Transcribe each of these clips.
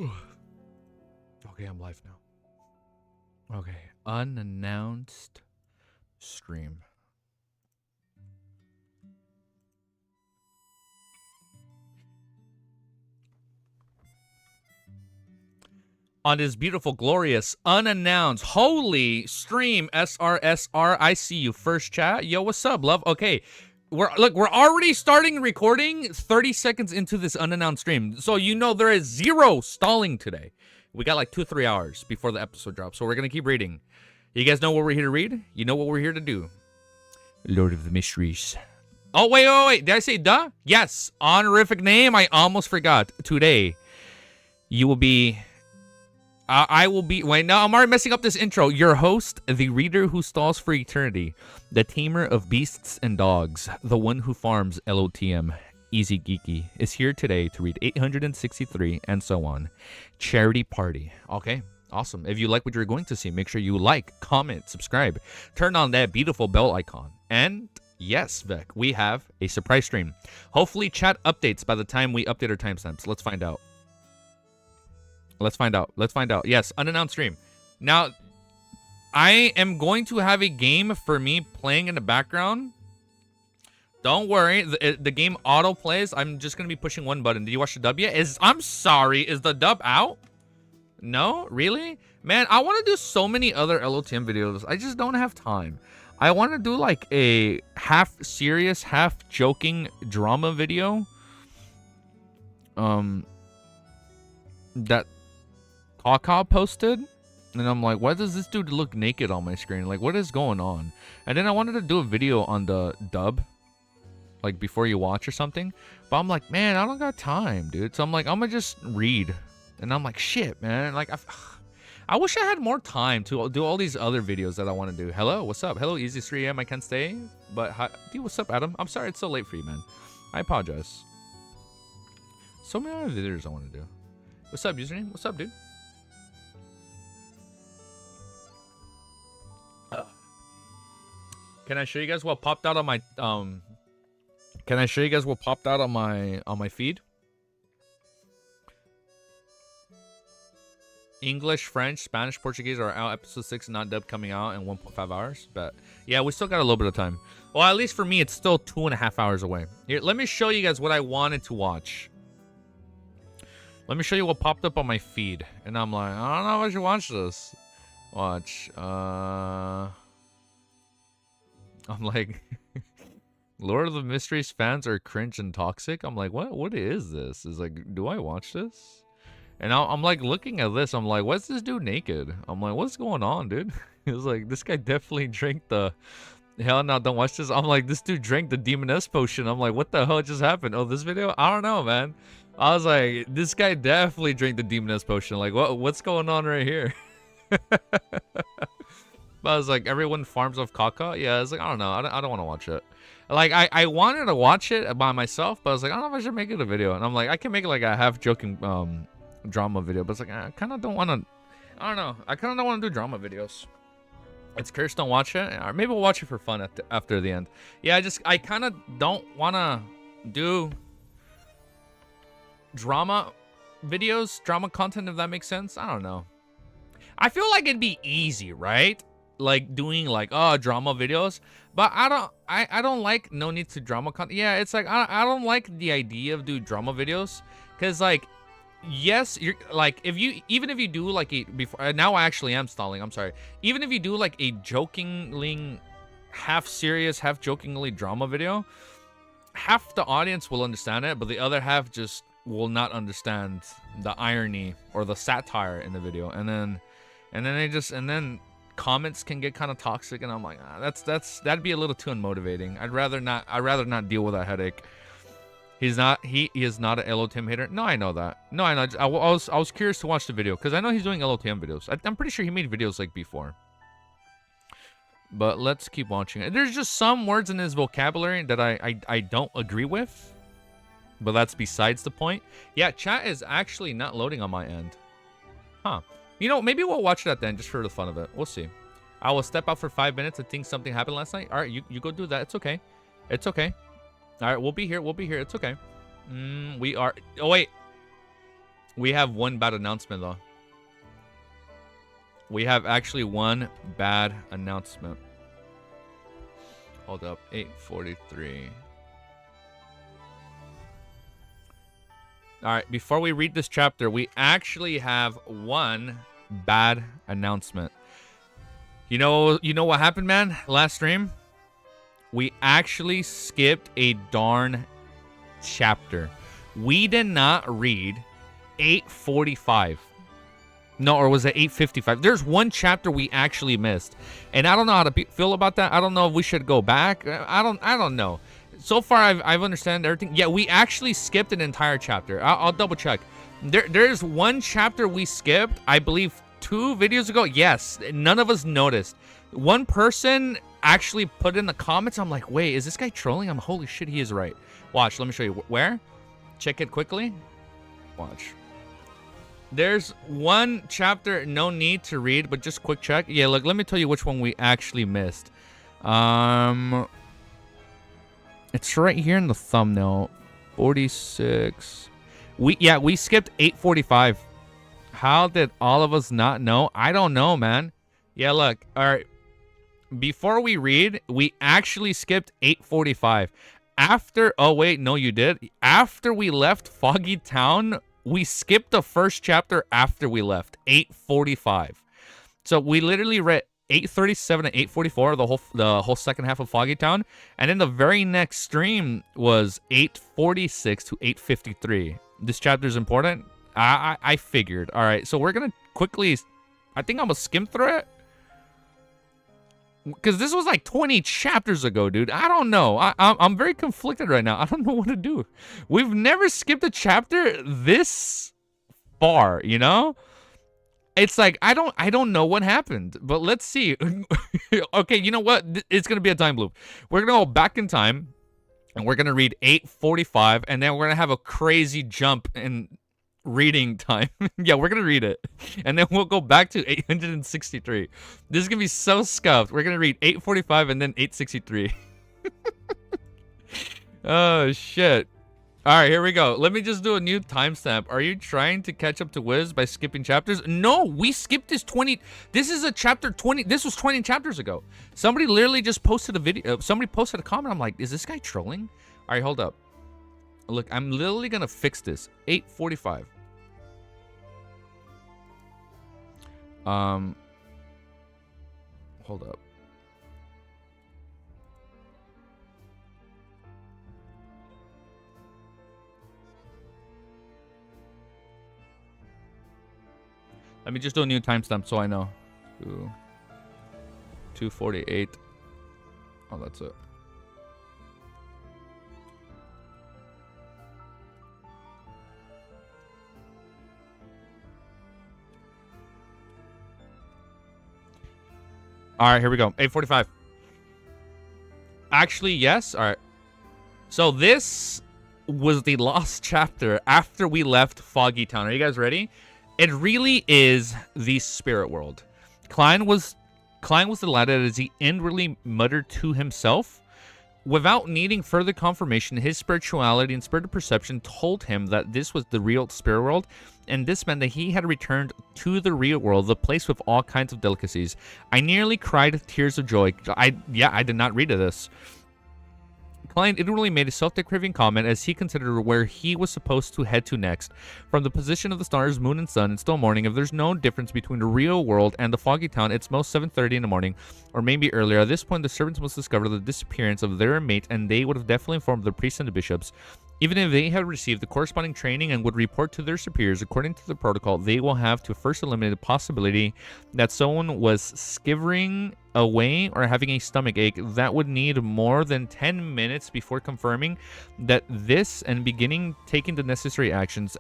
Okay, I'm live now. Okay, unannounced stream. On this beautiful, glorious, unannounced, holy stream, SRSR. I see you first chat. Yo, what's up, love? Okay, we're already starting recording 30 seconds into this unannounced stream. So you know there is zero stalling today. We got like 2-3 hours before the episode drops. So we're gonna keep reading. You guys know what we're here to read? You know what we're here to do. Lord of the Mysteries. Oh, wait. Did I say duh? Yes. Honorific name. I almost forgot. Today, you will be... I will be... Wait, no, I'm already messing up this intro. Your host, the reader who stalls for eternity, the tamer of beasts and dogs, the one who farms LOTM, Easy Geeky, is here today to read 863 and so on. Charity Party. Okay, awesome. If you like what you're going to see, make sure you like, comment, subscribe, turn on that beautiful bell icon. And yes, Vec, we have a surprise stream. Hopefully chat updates by the time we update our timestamps. Let's find out. Let's find out. Yes, unannounced stream. Now, I am going to have a game for me playing in the background. Don't worry, the game auto plays. I'm just gonna be pushing one button. Did you watch the dub yet? I'm sorry, is the dub out? No, really? Man, I want to do so many other LOTM videos. I just don't have time. I want to do like a half serious, half joking drama video. That Kaka posted, and I'm like, why does this dude look naked on my screen? Like, what is going on? And then I wanted to do a video on the dub, like before you watch or something, but I'm like, man, I don't got time, dude. So I'm like, I'm gonna just read, and I'm like, shit, man, like I wish I had more time to do all these other videos that I want to do. Hello, what's up? Hello, Easy 3 AM. I can't stay, but hi, dude, what's up, Adam? I'm sorry it's so late for you, man. I apologize. So many other videos I want to do. What's up, username? What's up, dude? Can I show you guys what popped out on my Can I show you guys what popped out on my feed? English, French, Spanish, Portuguese are out. Episode 6 not dubbed, coming out in 1.5 hours. But yeah, we still got a little bit of time. Well, at least for me, it's still 2.5 hours away. Here, let me show you guys what I wanted to watch. Let me show you what popped up on my feed. And I'm like, I don't know if I should watch this. Watch. I'm like, Lord of the Mysteries fans are cringe and toxic. I'm like, what is this? Is like, do I watch this? And I'm like looking at this. I'm like, what's this dude naked? I'm like, what's going on, dude? It's like, this guy definitely drank the... Hell no, don't watch this. I'm like, this dude drank the Demoness potion. I'm like, what the hell just happened? Oh, this video? I don't know, man. I was like, this guy definitely drank the Demoness potion. Like, what's going on right here? But I was like, everyone farms off caca? Yeah, I was like, I don't know. I don't want to watch it. Like, I wanted to watch it by myself, but I was like, I don't know if I should make it a video. And I'm like, I can make it like a half-joking drama video. But it's like, I kind of don't want to... I don't know. I kind of don't want to do drama videos. It's cursed, don't watch it. Or maybe we'll watch it for fun after the end. Yeah, I kind of don't want to do drama videos, drama content, if that makes sense. I don't know. I feel like it'd be easy, right? Like doing like drama videos, but I don't like no need to drama content. Yeah, it's like I don't like the idea of doing drama videos, because like, yes, you're like, even if you do like a before now I actually am stalling, I'm sorry. Even if you do like a jokingly half serious, half jokingly drama video, half the audience will understand it, but the other half just will not understand the irony or the satire in the video, and then comments can get kind of toxic, and I'm like, that'd be a little too unmotivating. I'd rather not deal with that headache. He is not a LOTM hater. No, I know that. No, I know. I was curious to watch the video because I know he's doing LOTM videos. I'm pretty sure he made videos like before. But let's keep watching it. There's just some words in his vocabulary that I don't agree with, but that's besides the point. Yeah, chat is actually not loading on my end. Huh. You know, maybe we'll watch that then, just for the fun of it. We'll see. I will step out for 5 minutes. I think something happened last night. All right, you go do that. It's okay. It's okay. All right, we'll be here. We'll be here. It's okay. We are... Oh, wait. We have one bad announcement, though. We have actually one bad announcement. Hold up. 8:43. All right. Before we read this chapter, we actually have one bad announcement. You know what happened, man? Last stream, we actually skipped a darn chapter. We did not read 8:45. No, or was it 8:55? There's one chapter we actually missed, and I don't know how to feel about that. I don't know if we should go back. I don't know. So far, I've understand everything. Yeah, we actually skipped an entire chapter. I'll double check. There's one chapter we skipped. I believe 2 videos ago. Yes, none of us noticed. One person actually put in the comments. I'm like, wait, is this guy trolling? I'm holy shit, he is right. Watch. Let me show you where. Check it quickly. Watch. There's one chapter, no need to read, but just quick check. Yeah, look, let me tell you which one we actually missed. It's right here in the thumbnail. 46. We skipped 8:45. How did all of us not know? I don't know, man. Yeah, look. All right. Before we read, we actually skipped 8:45. After, oh wait, no, you did. After we left Foggy Town, we skipped the first chapter after we left, 8:45. So we literally read 8:37 and 8:44, the whole second half of Foggy Town, and then the very next stream was 8:46 to 8:53. This chapter is important. I figured. All right, so we're gonna quickly. I think I'm gonna skim through it because this was like 20 chapters ago, dude. I don't know. I'm very conflicted right now. I don't know what to do. We've never skipped a chapter this far, you know? It's like I don't know what happened, but let's see. Okay, you know what? It's gonna be a time loop. We're gonna go back in time, and we're gonna read 8:45, and then we're gonna have a crazy jump in reading time. Yeah, we're gonna read it, and then we'll go back to 863. This is gonna be so scuffed. We're gonna read 8:45 and then 863. Oh shit. All right, here we go. Let me just do a new timestamp. Are you trying to catch up to Wiz by skipping chapters? No, we skipped this 20. This is a chapter 20. This was 20 chapters ago. Somebody literally just posted a video. Somebody posted a comment. I'm like, is this guy trolling? All right, hold up. Look, I'm literally gonna fix this. 8:45. Hold up. Let me just do a new timestamp so I know. 2:48. Oh, that's it. All right, here we go. 8:45. Actually, yes. All right. So this was the lost chapter after we left Foggy Town. Are you guys ready? It really is the spirit world. Klein was delighted as he inwardly muttered to himself. Without needing further confirmation, his spirituality and spirit perception told him that this was the real spirit world, and this meant that he had returned to the real world, the place with all kinds of delicacies. I nearly cried tears of joy. I did not read of this. Klein inwardly made a self-deprecating comment as he considered where he was supposed to head to next. From the position of the stars, moon, and sun, it's still morning. If there's no difference between the real world and the Foggy Town, it's most 7:30 in the morning, or maybe earlier. At this point, the servants must discover the disappearance of their mate, and they would have definitely informed the priests and the bishops. Even if they had received the corresponding training and would report to their superiors according to the protocol, they will have to first eliminate the possibility that someone was skivering away or having a stomach ache. That would need more than 10 minutes before confirming that this and beginning taking the necessary actions.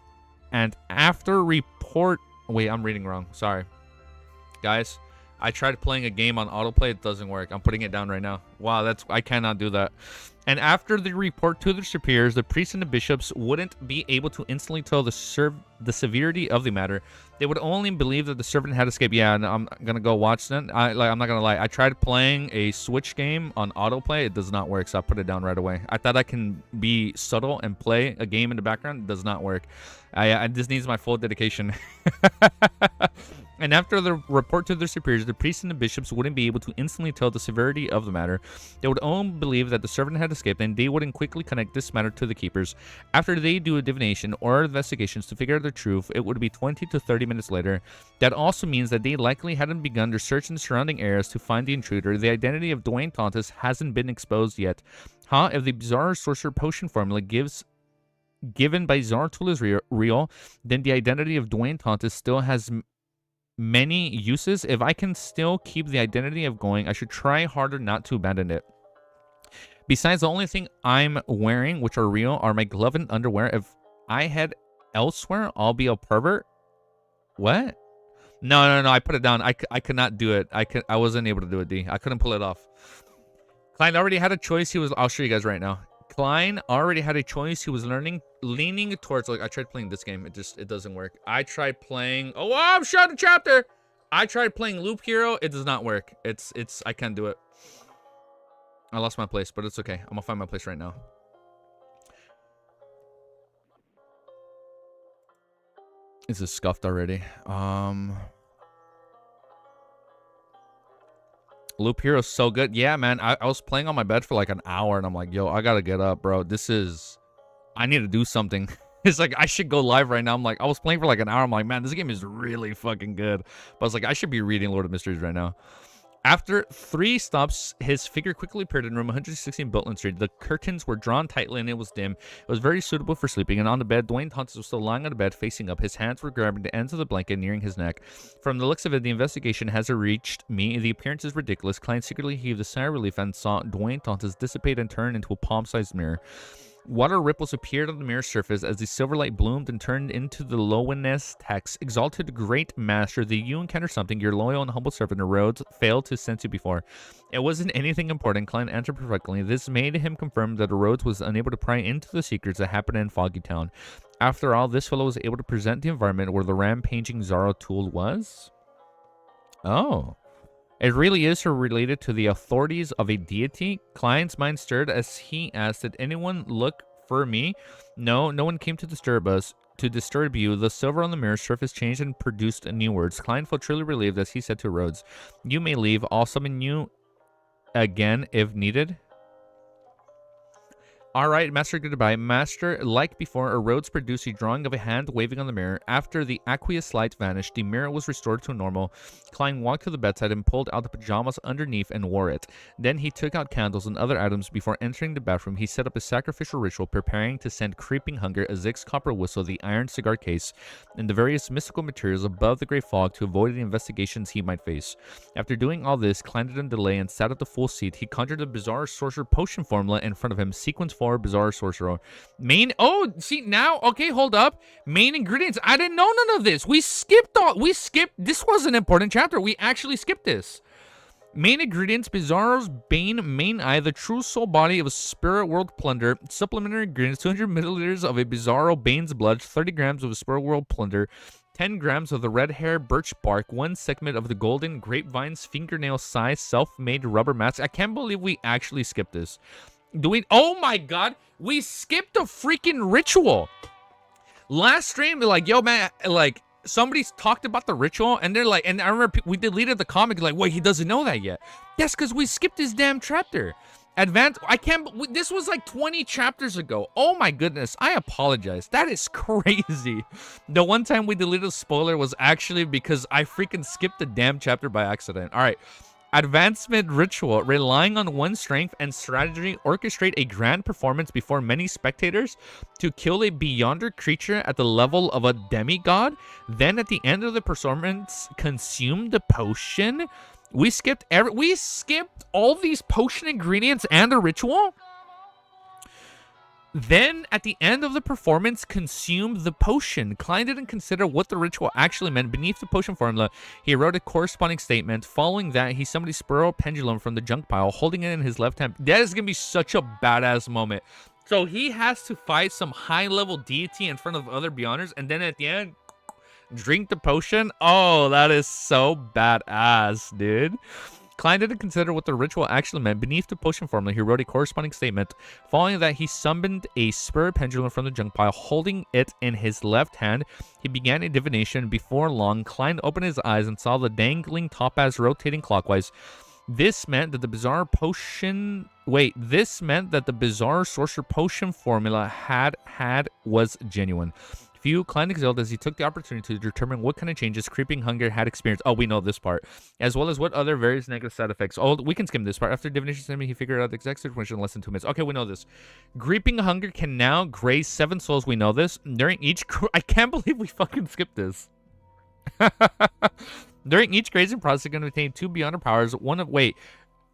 And after report... Wait, I'm reading wrong. Sorry. Guys, I tried playing a game on autoplay. It doesn't work. I'm putting it down right now. Wow, I cannot do that. And after the report to their superiors, the priests and the bishops wouldn't be able to instantly tell the severity of the matter. They would only believe that the servant had escaped. Yeah, and I'm gonna go watch that. I'm not gonna lie. I tried playing a Switch game on autoplay. It does not work, so I put it down right away. I thought I can be subtle and play a game in the background. It does not work. This needs my full dedication. And after the report to their superiors, the priests and the bishops wouldn't be able to instantly tell the severity of the matter. They would only believe that the servant had escaped, and they wouldn't quickly connect this matter to the keepers. After they do a divination or investigations to figure out the truth, it would be 20 to 30 minutes later. That also means that they likely hadn't begun their search in the surrounding areas to find the intruder. The identity of Dwayne Tontis hasn't been exposed yet. If the bizarre sorcerer potion formula given by Zaratul is real, then the identity of Dwayne Tontis still has many uses. If I can still keep the identity of going, I should try harder not to abandon it. Besides, the only thing I'm wearing, which are real, are my glove and underwear. If I head elsewhere, I'll be a pervert. What? No, I put it down. I could not do it. I wasn't able to do it, D. I couldn't pull it off. Klein already had a choice. I'll show you guys right now. Klein already had a choice. He was leaning towards, like, I tried playing this game. It doesn't work. I tried playing, I'm shot a chapter. I tried playing Loop Hero. It does not work. I can't do it. I lost my place, but it's okay. I'm gonna find my place right now. This is scuffed already. Loop Hero's so good. Yeah, man. I was playing on my bed for like an hour, and I'm like, yo, I gotta get up, bro. I need to do something. It's like, I should go live right now. I'm like, I was playing for like an hour. I'm like, man, this game is really fucking good. But I was like, I should be reading Lord of Mysteries right now. After 3 stops, his figure quickly appeared in room 116 Biltland Street. The curtains were drawn tightly and it was dim. It was very suitable for sleeping, and on the bed, Dwayne Tontis was still lying on the bed facing up. His hands were grabbing the ends of the blanket nearing his neck. From the looks of it, the investigation hasn't reached me. The appearance is ridiculous. Klein secretly heaved a sigh of relief and saw Dwayne Tontis dissipate and turn into a palm-sized mirror. Water ripples appeared on the mirror's surface as the silver light bloomed and turned into the Loweness text. Exalted great master, that you encounter something your loyal and humble servant Rhodes failed to sense you before. It wasn't anything important, Klein answered perfectly. This made him confirm that Rhodes was unable to pry into the secrets that happened in Foggy Town. After all, this fellow was able to present the environment where the rampaging Zaratul was. Oh. It really is related to the authorities of a deity. Klein's mind stirred as he asked, did anyone look for me? No one came to disturb us. To disturb you, the silver on the mirror's surface changed and produced new words. Klein felt truly relieved as he said to Rhodes, you may leave. I'll summon you again if needed. All right, Master, goodbye. Master, like before, Rhodes produced a drawing of a hand waving on the mirror. After the aqueous light vanished, the mirror was restored to normal. Klein walked to the bedside and pulled out the pajamas underneath and wore it. Then he took out candles and other items. Before entering the bathroom, he set up a sacrificial ritual, preparing to send Creeping Hunger, a Zig's copper whistle, the iron cigar case, and the various mystical materials above the gray fog to avoid the investigations he might face. After doing all this, Klein didn't delay and sat at the full seat. He conjured a bizarre sorcerer potion formula in front of him. Sequence 4, bizarre sorcerer. Okay, hold up. Main ingredients. I didn't know none of this. We skipped. This was an important chapter. We actually skipped this. Main ingredients: Bizarro's Bane Main Eye, the true soul body of a spirit world plunder. Supplementary ingredients: 200 milliliters of a Bizarro Bane's blood, 30 grams of a spirit world plunder, 10 grams of the red hair birch bark, 1 segment of the golden grapevine's fingernail size self-made rubber mask. I can't believe we actually skipped this. Oh my god, we skipped a freaking ritual. Last stream, they're like, yo man, like, somebody's talked about the ritual, and they're like, and I remember we deleted the comic, like, wait, he doesn't know that yet. That's because we skipped this damn chapter. This was like 20 chapters ago. Oh my goodness, I apologize. That is crazy. The one time we deleted a spoiler was actually because I freaking skipped the damn chapter by accident. All right. Advancement ritual, relying on one's strength and strategy, orchestrate a grand performance before many spectators to kill a beyonder creature at the level of a demigod. Then at the end of the performance, consume the potion. We skipped all these potion ingredients and the ritual. Then, at the end of the performance, consumed the potion. Klein didn't consider what the ritual actually meant. Beneath the potion formula, he wrote a corresponding statement. Following that, he summoned a spiral pendulum from the junk pile, holding it in his left hand. That is going to be such a badass moment. So he has to fight some high-level deity in front of other Beyonders, and then at the end, drink the potion? Oh, that is so badass, dude. Klein didn't consider what the ritual actually meant. Beneath the potion formula, he wrote a corresponding statement. Following that, he summoned a spirit pendulum from the junk pile, holding it in his left hand. He began a divination. Before long, Klein opened his eyes and saw the dangling topaz rotating clockwise. This meant that the bizarre potion... This meant that the bizarre sorcerer potion formula was genuine. Few Klein exhaled as he took the opportunity to determine what kind of changes Creeping Hunger had experienced. Oh, we know this part. As well as what other various negative side effects. Oh, we can skim this part. After divination ceremony, he figured out the exact situation in less than 2 minutes. Okay, we know this. Creeping Hunger can now graze 7 souls. We know this. During each... I can't believe we fucking skipped this. During each grazing process, it's going to obtain 2 Beyonder powers. One of...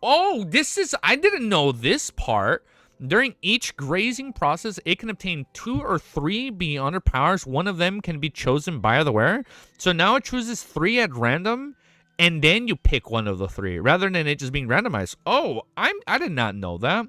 Oh, this is... I didn't know this part. During each grazing process, it can obtain 2 or 3 Beyonder powers. One of them can be chosen by the wearer. So now it chooses 3 at random, and then you pick one of the 3, rather than it just being randomized. Oh, I did not know that.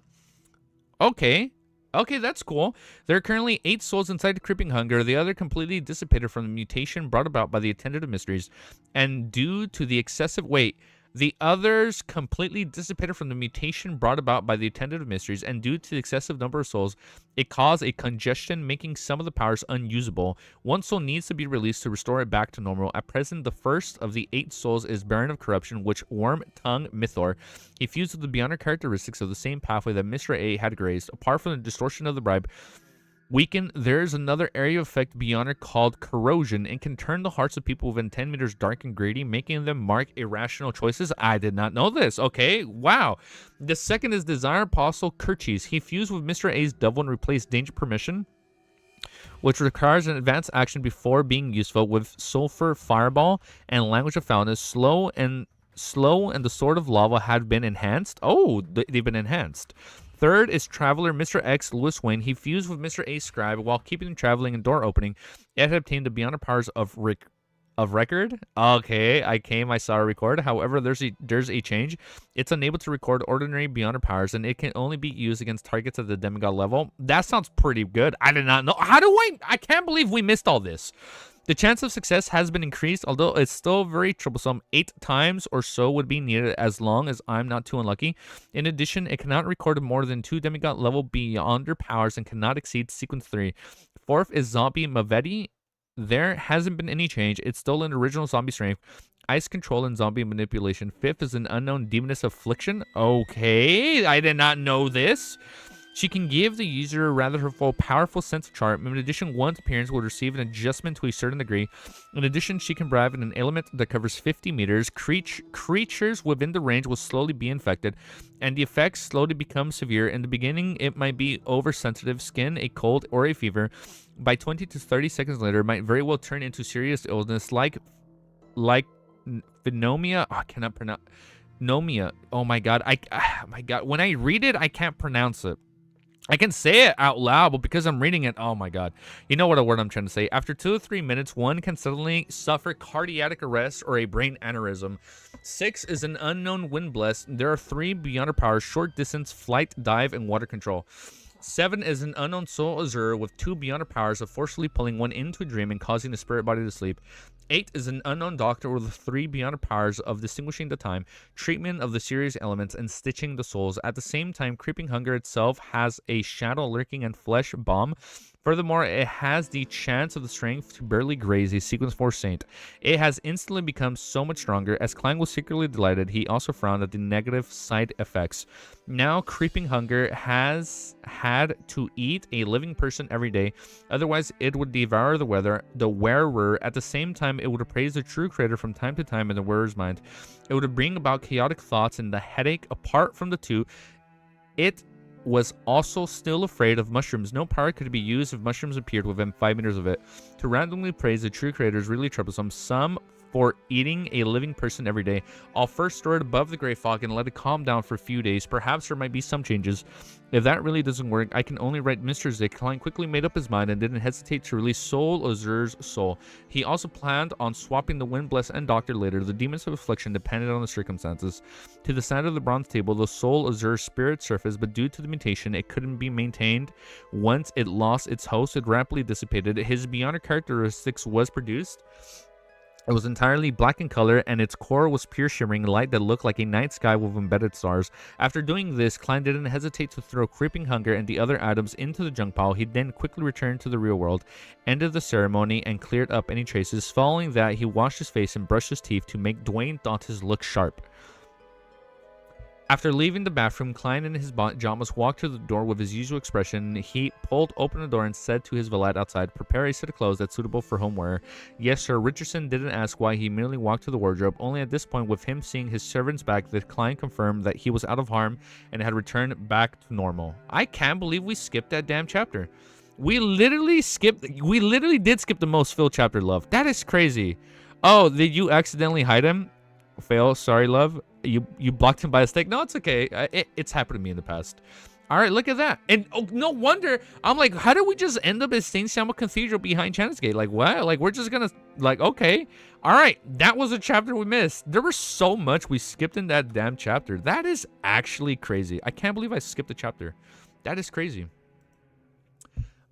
Okay. Okay, that's cool. There are currently 8 souls inside the Creeping Hunger. The other completely dissipated from the mutation brought about by the Attendant of Mysteries. And due to the excessive weight... The others completely dissipated from the mutation brought about by the Attendant of Mysteries, and due to the excessive number of souls, it caused a congestion, making some of the powers unusable. 1 soul needs to be released to restore it back to normal. At present, the first of the 8 souls is barren of corruption, which Worm Tongue Mythor. He fused with the Beyonder characteristics of the same pathway that Mr. A had grazed. Apart from the distortion of the bribe, weakened, there is another area of effect Beyonder called corrosion, and can turn the hearts of people within 10 meters dark and greedy, making them mark irrational choices. I did not know this. Okay, wow. The second is Desire Apostle Kirchis. He fused with Mr. A's Devil and replaced Danger Permission, which requires an advanced action before being useful, with Sulfur Fireball and Language of Foulness. Slow and the Sword of Lava had been enhanced. Oh, they've been enhanced. Third is Traveler Mr. X Lewis Wayne. He fused with Mr. A Scribe while keeping them traveling and door opening. It had obtained the Beyonder powers of record. Okay, I saw a record. However, there's a change. It's unable to record ordinary Beyonder powers, and it can only be used against targets at the demigod level. That sounds pretty good. I did not know. I can't believe we missed all this. The chance of success has been increased, although it's still very troublesome. 8 times or so would be needed, as long as I'm not too unlucky. In addition, it cannot record more than 2 demigod level Beyonder powers and cannot exceed sequence 3. Fourth is Zombie Mavedi. There hasn't been any change. It's still an original zombie strength, ice control, and zombie manipulation. Fifth is an unknown demoness affliction. Okay, I did not know this. She can give the user a rather powerful sense of charm. In addition, one's appearance will receive an adjustment to a certain degree. In addition, she can bribe in an element that covers 50 meters. Creatures within the range will slowly be infected, and the effects slowly become severe. In the beginning, it might be oversensitive skin, a cold, or a fever. By 20 to 30 seconds later, it might very well turn into serious illness like phenomia. Oh, I cannot pronounce nomia. Oh my god, when I read it, I can't pronounce it. I can say it out loud, but because I'm reading it, oh my god. You know what a word I'm trying to say. After 2 to 3 minutes, one can suddenly suffer cardiac arrest or a brain aneurysm. 6 is an unknown wind blast. There are 3 Beyonder powers: short distance, flight, dive, and water control. 7 is an unknown soul azure with 2 Beyonder powers of forcefully pulling one into a dream and causing the spirit body to sleep. 8 is an unknown doctor with 3 Beyonder powers of distinguishing the time, treatment of the serious elements, and stitching the souls. At the same time, Creeping Hunger itself has a shadow lurking and flesh bomb. Furthermore, it has the chance of the strength to barely graze a sequence 4 saint. It has instantly become so much stronger. As Klein was secretly delighted, he also frowned at the negative side effects. Now, Creeping Hunger has had to eat a living person every day. Otherwise, it would devour the wearer. At the same time, it would appraise the true creator from time to time in the wearer's mind. It would bring about chaotic thoughts and the headache. Apart from the two, it was also still afraid of mushrooms. No power could be used if mushrooms appeared within 5 meters of it. To randomly praise the true creator is really troublesome. Some for eating a living person every day. I'll first store it above the gray fog and let it calm down for a few days. Perhaps there might be some changes. If that really doesn't work, I can only write Mr. Zick. Klein quickly made up his mind and didn't hesitate to release Soul Azur's soul. He also planned on swapping the Wind Bless and Doctor later. The demons of affliction depended on the circumstances. To the side of the bronze table, the Soul Azur spirit surfaced, but due to the mutation, it couldn't be maintained. Once it lost its host, it rapidly dissipated. His Beyonder characteristics was produced. It was entirely black in color, and its core was pure shimmering light that looked like a night sky with embedded stars. After doing this, Klein didn't hesitate to throw Creeping Hunger and the other items into the junk pile. He then quickly returned to the real world, ended the ceremony, and cleared up any traces. Following that, he washed his face and brushed his teeth to make Dwayne Dantes look sharp. After leaving the bathroom, Klein and his pajamas walked to the door with his usual expression. He pulled open the door and said to his valet outside, "Prepare a set of clothes that's suitable for home wear." Yes, sir. Richardson didn't ask why. He merely walked to the wardrobe. Only at this point, with him seeing his servants back, that Klein confirmed that he was out of harm and had returned back to normal. I can't believe we skipped that damn chapter. We literally did skip the most filled chapter, love. That is crazy. Oh, did you accidentally hide him? Fail. Sorry, love. You blocked him by mistake. No, it's okay. It's happened to me in the past. All right, look at that. And oh, no wonder. I'm like, how did we just end up at St. Samuel Cathedral behind Chandler's Gate? Like, what? Like, we're just gonna, like, okay. All right, that was a chapter we missed. There was so much we skipped in that damn chapter. That is actually crazy. I can't believe I skipped a chapter. That is crazy.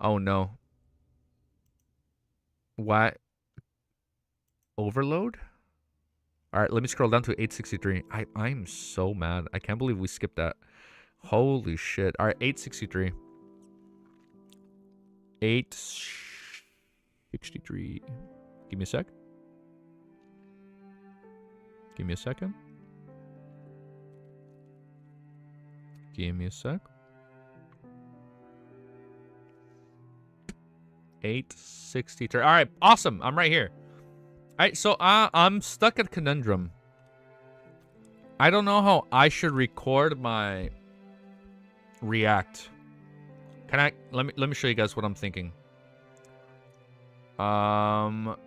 Oh, no. What? Overload? All right, let me scroll down to 863. I'm so mad. I can't believe we skipped that. Holy shit. All right, 863. 863. Give me a sec. Give me a second. Give me a sec. 863. All right, awesome. I'm right here. All right, so I'm stuck at conundrum. I don't know how I should record my react. Can I let me show you guys what I'm thinking. Hold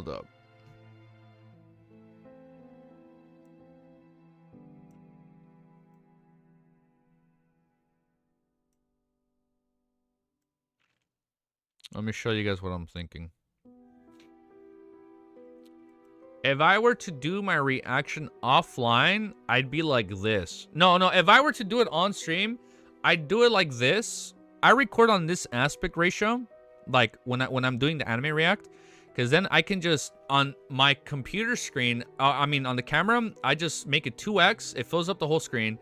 up. Let me show you guys what I'm thinking. If I were to do my reaction offline, I'd be like this. No, if I were to do it on stream, I'd do it like this. I record on this aspect ratio, like when I'm doing the anime react, because then I can just, on my computer screen, on the camera, I just make it 2x. It fills up the whole screen.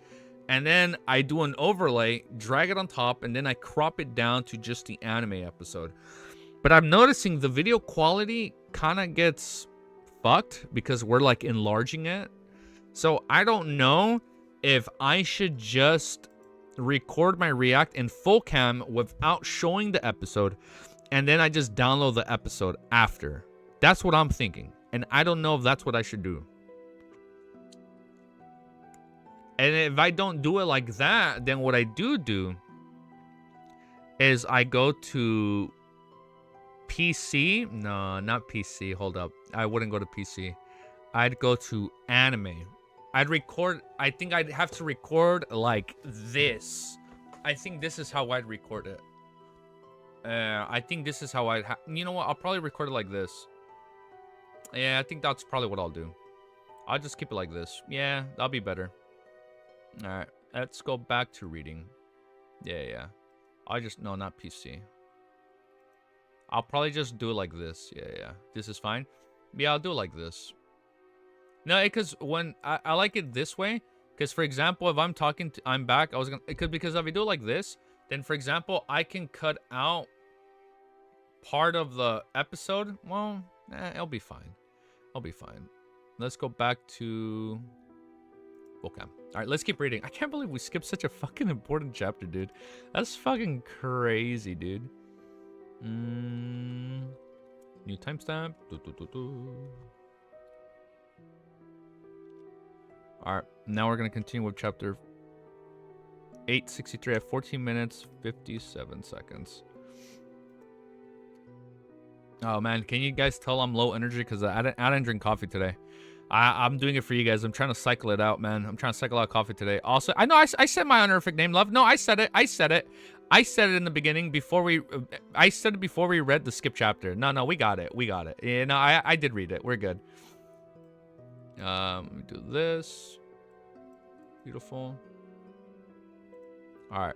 And then I do an overlay, drag it on top, and then I crop it down to just the anime episode. But I'm noticing the video quality kind of gets fucked because we're like enlarging it. So I don't know if I should just record my react in full cam without showing the episode, and then I just download the episode after. That's what I'm thinking. And I don't know if that's what I should do. And if I don't do it like that, then what I do is I go to PC. No, not PC. Hold up. I wouldn't go to PC. I'd go to anime. I'd record. I think I'd have to record like this. I think this is how I'd record it. I think this is how I'd you know what? I'll probably record it like this. Yeah, I think that's probably what I'll do. I'll just keep it like this. Yeah, that'll be better. All right, let's go back to reading. Yeah. No, not PC. I'll probably just do it like this. Yeah. This is fine. Yeah, I'll do it like this. No, because when I like it this way, because for example, if I'm talking to, I'm back, because if I do it like this, then for example, I can cut out part of the episode. Well, it'll be fine. I'll be fine. Let's go back to... Okay. All right, let's keep reading. I can't believe we skipped such a fucking important chapter, dude. That's fucking crazy, dude. New timestamp. All right, now we're going to continue with chapter 863 at 14 minutes, 57 seconds. Oh man, can you guys tell I'm low energy because I didn't drink coffee today. I'm doing it for you guys. I'm trying to cycle it out, man. I'm trying to cycle out coffee today. Also, I know I said my honorific name, love. No, I said it. I said it. I said it in the beginning before we. I said it before we read the skip chapter. No, we got it. We got it. Yeah, no, I did read it. We're good. Let me do this. Beautiful. All right.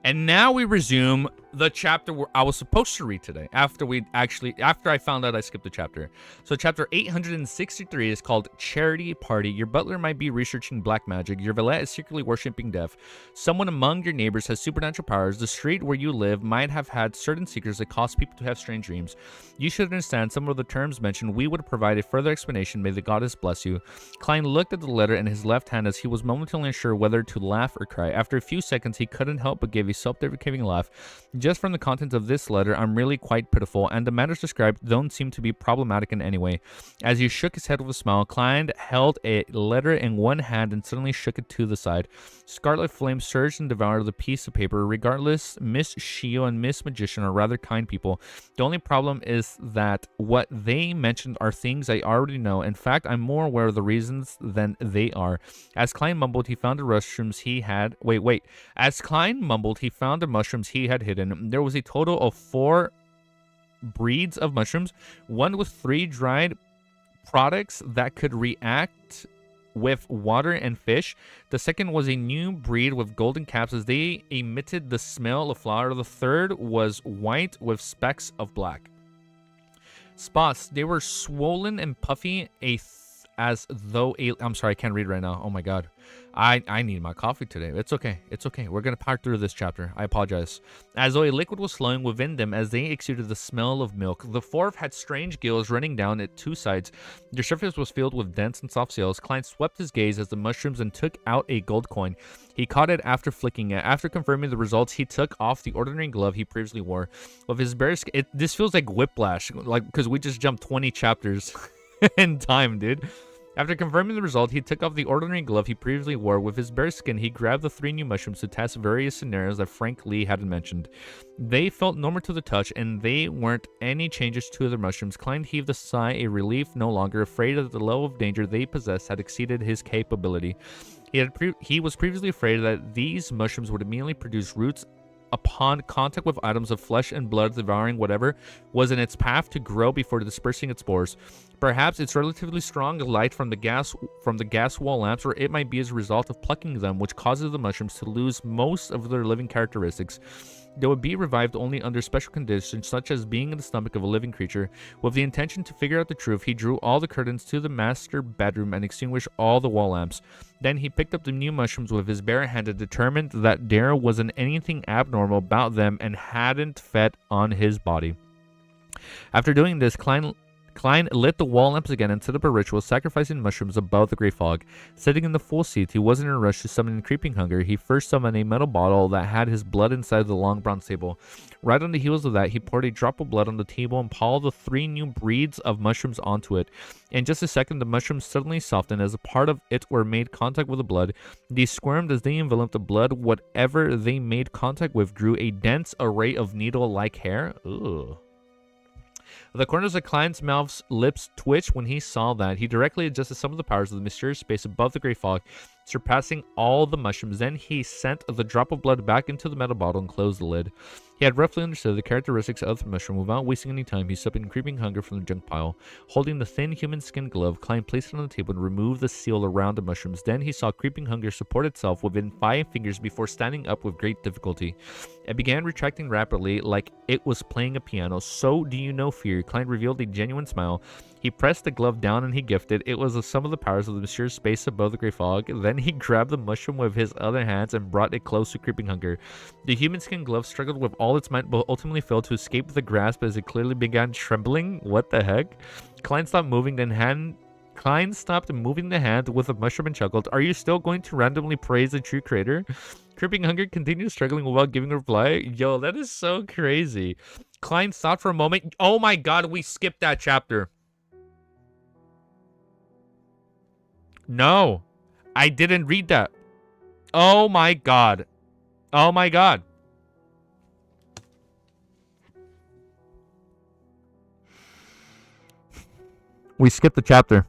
And now we resume the chapter where I was supposed to read today after I found out I skipped the chapter. So chapter 863 is called Charity Party. Your butler might be researching black magic. Your valet is secretly worshipping death. Someone among your neighbors has supernatural powers. The street where you live might have had certain secrets that cause people to have strange dreams. You should understand some of the terms mentioned. We would provide a further explanation. May the goddess bless you. Klein looked at the letter in his left hand as he was momentarily unsure whether to laugh or cry. After a few seconds, he couldn't help but give a self-deprecating laugh. Just from the contents of this letter, I'm really quite pitiful, and the matters described don't seem to be problematic in any way. As he shook his head with a smile, Klein held a letter in one hand and suddenly shook it to the side. Scarlet flame surged and devoured the piece of paper. Regardless, Miss Shio and Miss Magician are rather kind people. The only problem is that what they mentioned are things I already know. In fact, I'm more aware of the reasons than they are. As Klein mumbled, he found the mushrooms he had... Wait. As Klein mumbled, he found the mushrooms he had hidden. There was a total of 4 breeds of mushrooms, one with 3 dried products that could react with water and fish. The second was a new breed with golden caps as they emitted the smell of flour. The third was white with specks of black spots. They were swollen and puffy, as though I'm sorry, I can't read right now. Oh my god. I need my coffee today. It's okay. It's okay. We're going to power through this chapter. I apologize. As though a liquid was flowing within them as they exuded the smell of milk. The fourth had strange gills running down at 2 sides. Their surface was filled with dense and soft scales. Klein swept his gaze as the mushrooms and took out a gold coin. He caught it after flicking it. After confirming the results, he took off the ordinary glove he previously wore. With his bare skin, this feels like whiplash, like because we just jumped 20 chapters in time, dude. After confirming the result, he took off the ordinary glove he previously wore. With his bare skin, he grabbed the 3 new mushrooms to test various scenarios that Frank Lee hadn't mentioned. They felt normal to the touch, and they weren't any changes to their mushrooms. Klein heaved a sigh, a relief, no longer afraid that the level of danger they possessed had exceeded his capability. He was previously afraid that these mushrooms would immediately produce roots upon contact with items of flesh and blood, devouring whatever was in its path to grow before dispersing its spores. Perhaps it's relatively strong light from the gas wall lamps, or it might be as a result of plucking them, which causes the mushrooms to lose most of their living characteristics. They would be revived only under special conditions, such as being in the stomach of a living creature. With the intention to figure out the truth, he drew all the curtains to the master bedroom and extinguished all the wall lamps. Then he picked up the new mushrooms with his bare hand and determined that there wasn't anything abnormal about them and hadn't fed on his body. After doing this, Klein lit the wall lamps again and set up a ritual, sacrificing mushrooms above the great fog. Sitting in the full seat, he wasn't in a rush to summon creeping hunger. He first summoned a metal bottle that had his blood inside the long bronze table. Right on the heels of that, he poured a drop of blood on the table and piled the 3 new breeds of mushrooms onto it. In just a second, the mushrooms suddenly softened as a part of it were made contact with the blood. They squirmed as they enveloped the blood. Whatever they made contact with grew a dense array of needle-like hair. Ugh. The corners of Klein's mouth's lips twitched when he saw that. He directly adjusted some of the powers of the mysterious space above the great fog, surpassing all the mushrooms. Then he sent the drop of blood back into the metal bottle and closed the lid. He had roughly understood the characteristics of the mushroom. Without wasting any time, he summoned creeping hunger from the junk pile. Holding the thin human skin glove, Klein placed it on the table and removed the seal around the mushrooms. Then he saw creeping hunger support itself within 5 fingers before standing up with great difficulty. It began retracting rapidly like it was playing a piano. So do you know fear? Klein revealed a genuine smile. He pressed the glove down and he gifted. It was some of the powers of the mysterious space above the great fog. Then he grabbed the mushroom with his other hands and brought it close to creeping hunger. The human skin glove struggled with all its might, but ultimately failed to escape the grasp as it clearly began trembling. What the heck? Klein stopped moving the hand with the mushroom and chuckled. Are you still going to randomly praise the true creator? Creeping hunger continued struggling without giving a reply. Yo, that is so crazy. Klein thought for a moment. Oh my god, we skipped that chapter. No, I didn't read that. Oh my god. Oh my god. We skipped the chapter.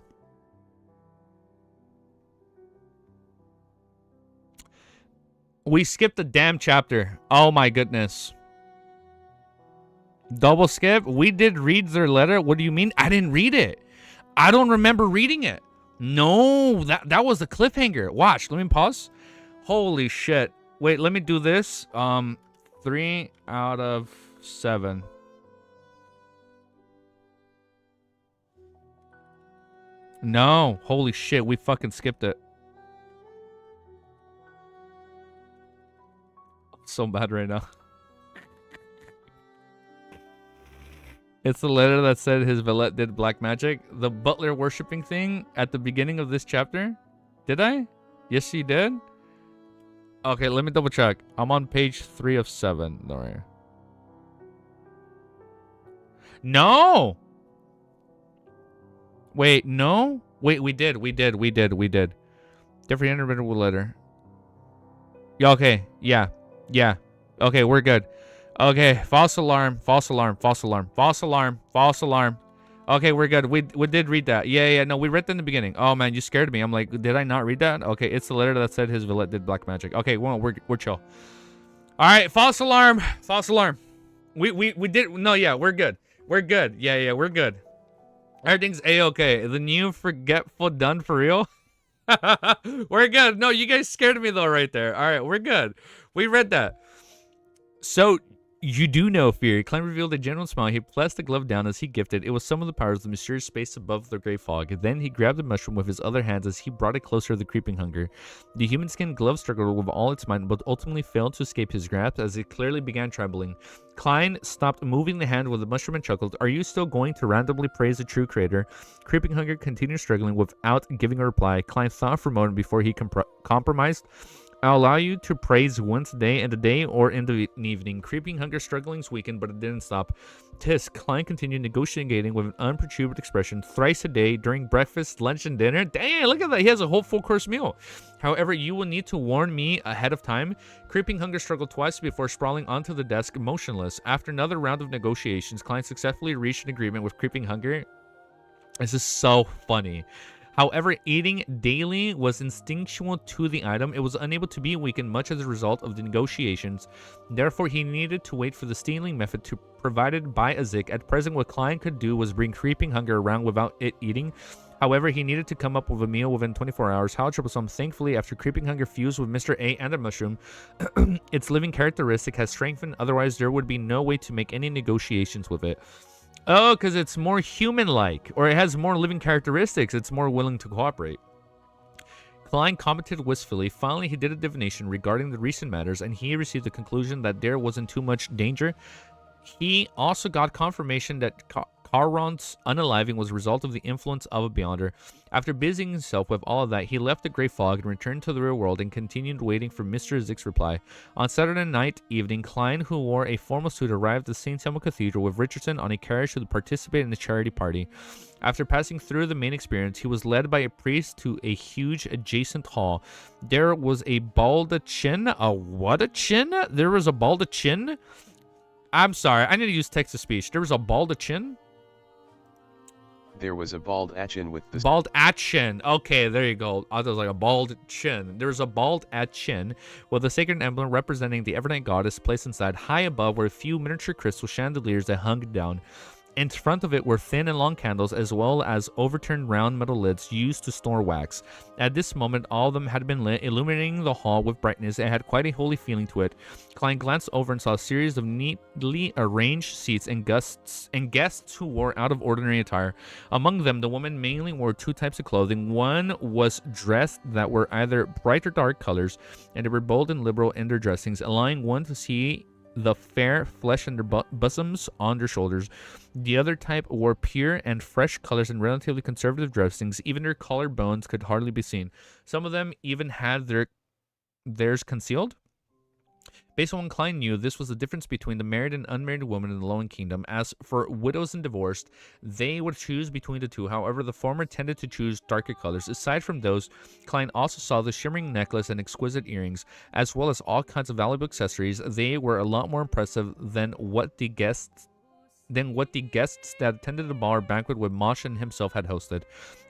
We skipped the damn chapter. Oh my goodness. Double skip? We did read their letter? What do you mean? I didn't read it. I don't remember reading it. No, that was the cliffhanger. Watch, let me pause. Holy shit. Wait, let me do this. 3 out of 7. No, holy shit, we fucking skipped it. So bad right now. It's the letter that said his valet did black magic. The butler worshipping thing at the beginning of this chapter. Did I? Yes, she did. Okay, let me double check. I'm on page 3 of 7. Don't worry. No. Wait, no. Wait, we did. Different individual letter. Yeah. Okay. Yeah. Okay, we're good. Okay, false alarm. Okay, we're good. We did read that. Yeah. No, we read that in the beginning. Oh man, you scared me. I'm like, did I not read that? Okay, it's the letter that said his valet did black magic. Okay, well, we're chill. All right, false alarm. We did. No, yeah, we're good. Yeah, we're good. Everything's a-okay. The new forgetful done for real. We're good. No, you guys scared me though right there. All right, we're good. We read that. So, you do know fear. Klein revealed a genuine smile. He pressed the glove down as he gifted. It was some of the powers of the mysterious space above the gray fog. Then he grabbed the mushroom with his other hands as he brought it closer to the creeping hunger. The human skin glove struggled with all its might, but ultimately failed to escape his grasp as it clearly began trembling. Klein stopped moving the hand with the mushroom and chuckled. Are you still going to randomly praise the true creator? Creeping hunger continued struggling without giving a reply. Klein thought for a moment before he compromised. I'll allow you to praise once a day, in the day or in the evening. Creeping hunger strugglings weakened, but it didn't stop. Tisk, Klein continued negotiating with an unperturbed expression thrice a day during breakfast, lunch, and dinner. Dang, look at that. He has a whole full-course meal. However, you will need to warn me ahead of time. Creeping hunger struggled twice before sprawling onto the desk, motionless. After another round of negotiations, Klein successfully reached an agreement with Creeping hunger. This is so funny. However, eating daily was instinctual to the item. It was unable to be weakened much as a result of the negotiations. Therefore, he needed to wait for the stealing method to provided by Azik. At present, what Klein could do was bring creeping hunger around without it eating. However, he needed to come up with a meal within 24 hours. How troublesome. Thankfully, after creeping hunger fused with Mr. A and a mushroom, its living characteristic has strengthened. Otherwise, there would be no way to make any negotiations with it. Oh, because it's more human-like, or it has more living characteristics. It's more willing to cooperate. Klein commented wistfully. Finally, he did a divination regarding the recent matters, and he received the conclusion that there wasn't too much danger. He also got confirmation that Charon's unaliving was a result of the influence of a Beyonder. After busying himself with all of that, he left the Grey Fog and returned to the real world and continued waiting for Mr. Zik's reply. On Saturday night evening, Klein, who wore a formal suit, arrived at St. Selma Cathedral with Richardson on a carriage to participate in the charity party. After passing through the main experience, he was led by a priest to a huge adjacent hall. There was a baldachin. A what-a-chin? There was a baldachin? I'm sorry, I need to use text-to-speech. There was a baldachin? There was a bald achin with the... Bald achin. Okay, there you go. I was like a bald chin. There's a bald achin with a sacred emblem representing the Evernight goddess placed inside. High above were a few miniature crystal chandeliers that hung down. In front of it were thin and long candles, as well as overturned round metal lids used to store wax. At this moment, all of them had been lit, illuminating the hall with brightness. It had quite a holy feeling to it. Klein glanced over and saw a series of neatly arranged seats and guests who wore out of ordinary attire. Among them, the women mainly wore two types of clothing. One was dressed that were either bright or dark colors, and they were bold and liberal in their dressings, allowing one to see the fair flesh in their bosoms on their shoulders. The other type wore pure and fresh colors and relatively conservative dressings. Even their collarbones could hardly be seen. Some of them even had theirs concealed. Based on what Klein knew, this was the difference between the married and unmarried woman in the Lowen Kingdom. As for widows and divorced, they would choose between the two. However, the former tended to choose darker colors. Aside from those, Klein also saw the shimmering necklace and exquisite earrings, as well as all kinds of valuable accessories. They were a lot more impressive than what the guests than what the guests that attended the ball or banquet with Moshen himself had hosted.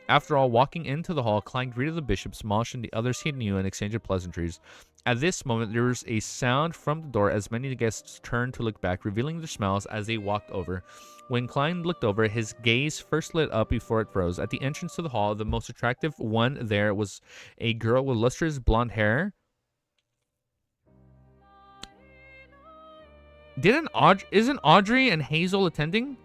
After all, walking into the hall, Klein greeted the bishops, Mosh, and the others he knew and exchanged pleasantries. At this moment, there was a sound from the door as many of the guests turned to look back, revealing their smiles as they walked over. When Klein looked over, his gaze first lit up before it froze. At the entrance to the hall, the most attractive one there was a girl with lustrous blonde hair. Isn't Audrey and Hazel attending?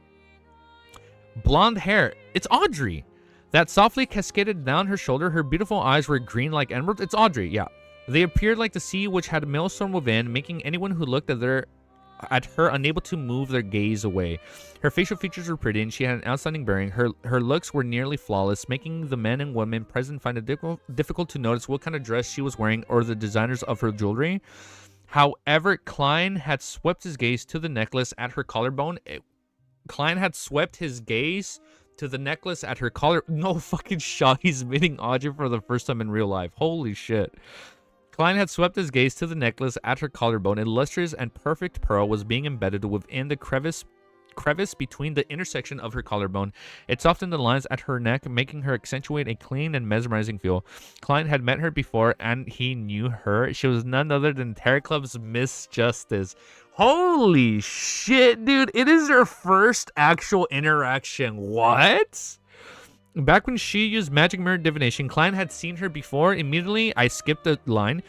Blonde hair. It's Audrey. That softly cascaded down her shoulder. Her beautiful eyes were green like emeralds. It's Audrey, yeah. They appeared like the sea which had a maelstrom within, making anyone who looked at her unable to move their gaze away. Her facial features were pretty, and she had an outstanding bearing. Her looks were nearly flawless, making the men and women present find it difficult to notice what kind of dress she was wearing or the designers of her jewelry. However, Klein had swept his gaze to the necklace at her collarbone. Klein had swept his gaze to the necklace at her collar. No fucking shot. He's meeting Audrey for the first time in real life. Holy shit. Klein had swept his gaze to the necklace at her collarbone. A lustrous and perfect pearl was being embedded within the crevice between the intersection of her collarbone. It softened the lines at her neck, making her accentuate a clean and mesmerizing feel. Klein had met her before, and he knew her. She was none other than Terror Club's Miss Justice. Holy shit, dude. It is their first actual interaction. What? Back when she used magic mirror divination, Klein had seen her before. Immediately, I skipped the line.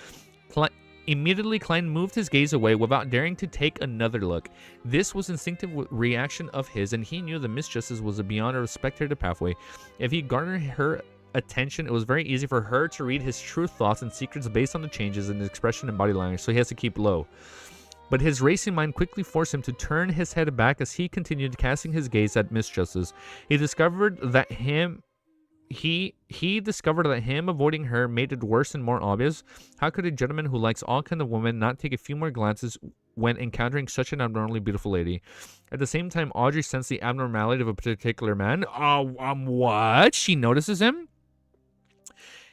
Immediately, Klein moved his gaze away without daring to take another look. This was instinctive reaction of his, and he knew the Miss Justice was beyond a spectator pathway. If he garnered her attention, it was very easy for her to read his true thoughts and secrets based on the changes in his expression and body language, so he has to keep low. But his racing mind quickly forced him to turn his head back as he continued casting his gaze at Miss Justice. He discovered that him avoiding her made it worse and more obvious. How could a gentleman who likes all kinds of women not take a few more glances when encountering such an abnormally beautiful lady? At the same time, Audrey sensed the abnormality of a particular man. What? She notices him?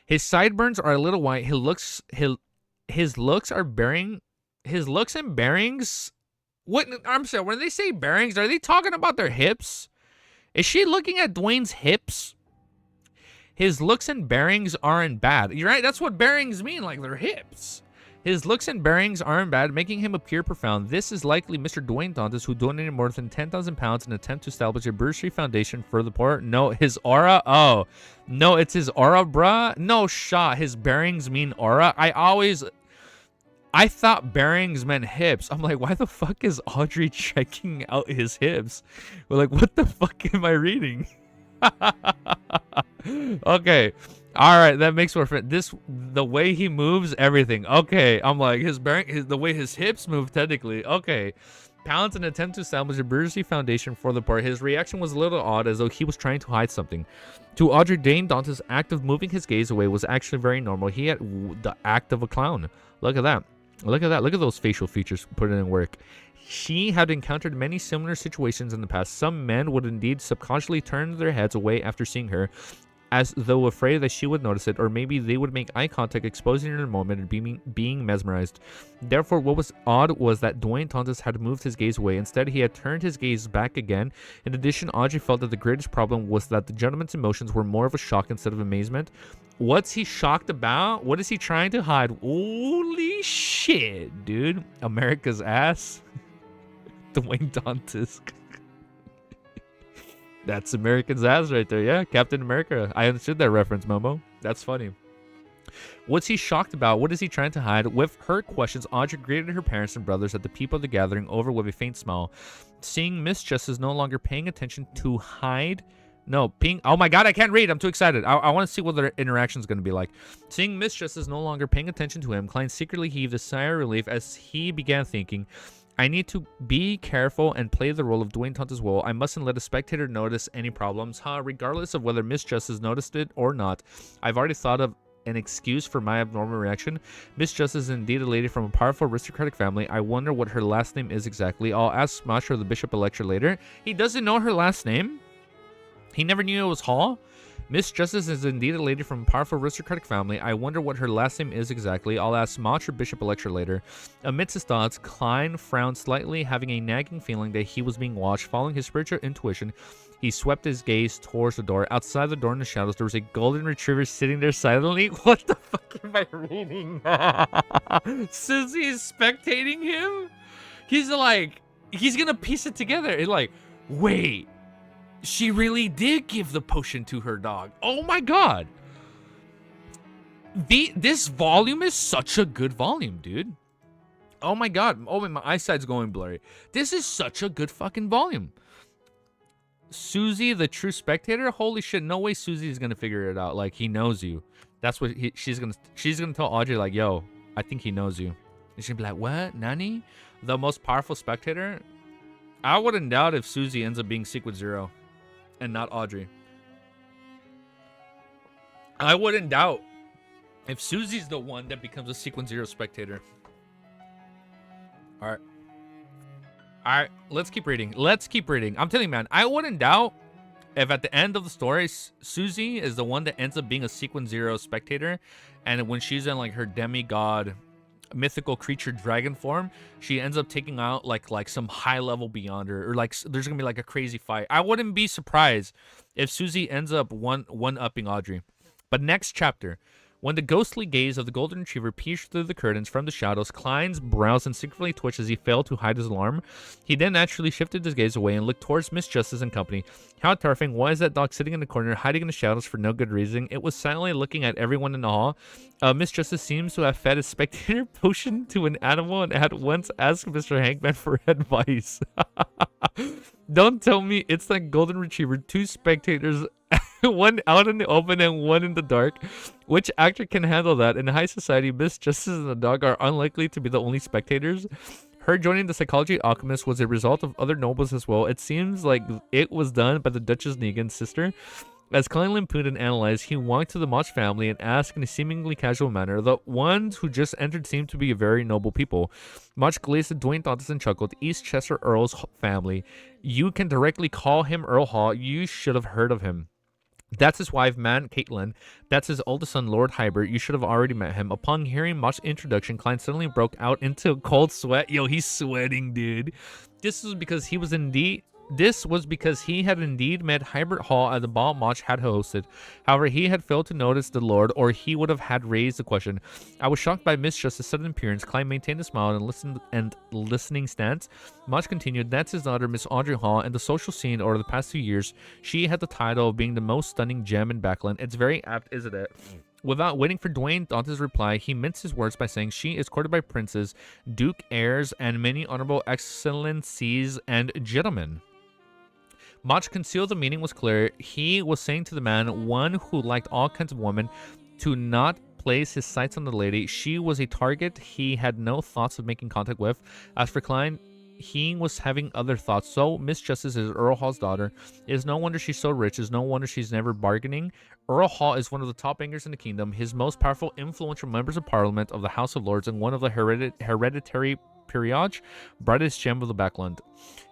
His sideburns are a little white. His looks and bearings. What? I'm sorry. When they say bearings, are they talking about their hips? Is she looking at Dwayne's hips? His looks and bearings aren't bad. You're right. That's what bearings mean, like their hips. His looks and bearings aren't bad, making him appear profound. This is likely Mr. Dwayne Dantas, who donated more than 10,000 pounds in an attempt to establish a bursary foundation for the poor. No, his aura. Oh, no, it's his aura, bruh. No shot. His bearings mean aura. I thought bearings meant hips. I'm like, why the fuck is Audrey checking out his hips? We're like, what the fuck am I reading? Okay. All right, that makes more sense. The way he moves, everything. Okay, I'm like, the way his hips move, technically. Okay. Pounds in an attempt to establish a bursary foundation for the poor. His reaction was a little odd, as though he was trying to hide something. To Audrey, Dane Dantas' act of moving his gaze away was actually very normal. He had the act of a clown. Look at that. Look at that. Look at those facial features put in work. She had encountered many similar situations in the past. Some men would indeed subconsciously turn their heads away after seeing her, as though afraid that she would notice it, or maybe they would make eye contact, exposing her in a moment and being mesmerized. Therefore, what was odd was that Dwayne Dantas had moved his gaze away. Instead, he had turned his gaze back again. In addition, Audrey felt that the greatest problem was that the gentleman's emotions were more of a shock instead of amazement. What's he shocked about? What is he trying to hide? Holy shit, dude. America's ass. Dwayne Dantas. That's American's ass right there. Yeah, Captain America. I understood that reference, Momo. That's funny. What's he shocked about? What is he trying to hide? With her questions, Audrey greeted her parents and brothers at the people of the gathering over with a faint smile. Seeing Miss Justice no longer paying attention to hide... No, oh my god, I can't read. I'm too excited. I want to see what their interaction is going to be like. Seeing Miss Justice no longer paying attention to him, Klein secretly heaved a sigh of relief as he began thinking, I need to be careful and play the role of Dwayne Dantas' role. I mustn't let a spectator notice any problems, regardless of whether Miss Justice noticed it or not. I've already thought of an excuse for my abnormal reaction. Miss Justice is indeed a lady from a powerful aristocratic family. I wonder what her last name is exactly. I'll ask Smash or the Bishop of Lecture later. He doesn't know her last name? He never knew it was Hall? Miss Justice is indeed a lady from a powerful aristocratic family. I wonder what her last name is exactly. I'll ask Mach or Bishop Electra later. Amidst his thoughts, Klein frowned slightly, having a nagging feeling that he was being watched. Following his spiritual intuition, he swept his gaze towards the door. Outside the door in the shadows, there was a golden retriever sitting there silently. What the fuck am I reading? Susie is spectating him? He's like, he's gonna piece it together. It's like, wait, she really did give the potion to her dog. Oh my god. This volume is such a good volume, dude. Oh my god. Oh, my eyesight's going blurry. This is such a good fucking volume. Susie, the true spectator? Holy shit, no way Susie's gonna figure it out. Like, he knows you. That's what she's gonna tell Audrey, like, yo, I think he knows you. And she's gonna be like, what? Nani? The most powerful spectator? I wouldn't doubt if Susie ends up being Sequence Zero and not Audrey. I wouldn't doubt if Susie's the one that becomes a Sequence Zero spectator. Alright. Alright, let's keep reading. Let's keep reading. I'm telling you, man, I wouldn't doubt if at the end of the story, Susie is the one that ends up being a Sequence Zero spectator. And when she's in, like, her demigod, mythical creature dragon form, she ends up taking out, like some high-level beyonder. Or, like, there's going to be, like, a crazy fight. I wouldn't be surprised if Susie ends up one-upping Audrey. But next chapter. When the ghostly gaze of the golden retriever pierced through the curtains from the shadows, Klein's brows instinctively twitched as he failed to hide his alarm. He then naturally shifted his gaze away and looked towards Miss Justice and company. How terrifying. Why is that dog sitting in the corner, hiding in the shadows for no good reason? It was silently looking at everyone in the hall. Miss Justice seems to have fed a spectator potion to an animal and at once asked Mr. Hangman for advice. Don't tell me it's that golden retriever, two spectators, one out in the open and one in the dark. Which actor can handle that? In high society, Miss Justice and the dog are unlikely to be the only spectators. Her joining the psychology alchemist was a result of other nobles as well. It seems like it was done by the Duchess Negan's sister. As Klein lampooned and analyzed, he walked to the Mach family and asked in a seemingly casual manner. The ones who just entered seemed to be very noble people. Mach glanced at Dwayne Thontis and chuckled. East Chester Earl's family. You can directly call him Earl Hall. You should have heard of him. That's his wife, Man Caitlin. That's his oldest son, Lord Hybert. You should have already met him. Upon hearing Mach's introduction, Klein suddenly broke out into a cold sweat. Yo, he's sweating, dude. This was because he had indeed met Hybert Hall at the ball Mach had hosted. However, he had failed to notice the Lord, or he would have had raised the question. I was shocked by Miss Justice's sudden appearance. Klein maintained a smile and listening stance. Mach continued, that's his daughter, Miss Audrey Hall. In the social scene over the past few years, she had the title of being the most stunning gem in Backland. It's very apt, isn't it? Without waiting for Dwayne Dante's reply, he minced his words by saying she is courted by princes, duke heirs, and many honorable excellencies and gentlemen. Mach concealed the meaning was clear. He was saying to the man, one who liked all kinds of women, to not place his sights on the lady. She was a target he had no thoughts of making contact with. As for Klein, he was having other thoughts. So Miss Justice is Earl Hall's daughter. It is no wonder she's so rich. It is no wonder she's never bargaining. Earl Hall is one of the top bankers in the kingdom, his most powerful, influential members of parliament of the House of Lords, and one of the hereditary peerage, brightest gem of the Backland.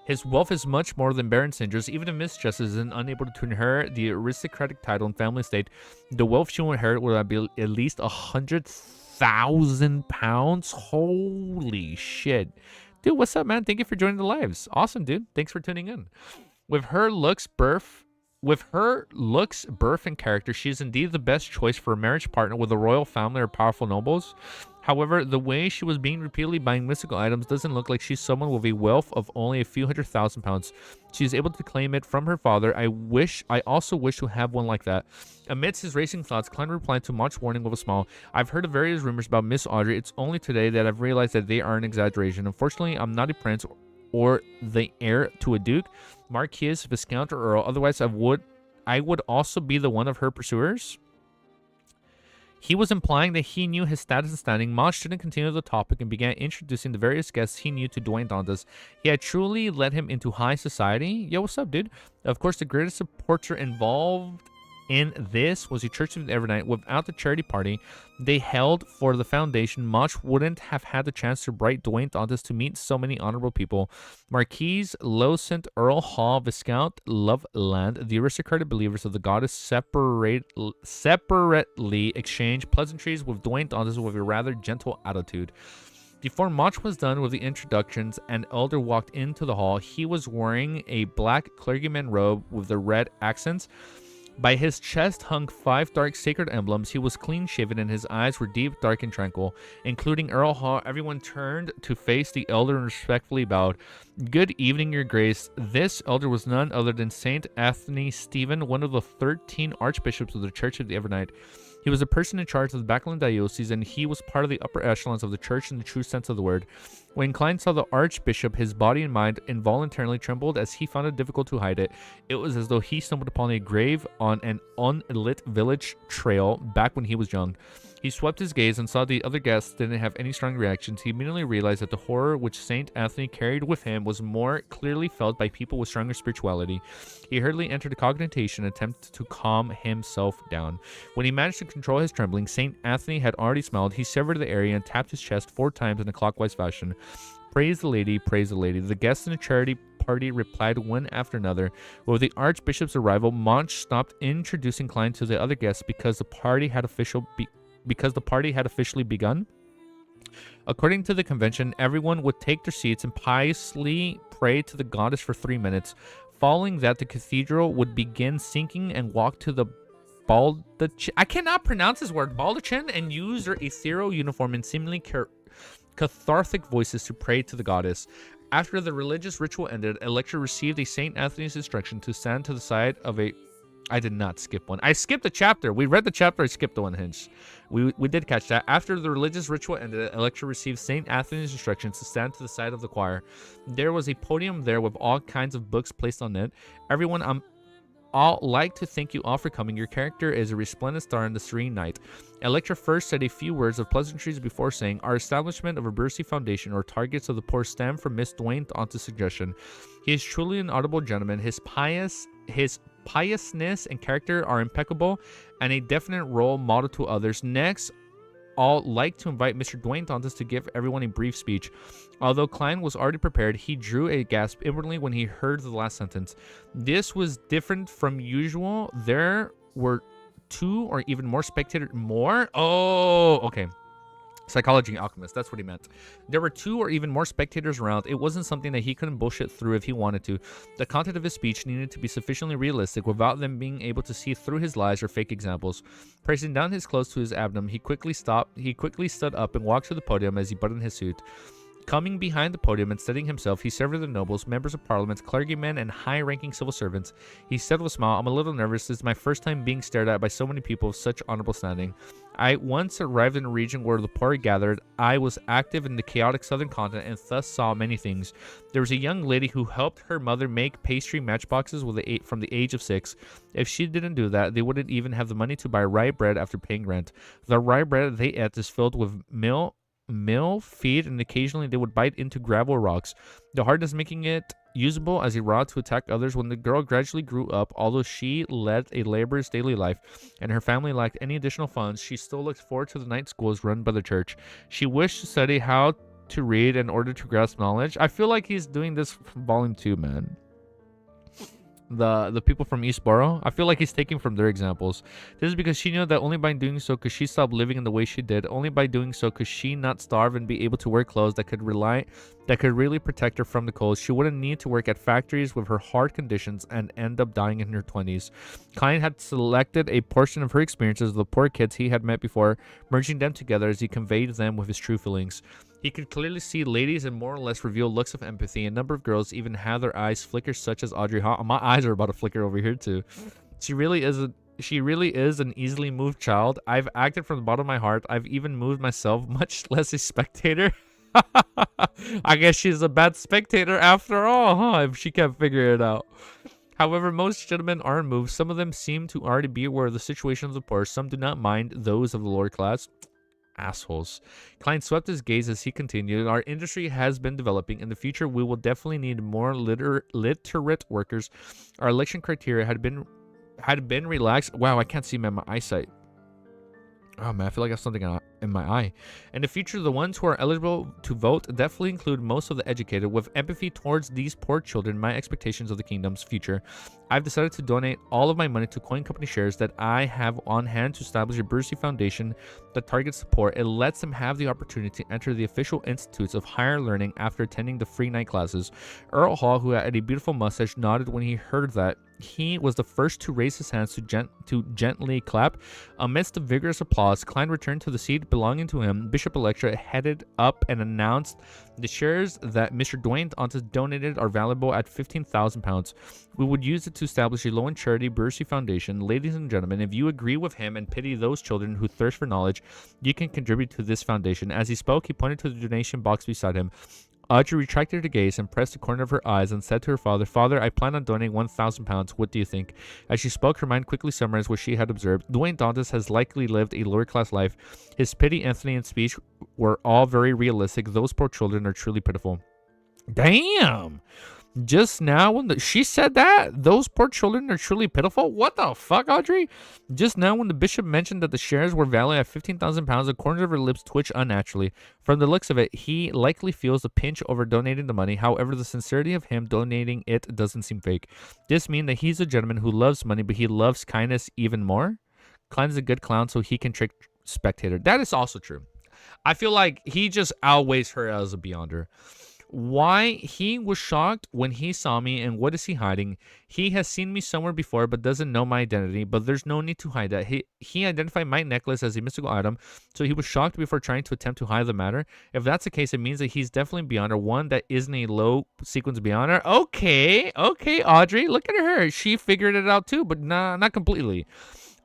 His wealth is much more than Baron Singer's. Even if Miss Justice is unable to inherit the aristocratic title and family estate, the wealth she will inherit will be at least 100,000 pounds. Holy shit. Dude, what's up, man? Thank you for joining the lives. Awesome, dude. Thanks for tuning in. With her looks, birth, and character, she is indeed the best choice for a marriage partner with a royal family or powerful nobles. However, the way she was being repeatedly buying mystical items doesn't look like she's someone with a wealth of only a few 100,000 pounds. She is able to claim it from her father. I also wish to have one like that. Amidst his racing thoughts, Klein replied to Mach's warning with a smile. I've heard of various rumors about Miss Audrey. It's only today that I've realized that they are an exaggeration. Unfortunately, I'm not a prince or the heir to a duke, marquis, viscount, or earl. Otherwise, I would also be the one of her pursuers. He was implying that he knew his status and standing. Mach didn't continue the topic and began introducing the various guests he knew to Dwayne Dantes. He had truly led him into high society. Yo, what's up, dude? Of course, the greatest supporter involved in this was a Church of the Evernight. Without the charity party they held for the foundation, Mach wouldn't have had the chance to bright Dwayne Dantes to meet so many honorable people. Marquise, Lowcent, Earl Hall, Viscount, Loveland, the aristocratic believers of the goddess separately exchanged pleasantries with Dwayne Dantes with a rather gentle attitude. Before much was done with the introductions, an elder walked into the hall. He was wearing a black clergyman robe with the red accents. By his chest hung 5 dark sacred emblems. He was clean-shaven and his eyes were deep, dark, and tranquil. Including Earl Hall, everyone turned to face the elder and respectfully bowed. "Good evening, your grace." This elder was none other than Saint Anthony Stephen, one of the 13 archbishops of the Church of the Evernight. He was a person in charge of the Backlund Diocese, and he was part of the upper echelons of the church in the true sense of the word. When Klein saw the archbishop, his body and mind involuntarily trembled as he found it difficult to hide it. It was as though he stumbled upon a grave on an unlit village trail back when he was young. He swept his gaze and saw the other guests didn't have any strong reactions. He immediately realized that the horror which St. Anthony carried with him was more clearly felt by people with stronger spirituality. He hurriedly entered a cognitation attempt to calm himself down. When he managed to control his trembling, St. Anthony had already smiled. He severed the area and tapped his chest 4 times in a clockwise fashion. "Praise the lady, praise the lady." The guests in the charity party replied one after another. With the archbishop's arrival, Monch stopped introducing Klein to the other guests because the party had officially begun. According to the convention, everyone would take their seats and piously pray to the goddess for 3 minutes. Following that, the cathedral would begin sinking and walk to the baldachin. I cannot pronounce this word. Baldachin, and use their ethereal uniform and seemingly cathartic voices to pray to the goddess. After the religious ritual ended, Electra received a St. Anthony's instruction to stand to the side of a... I did not skip one. I skipped a chapter. We read the chapter. I skipped the one, Hinge. We did catch that. After the religious ritual ended, Electra received St. Anthony's instructions to stand to the side of the choir. There was a podium there with all kinds of books placed on it. Everyone, all like to thank you all for coming. Your character is a resplendent star in the serene night. Electra first said a few words of pleasantries before saying, "Our establishment of a Brucey Foundation or targets of the poor stem from Miss Dwayne Dantes' suggestion. He is truly an audible gentleman. His piousness and character are impeccable and a definite role model to others. Next, all like to invite Mr. Dwayne Dantes to give everyone a brief speech." Although Klein was already prepared, he drew a gasp inwardly when he heard the last sentence. This was different from usual. There were 2 or even more spectators. Okay. Psychology alchemist, that's what he meant. There were 2 or even more spectators around. It wasn't something that he couldn't bullshit through if he wanted to. The content of his speech needed to be sufficiently realistic without them being able to see through his lies or fake examples. Pressing down his clothes to his abdomen, he quickly stood up and walked to the podium as he buttoned his suit. Coming behind the podium and steadying himself, he surveyed the nobles, members of parliament, clergymen, and high-ranking civil servants. He said with a smile, "I'm a little nervous. This is my first time being stared at by so many people of such honorable standing. I once arrived in a region where the poor gathered. I was active in the chaotic southern continent and thus saw many things. There was a young lady who helped her mother make pastry matchboxes from the age of 6. If she didn't do that, they wouldn't even have the money to buy rye bread after paying rent. The rye bread they ate is filled with meal, feed, and occasionally they would bite into gravel rocks, the hardness making it usable as a rod to attack others. When the girl gradually grew up, although she led a laborer's daily life and her family lacked any additional funds, she still looked forward to the night schools run by the church. She wished to study how to read in order to grasp knowledge." I feel like he's doing this from volume 2, man. The people from Eastborough, I feel like he's taking from their examples. This is because she knew that only by doing so could she stop living in the way she did. Only by doing so could she not starve and be able to wear clothes that could really protect her from the cold. She wouldn't need to work at factories with her hard conditions and end up dying in her 20s. Klein had selected a portion of her experiences of the poor kids he had met before, merging them together as he conveyed them with his true feelings. He could clearly see ladies and more or less reveal looks of empathy. A number of girls even had their eyes flicker, such as Audrey. My eyes are about to flicker over here too. She really is an easily moved child. I've acted from the bottom of my heart. I've even moved myself, much less a spectator. I guess she's a bad spectator after all, huh? If she can't figure it out. However, most gentlemen aren't moved. Some of them seem to already be aware of the situation of the poor. Some do not mind those of the lower class. Assholes. Klein swept his gaze as he continued. Our industry has been developing. In the future, we will definitely need more literate workers. Our election criteria had been relaxed. Wow, I can't see my eyesight. Oh man, I feel like I have something in my eye. In the future, the ones who are eligible to vote definitely include most of the educated. With empathy towards these poor children, my expectations of the kingdom's future, I've decided to donate all of my money to coin company shares that I have on hand to establish a Bursey Foundation that targets the poor. It lets them have the opportunity to enter the official institutes of higher learning after attending the free night classes. Earl Hall, who had a beautiful mustache, nodded when he heard that. He was the first to raise his hands to gently clap. Amidst the vigorous applause, Klein returned to the seat belonging to him. Bishop Electra headed up and announced the shares that Mr. Dwayne Dantas donated are valuable at £15,000. We would use it to establish a low-end charity Bursey Foundation. Ladies and gentlemen, if you agree with him and pity those children who thirst for knowledge, you can contribute to this foundation. As he spoke, he pointed to the donation box beside him. Audrey retracted her gaze and pressed the corner of her eyes and said to her father, "Father, I plan on donating £1,000. What do you think?" As she spoke, her mind quickly summarized what she had observed. Dwayne Dantas has likely lived a lower-class life. His pity, empathy, and speech were all very realistic. Those poor children are truly pitiful. Damn! Just now when she said that, those poor children are truly pitiful. What the fuck, Audrey? Just now when the bishop mentioned that the shares were valued at £15,000, the corners of her lips twitched unnaturally. From the looks of it, he likely feels the pinch over donating the money. However, the sincerity of him donating it doesn't seem fake. This means that he's a gentleman who loves money, but he loves kindness even more. Klein's a good clown, so he can trick spectator. That is also true. I feel like he just outweighs her as a beyonder. Why he was shocked when he saw me, and what is he hiding? He has seen me somewhere before but doesn't know my identity, but there's no need to hide that. He identified my necklace as a mystical item, so he was shocked before trying to attempt to hide the matter. If that's the case, it means that he's definitely beyonder, one that isn't a low sequence beyonder. Okay, Audrey, look at her. She figured it out too, but not completely.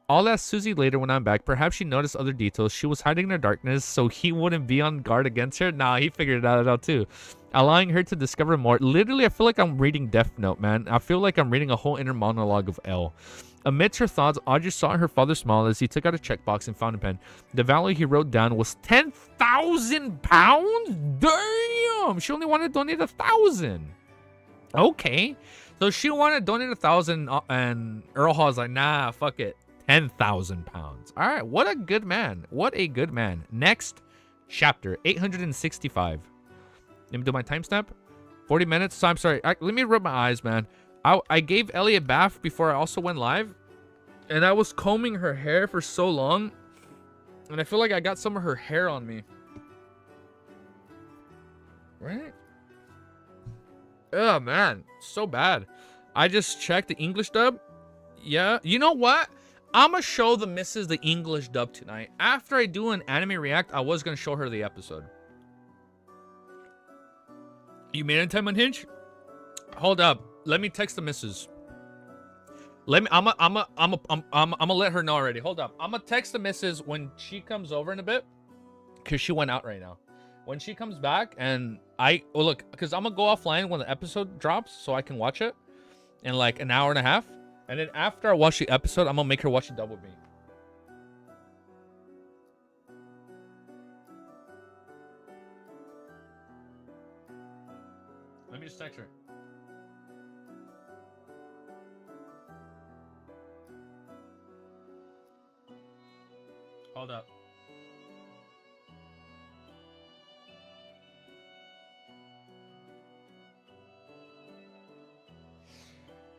I'll ask Susie later when I'm back. Perhaps she noticed other details. She was hiding in her darkness, so he wouldn't be on guard against her. Nah, he figured it out too. Allowing her to discover more. Literally, I feel like I'm reading Death Note, man. I feel like I'm reading a whole inner monologue of L. Amidst her thoughts, Audrey saw her father smile as he took out a checkbox and found a pen. The value he wrote down was £10,000? Damn! She only wanted to donate 1,000. Okay. So she wanted to donate 1,000, and Earl Hall's like, nah, fuck it. £10,000. All right, what a good man. What a good man. Next chapter, 865. Let me do my timestamp. 40 minutes. So I'm sorry. Let me rub my eyes, man. I gave Ellie a bath before I also went live, and I was combing her hair for so long, and I feel like I got some of her hair on me. Right? Oh man, so bad. I just checked the English dub. Yeah, you know what? I'm gonna show the missus the English dub tonight. After I do an anime react, I was gonna show her the episode. You made it in time on Hinge? Hold up. Let me text the missus. I'm gonna let her know already. Hold up. I'm gonna text the missus when she comes over in a bit, cause she went out right now. When she comes back, and look, cause I'm gonna go offline when the episode drops so I can watch it in like an hour and a half. And then after I watch the episode, I'm gonna make her watch the dub with me. Let me just text her. Hold up.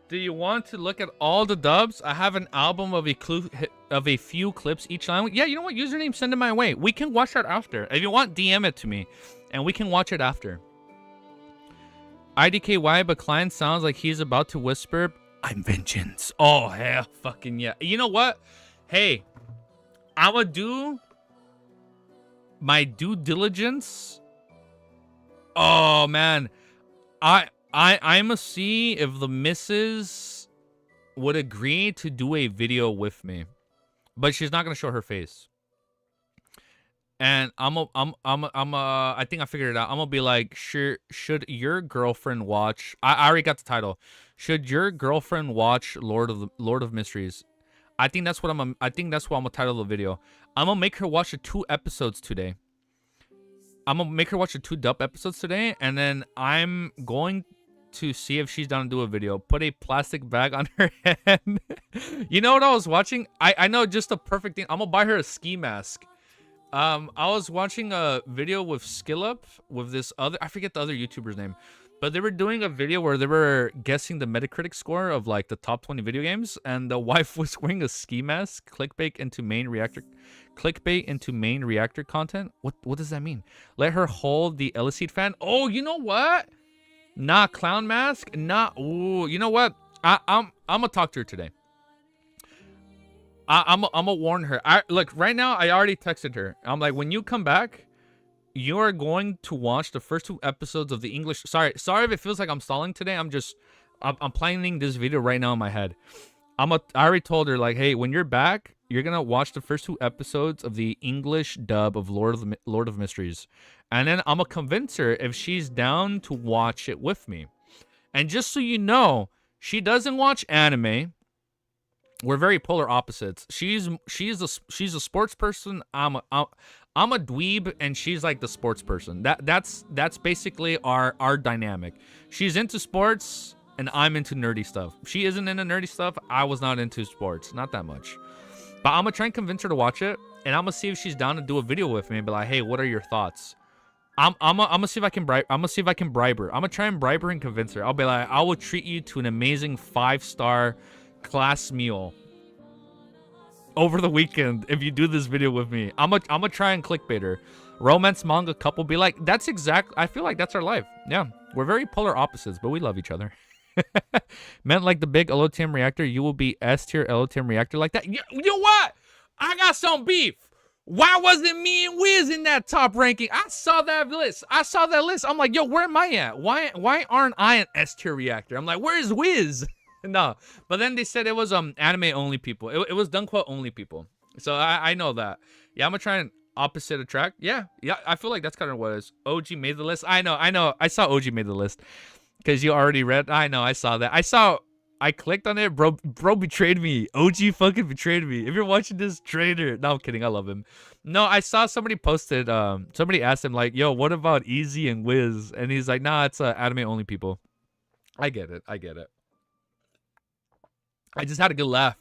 Do you want to look at all the dubs? I have an album of a few clips each line. Yeah, you know what? Username, send it my way. We can watch that after. If you want, DM it to me, and we can watch it after. IDKY, but Klein sounds like he's about to whisper, "I'm vengeance." Oh, hell fucking yeah. You know what? Hey, I'm gonna do my due diligence. Oh, man. I'm gonna see if the missus would agree to do a video with me, but she's not gonna show her face. And I think I figured it out. I'm gonna be like, should your girlfriend watch? I already got the title. Should your girlfriend watch Lord of Mysteries? I think that's what I'm gonna title the video. I'm gonna make her watch the 2 episodes today. I'm gonna make her watch the 2 dub episodes today, and then I'm going to see if she's down to do a video. Put a plastic bag on her head. You know what I was watching? I know just the perfect thing. I'm gonna buy her a ski mask. I was watching a video with Skillup with this other, I forget the other YouTuber's name, but they were doing a video where they were guessing the Metacritic score of like the top 20 video games, and the wife was wearing a ski mask. Clickbait into main reactor content. What does that mean? Let her hold the Eliseed fan. Oh, you know what? Nah, clown mask. Nah. Ooh, you know what? I'm gonna talk to her today. I'm gonna warn her. Look, right now I already texted her. I'm like, when you come back, you are going to watch the first 2 episodes of the English. Sorry if it feels like I'm stalling today. I'm planning this video right now in my head. I already told her, like, hey, when you're back, you're gonna watch the first 2 episodes of the English dub of Lord of Mysteries, and then I'm gonna convince her if she's down to watch it with me. And just so you know, she doesn't watch anime. We're very polar opposites. She's a sports person. I'm a dweeb, and she's like the sports person. That's basically our dynamic. She's into sports, and I'm into nerdy stuff. She isn't into nerdy stuff. I was not into sports, not that much. But I'm gonna try and convince her to watch it, and I'm gonna see if she's down to do a video with me and be like, hey, what are your thoughts? I'm gonna see if I can bribe. I'm gonna see if I can bribe her. I'm gonna try and bribe her and convince her. I'll be like, I will treat you to an amazing 5-star class meal over the weekend if you do this video with me. I'm gonna try and clickbait her. Romance manga couple, be like, that's I feel like that's our life. Yeah, we're very polar opposites, but we love each other. Meant like the big Elotium reactor, you will be S tier Elotium reactor like that. You know what? I got some beef. Why wasn't me and Wiz in that top ranking? I saw that list. I'm like, yo, where am I at? Why aren't I an S tier reactor? I'm like, where's Wiz? No, but then they said it was anime only people. It was Dunkwa only people. So I know that. Yeah, I'm gonna try and opposite attract. Yeah, I feel like that's kind of what it is. OG made the list. I know. I saw OG made the list because you already read. I know. I saw that. I clicked on it. Bro betrayed me. OG fucking betrayed me. If you're watching this, traitor. No, I'm kidding. I love him. No, I saw somebody posted. Somebody asked him like, "Yo, what about Easy and Wiz?" And he's like, "Nah, it's anime only people." I get it. I just had a good laugh.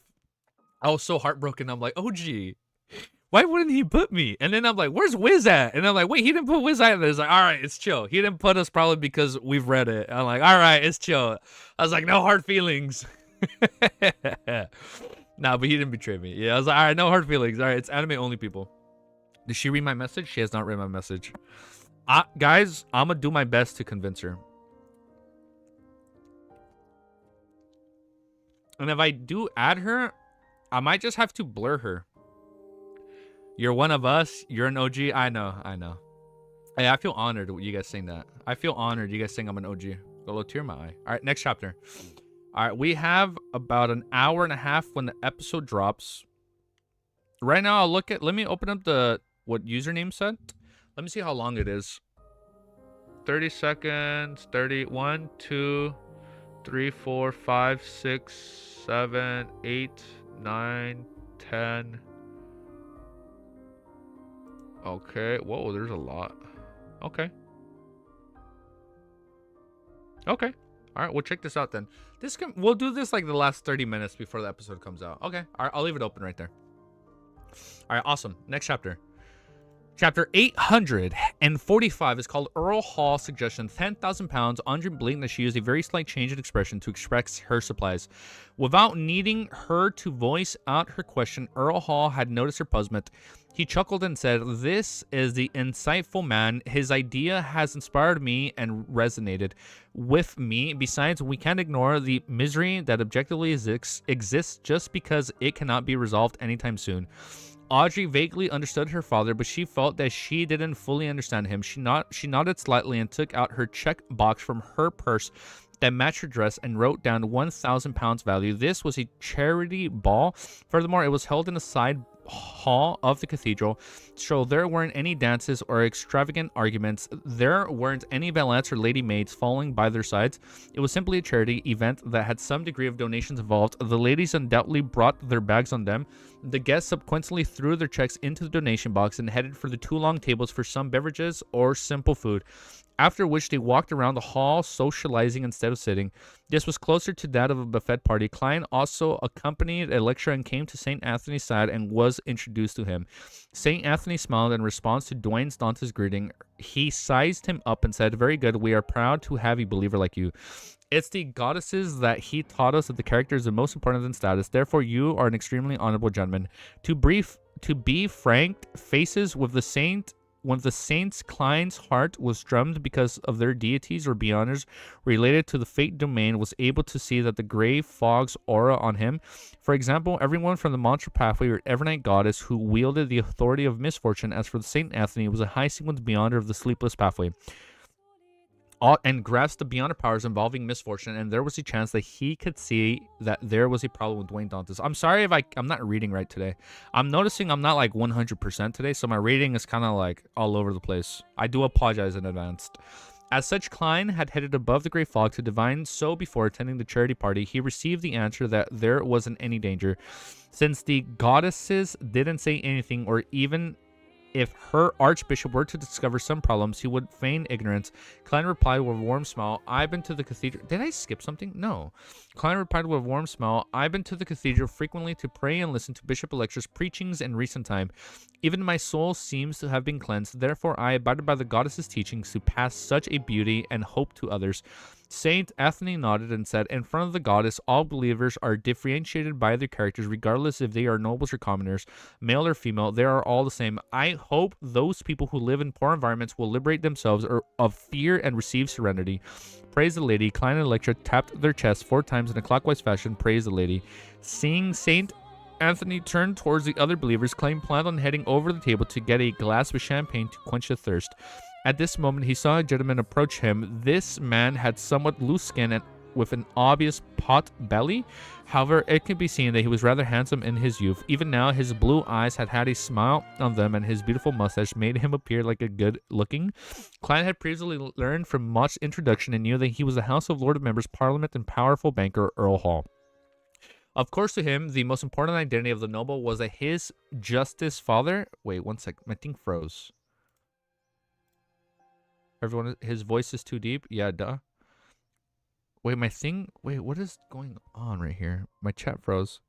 I was so heartbroken. I'm like, OG, why wouldn't he put me? And then I'm like, where's Wiz at? And I'm like, wait, he didn't put Wiz either. It's like, all right, it's chill. He didn't put us probably because we've read it. I'm like, all right, it's chill. I was like, no hard feelings. Nah, but he didn't betray me. Yeah, I was like, all right, no hard feelings. All right, it's anime only people. Did she read my message? She has not read my message. Guys, I'm going to do my best to convince her. And if I do add her, I might just have to blur her. You're one of us. You're an OG. I know. Hey, I feel honored you guys saying that. I feel honored you guys saying I'm an OG. Got a little tear in my eye. All right, next chapter. All right, we have about an hour and a half when the episode drops. Right now, let me open up what username said. Let me see how long it is. 30 seconds, 31, 2... 3, 4, 5, 6, 7, 8, 9, 10. Okay. Whoa, there's a lot. Okay. All right, we'll check this out then. We'll do this like the last 30 minutes before the episode comes out. Okay. All right, I'll leave it open right there. All right, awesome. Next chapter. Chapter 845 is called Earl Hall Suggestion, 10,000 pounds. Audrey blamed that she used a very slight change in expression to express her supplies. Without needing her to voice out her question, Earl Hall had noticed her puzzlement. He chuckled and said, "This is the insightful man. His idea has inspired me and resonated with me. Besides, we can't ignore the misery that objectively exists just because it cannot be resolved anytime soon." Audrey vaguely understood her father, but she felt that she didn't fully understand him. She nodded slightly and took out her check box from her purse that matched her dress and wrote down 1,000 pounds value. This was a charity ball. Furthermore, it was held in a side hall of the cathedral, so there weren't any dances or extravagant arguments. There weren't any valets or lady maids falling by their sides. It was simply a charity event that had some degree of donations involved. The ladies undoubtedly brought their bags on them. The guests subsequently threw their checks into the donation box and headed for the 2 long tables for some beverages or simple food. after which they walked around the hall socializing instead of sitting. This was closer to that of a buffet party. Klein also accompanied a lecturer and came to St. Anthony's side and was introduced to him. St. Anthony smiled in response to Dwayne Dante's greeting. He sized him up and said, "Very good. We are proud to have a believer like you. It's the goddesses that he taught us that the character is the most important than status. Therefore, you are an extremely honorable gentleman. To be frank, faces with the saint." When the saints Klein's heart was drummed because of their deities or beyonders related to the fate domain was able to see that the gray fog's aura on him. For example, everyone from the monster pathway or Evernight goddess who wielded the authority of misfortune. As for the Saint Anthony, was a high sequence beyonder of the sleepless pathway. And grasped the beyonder powers involving misfortune, and there was a chance that he could see that there was a problem with Dwayne Dantes. I'm sorry if I'm not reading right today. I'm noticing I'm not like 100% today, so my reading is kind of like all over the place. I do apologize in advance. As such, Klein had headed above the gray fog to divine, so before attending the charity party, he received the answer that there wasn't any danger. Since the goddesses didn't say anything, or even if her archbishop were to discover some problems, he would feign ignorance. Klein replied with a warm smile, "I've been to the cathedral." Did I skip something? No. Klein replied with a warm smile, "I've been to the cathedral frequently to pray and listen to Bishop Electra's preachings in recent time. Even my soul seems to have been cleansed. Therefore, I abided by the goddess's teachings to pass such a beauty and hope to others." Saint Anthony nodded and said, "In front of the goddess, all believers are differentiated by their characters, regardless if they are nobles or commoners, male or female. They are all the same. I hope those people who live in poor environments will liberate themselves of fear and receive serenity. Praise the lady." Klein and Electra tapped their chests 4 times in a clockwise fashion. Praise the lady. Seeing Saint Anthony turned towards the other believers, Klein planned on heading over the table to get a glass of champagne to quench the thirst. At this moment, he saw a gentleman approach him. This man had somewhat loose skin and with an obvious pot belly. However, it could be seen that he was rather handsome in his youth. Even now, his blue eyes had a smile on them, and his beautiful mustache made him appear like a good-looking. Klein had previously learned from Mott's introduction and knew that he was the House of Lord of Members, Parliament, and powerful banker Earl Hall. Of course, to him, the most important identity of the noble was that his justice father... Wait, one sec. My thing froze. Everyone, his voice is too deep. Yeah, duh. Wait, my thing. Wait, what is going on right here? My chat froze.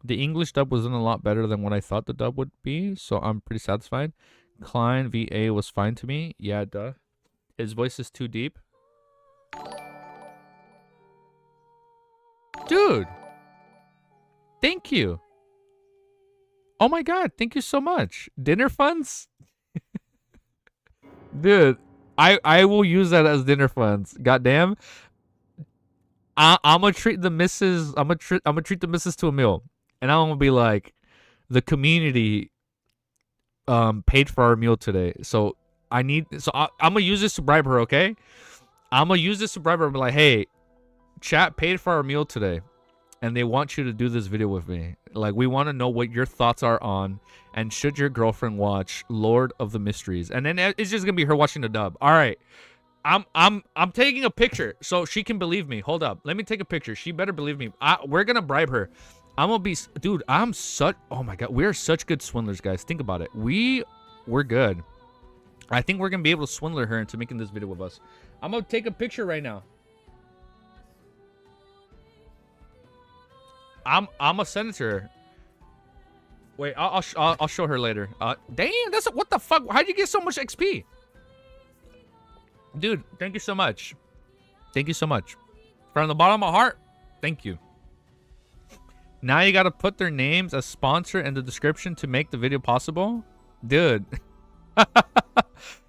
The English dub wasn't a lot better than what I thought the dub would be, so I'm pretty satisfied. Klein VA was fine to me. Yeah, duh. His voice is too deep. Dude. Thank you. Oh my god, thank you so much. Dinner funds? Dude, I will use that as dinner funds. Goddamn. I'm gonna treat the missus. I'm gonna treat the missus to a meal, and I'm gonna be like, the community paid for our meal today, so I'm gonna use this to bribe her. Okay, I'm gonna use this to bribe her and be like, hey, chat paid for our meal today, and they want you to do this video with me. Like, we want to know what your thoughts are on, and should your girlfriend watch Lord of the Mysteries? And then it's just gonna be her watching the dub. All right, I'm taking a picture so she can believe me. Hold up, let me take a picture. She better believe me. We're gonna bribe her. I'm gonna be, dude. Oh my god, we are such good swindlers, guys. Think about it. We're good. I think we're gonna be able to swindle her into making this video with us. I'm gonna take a picture right now. I'm a senator. Wait, I'll show her later. Damn, what the fuck? How'd you get so much XP? Dude, thank you so much. Thank you so much. From the bottom of my heart, thank you. Now you gotta put their names as sponsor in the description to make the video possible. Dude.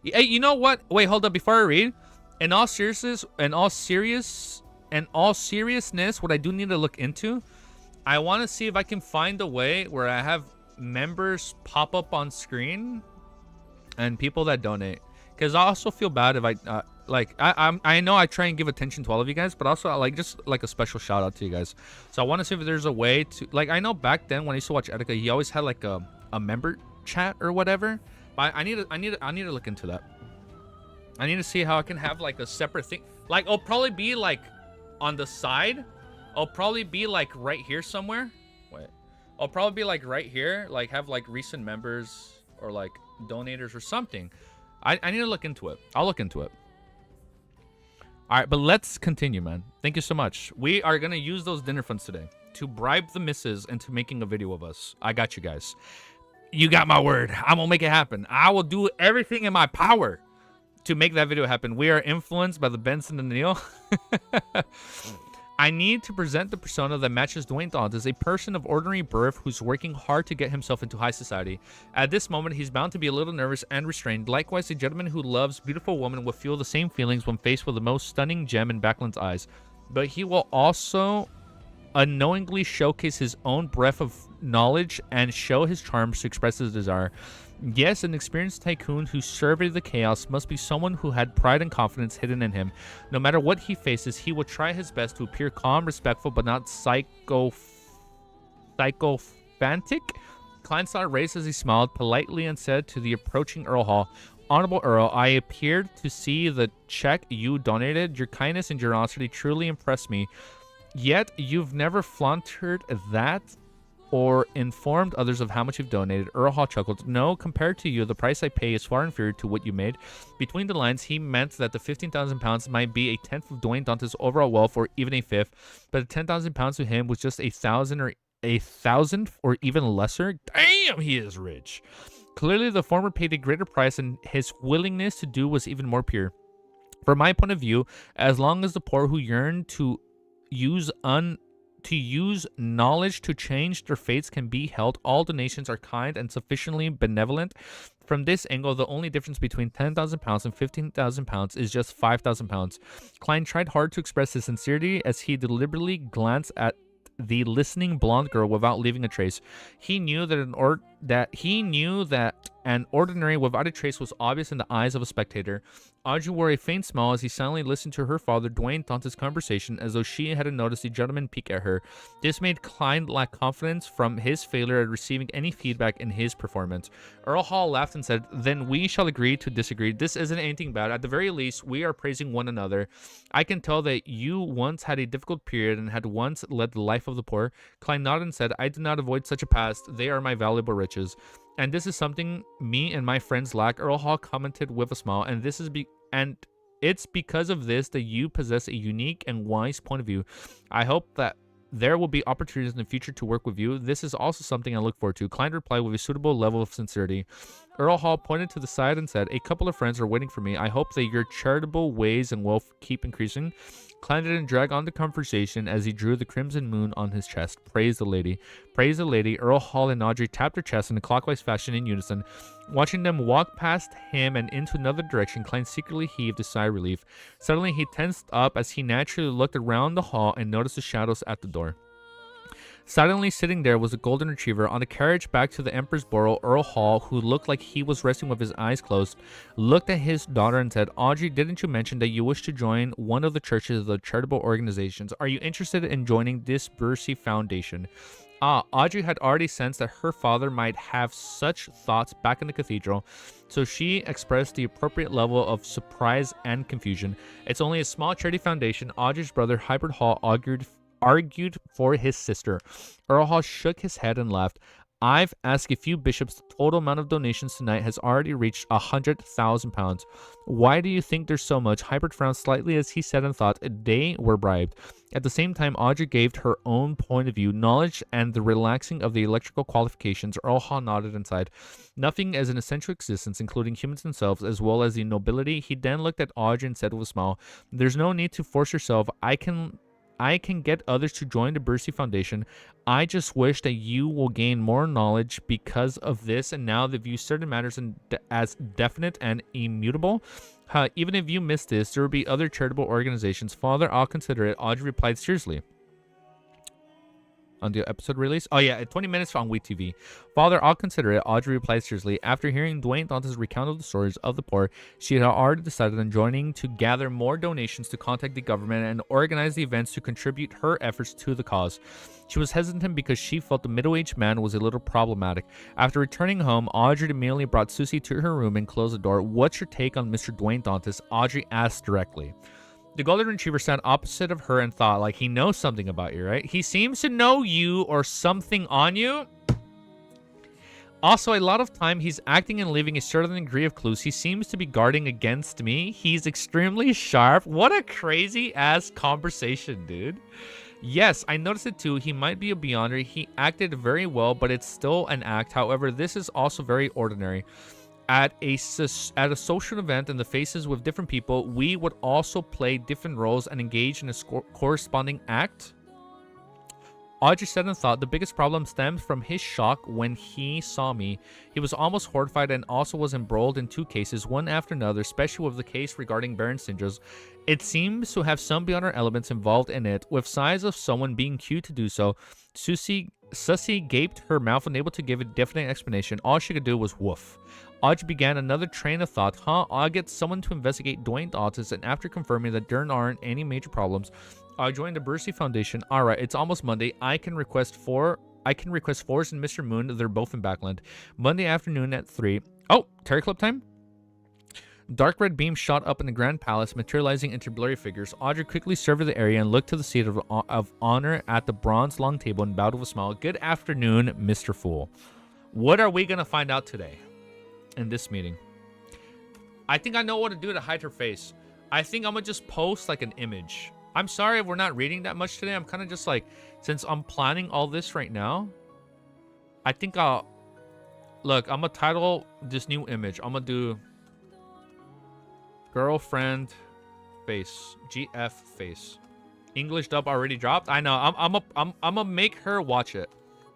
Hey, you know what? Wait, hold up before I read. In all seriousness, what I do need to look into, I want to see if I can find a way where I have members pop up on screen and people that donate. Because I also feel bad if I know I try and give attention to all of you guys, but also I just a special shout out to you guys. So I want to see if there's a way to, like, I know back then when I used to watch Etika, he always had like a member chat or whatever. But I need to look into that. I need to see how I can have like a separate thing. Like, it'll probably be like on the side. I'll probably be like right here somewhere. Wait. I'll probably be like right here. Like have like recent members or like donators or something. I need to look into it. I'll look into it. All right, but let's continue, man. Thank you so much. We are going to use those dinner funds today to bribe the missus into making a video of us. I got you guys. You got my word. I'm going to make it happen. I will do everything in my power to make that video happen. We are influenced by the Benson and Neil. I need to present the persona that matches Dwayne Dantes, a person of ordinary birth who's working hard to get himself into high society. At this moment, he's bound to be a little nervous and restrained. Likewise, a gentleman who loves beautiful women will feel the same feelings when faced with the most stunning gem in Backlund's eyes. But he will also unknowingly showcase his own breadth of knowledge and show his charms to express his desire. Yes, an experienced tycoon who surveyed the chaos must be someone who had pride and confidence hidden in him. No matter what he faces, he will try his best to appear calm, respectful, but not sycophantic. Klein saw raised as he smiled politely and said to the approaching Earl Hall, "Honorable Earl, I appeared to see the check you donated. Your kindness and generosity truly impressed me. Yet, you've never flaunted that or informed others of how much you've donated." Earl Hall chuckled. "No, compared to you, the price I pay is far inferior to what you made." Between the lines, he meant that the £15,000 might be a tenth of Dwayne Dantes' overall wealth, or even a fifth, but £10,000 to him was just a thousandth, or even lesser. Damn, he is rich. Clearly, the former paid a greater price, and his willingness to do was even more pure. From my point of view, as long as the poor who yearn to use knowledge to change their fates can be held, all donations are kind and sufficiently benevolent. From this angle, the only difference between £10,000 and £15,000 is just £5,000. Klein tried hard to express his sincerity as he deliberately glanced at the listening blonde girl without leaving a trace. He knew that an ordinary without a trace was obvious in the eyes of a spectator. Audrey wore a faint smile as he silently listened to her father, Dwayne Dantes' conversation, as though she hadn't noticed the gentleman peek at her. This made Klein lack confidence from his failure at receiving any feedback in his performance. Earl Hall laughed and said, "Then we shall agree to disagree. This isn't anything bad. At the very least, we are praising one another. I can tell that you once had a difficult period and had once led the life of the poor." Klein nodded and said, "I did not avoid such a past. They are my valuable riches. And this is something me and my friends lack," Earl Hall commented with a smile, "and it's because of this that you possess a unique and wise point of view. I hope that there will be opportunities in the future to work with you. This is also something I look forward to." Klein replied with a suitable level of sincerity. Earl Hall pointed to the side and said, "A couple of friends are waiting for me. I hope that your charitable ways and wealth keep increasing." Klein didn't drag on the conversation as he drew the crimson moon on his chest. "Praise the lady. Praise the lady." Earl Hall and Audrey tapped their chests in a clockwise fashion in unison. Watching them walk past him and into another direction, Klein secretly heaved a sigh of relief. Suddenly, he tensed up as he naturally looked around the hall and noticed the shadows at the door. Silently sitting there was a golden retriever. On the carriage back to the Emperor's Borough, Earl Hall, who looked like he was resting with his eyes closed, looked at his daughter and said, "Audrey, didn't you mention that you wish to join one of the churches of the charitable organizations? Are you interested in joining this Bercy Foundation?" Audrey had already sensed that her father might have such thoughts back in the cathedral, so she expressed the appropriate level of surprise and confusion. "It's only a small charity foundation," Audrey's brother, Hybrid Hall, argued for his sister. Earl Hall shook his head and laughed. "I've asked a few bishops. The total amount of donations tonight has already reached £100,000. Why do you think there's so much?" Hybrid frowned slightly as he said and thought they were bribed. At the same time, Audrey gave her own point of view, knowledge, and the relaxing of the electrical qualifications. Earl Hall nodded and sighed. "Nothing as an essential existence, including humans themselves, as well as the nobility." He then looked at Audrey and said with a smile, "There's no need to force yourself. I can get others to join the Bercy Foundation. I just wish that you will gain more knowledge because of this, and now that view certain matters as definite and immutable. Even if you miss this, there will be other charitable organizations." "Father, I'll consider it," Audrey replied seriously. On the episode release? Oh yeah, 20 minutes on Wii TV. "Father, I'll consider it," Audrey replied seriously. After hearing Dwayne Dantes recount of the stories of the poor, she had already decided on joining to gather more donations to contact the government and organize the events to contribute her efforts to the cause. She was hesitant because she felt the middle-aged man was a little problematic. After returning home, Audrey immediately brought Susie to her room and closed the door. "What's your take on Mr. Dwayne Dantes?" Audrey asked directly. The golden retriever sat opposite of her and thought, like, he knows something about you, right? "He seems to know you or something on you." Also, a lot of time he's acting and leaving a certain degree of clues. He seems to be guarding against me. He's extremely sharp. What a crazy ass conversation, dude. Yes, I noticed it too. He might be a beyonder. He acted very well, but it's still an act. However, this is also very ordinary. At a social event in the faces with different people, we would also play different roles and engage in a corresponding act. Audrey said and thought the biggest problem stemmed from his shock when he saw me. He was almost horrified and also was embroiled in 2 cases, one after another, especially with the case regarding Baron syndromes. It seems to have some beyonder elements involved in it, with signs of someone being cued to do so. Sussy gaped her mouth, unable to give a definite explanation. All she could do was woof. Audrey began another train of thought. I'll get someone to investigate Dwayne Autis, and after confirming that there aren't any major problems, I joined the Bursey Foundation. Alright, it's almost Monday. I can request Forrest and Mr. Moon. They're both in Backland. Monday afternoon at 3. Oh, Terry Club time? Dark red beam shot up in the Grand Palace, materializing into blurry figures. Audrey quickly surveyed the area and looked to the seat of honor at the bronze long table and bowed with a smile. Good afternoon, Mr. Fool. What are we going to find out today in this meeting? I think I know what to do to hide her face. I think I'm going to just post like an image. I'm sorry if we're not reading that much today. I'm kind of just like, since I'm planning all this right now, I think I'll... Look, I'm going to title this new image. I'm going to do... Girlfriend face. GF face. English dub already dropped? I know. I'm gonna make her watch it.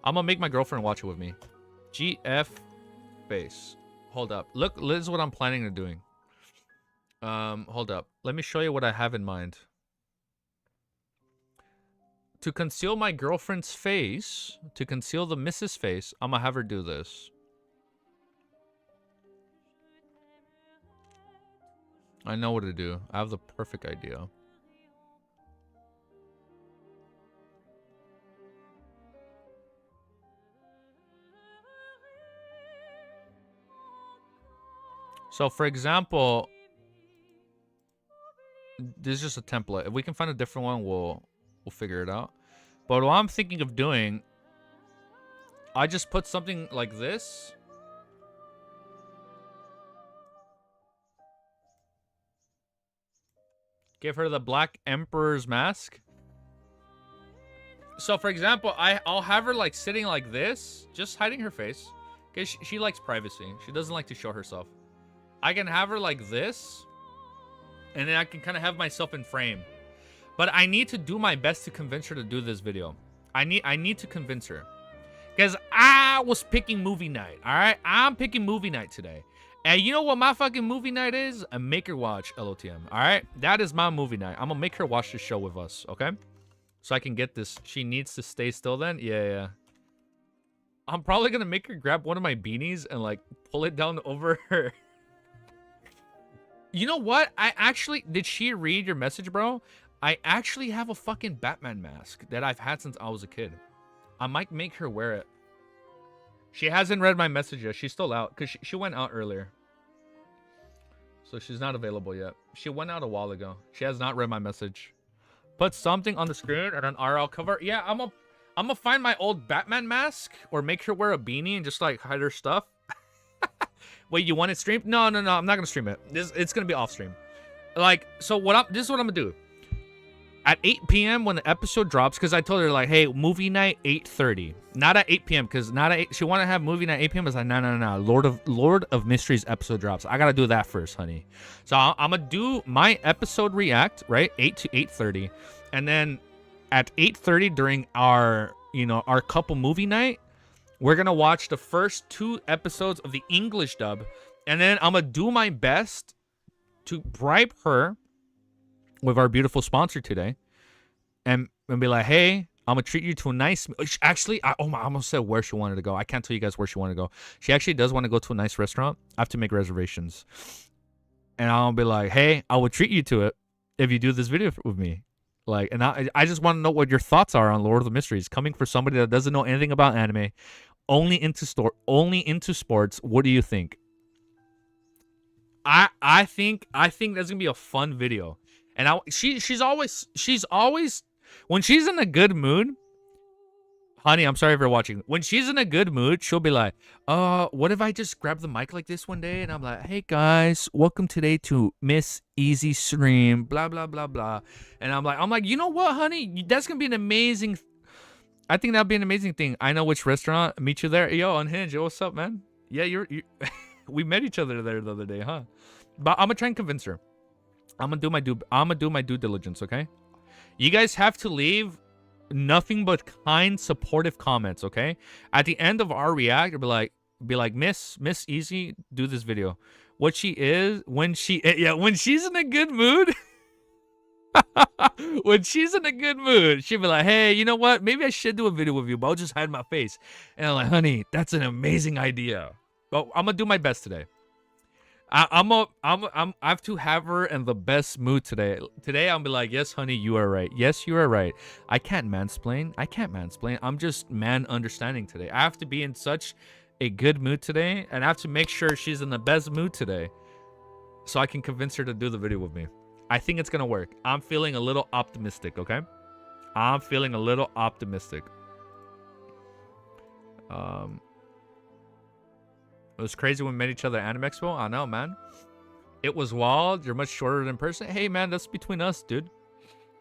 I'm gonna make my girlfriend watch it with me. GF face. Hold up. Look, this is what I'm planning on doing. Hold up. Let me show you what I have in mind. To conceal my girlfriend's face, to conceal the missus face, I'm gonna have her do this. I know what to do. I have the perfect idea. So, for example, this is just a template. If we can find a different one, we'll figure it out. But what I'm thinking of doing, I just put something like this. Give her the Black Emperor's mask. So, for example, I'll have her like sitting like this, just hiding her face. Because she likes privacy. She doesn't like to show herself. I can have her like this. And then I can kind of have myself in frame. But I need to do my best to convince her to do this video. I need to convince her. Because I was picking movie night, alright? I'm picking movie night today. And you know what my fucking movie night is? A make her watch LOTM, alright? That is my movie night. I'm gonna make her watch the show with us, okay? So I can get this. She needs to stay still then? Yeah. I'm probably gonna make her grab one of my beanies and like pull it down over her. You know what? Did she read your message, bro? I actually have a fucking Batman mask that I've had since I was a kid. I might make her wear it. She hasn't read my message yet. She's still out because she went out earlier. So she's not available yet. She went out a while ago. She has not read my message. Put something on the screen and an RL cover. Yeah, I'm gonna find my old Batman mask or make her wear a beanie and just like hide her stuff. Wait, you want it streamed? No. I'm not gonna stream it. It's gonna be off stream. Like, so this is what I'm gonna do. At 8 p.m. when the episode drops, because I told her, like, hey, movie night 8:30. Not at 8 p.m. because not at 8. She want to have movie night 8 p.m. I was like, no. Lord of Mysteries episode drops. I gotta do that first, honey. So I'm gonna do my episode react, right? 8 to 8:30, and then at 8:30 during our couple movie night, we're gonna watch the first 2 episodes of the English dub, and then I'm gonna do my best to bribe her with our beautiful sponsor today, and be like, hey, I'm gonna treat you to a nice... Actually, I almost said where she wanted to go. I can't tell you guys where she wanted to go. She actually does want to go to a nice restaurant. I have to make reservations. And I'll be like, hey, I will treat you to it if you do this video with me. Like, and I just want to know what your thoughts are on Lord of the Mysteries. Coming for somebody that doesn't know anything about anime, only into sports. What do you think? I think that's gonna be a fun video. And she's always when she's in a good mood. Honey, I'm sorry if you're watching. When she's in a good mood, she'll be like, what if I just grab the mic like this one day? And I'm like, hey guys, welcome today to Miss Easy Stream, blah, blah, blah, blah. And I'm like, you know what, honey? That's going to be an amazing, I think that'd be an amazing thing. I know which restaurant. Meet you there. Yo, Unhinged. Yo, what's up, man? Yeah, you we met each other there the other day, huh? But I'm going to try and convince her. I'm going to do my due diligence, okay? You guys have to leave nothing but kind, supportive comments, okay? At the end of our react, be like, Miss Easy, do this video. What she is when she's in a good mood. When she's in a good mood, she'll be like, hey, you know what? Maybe I should do a video with you, but I'll just hide my face. And I'm like, honey, that's an amazing idea. But I'm gonna do my best today. I have to have her in the best mood today. Today, I'll be like, yes, honey, you are right. Yes, you are right. I can't mansplain. I'm just man understanding today. I have to be in such a good mood today, and I have to make sure she's in the best mood today so I can convince her to do the video with me. I think it's going to work. I'm feeling a little optimistic, okay? I'm feeling a little optimistic. It was crazy when we met each other at Anime Expo. I know, man. It was wild. You're much shorter than person. Hey, man, that's between us, dude.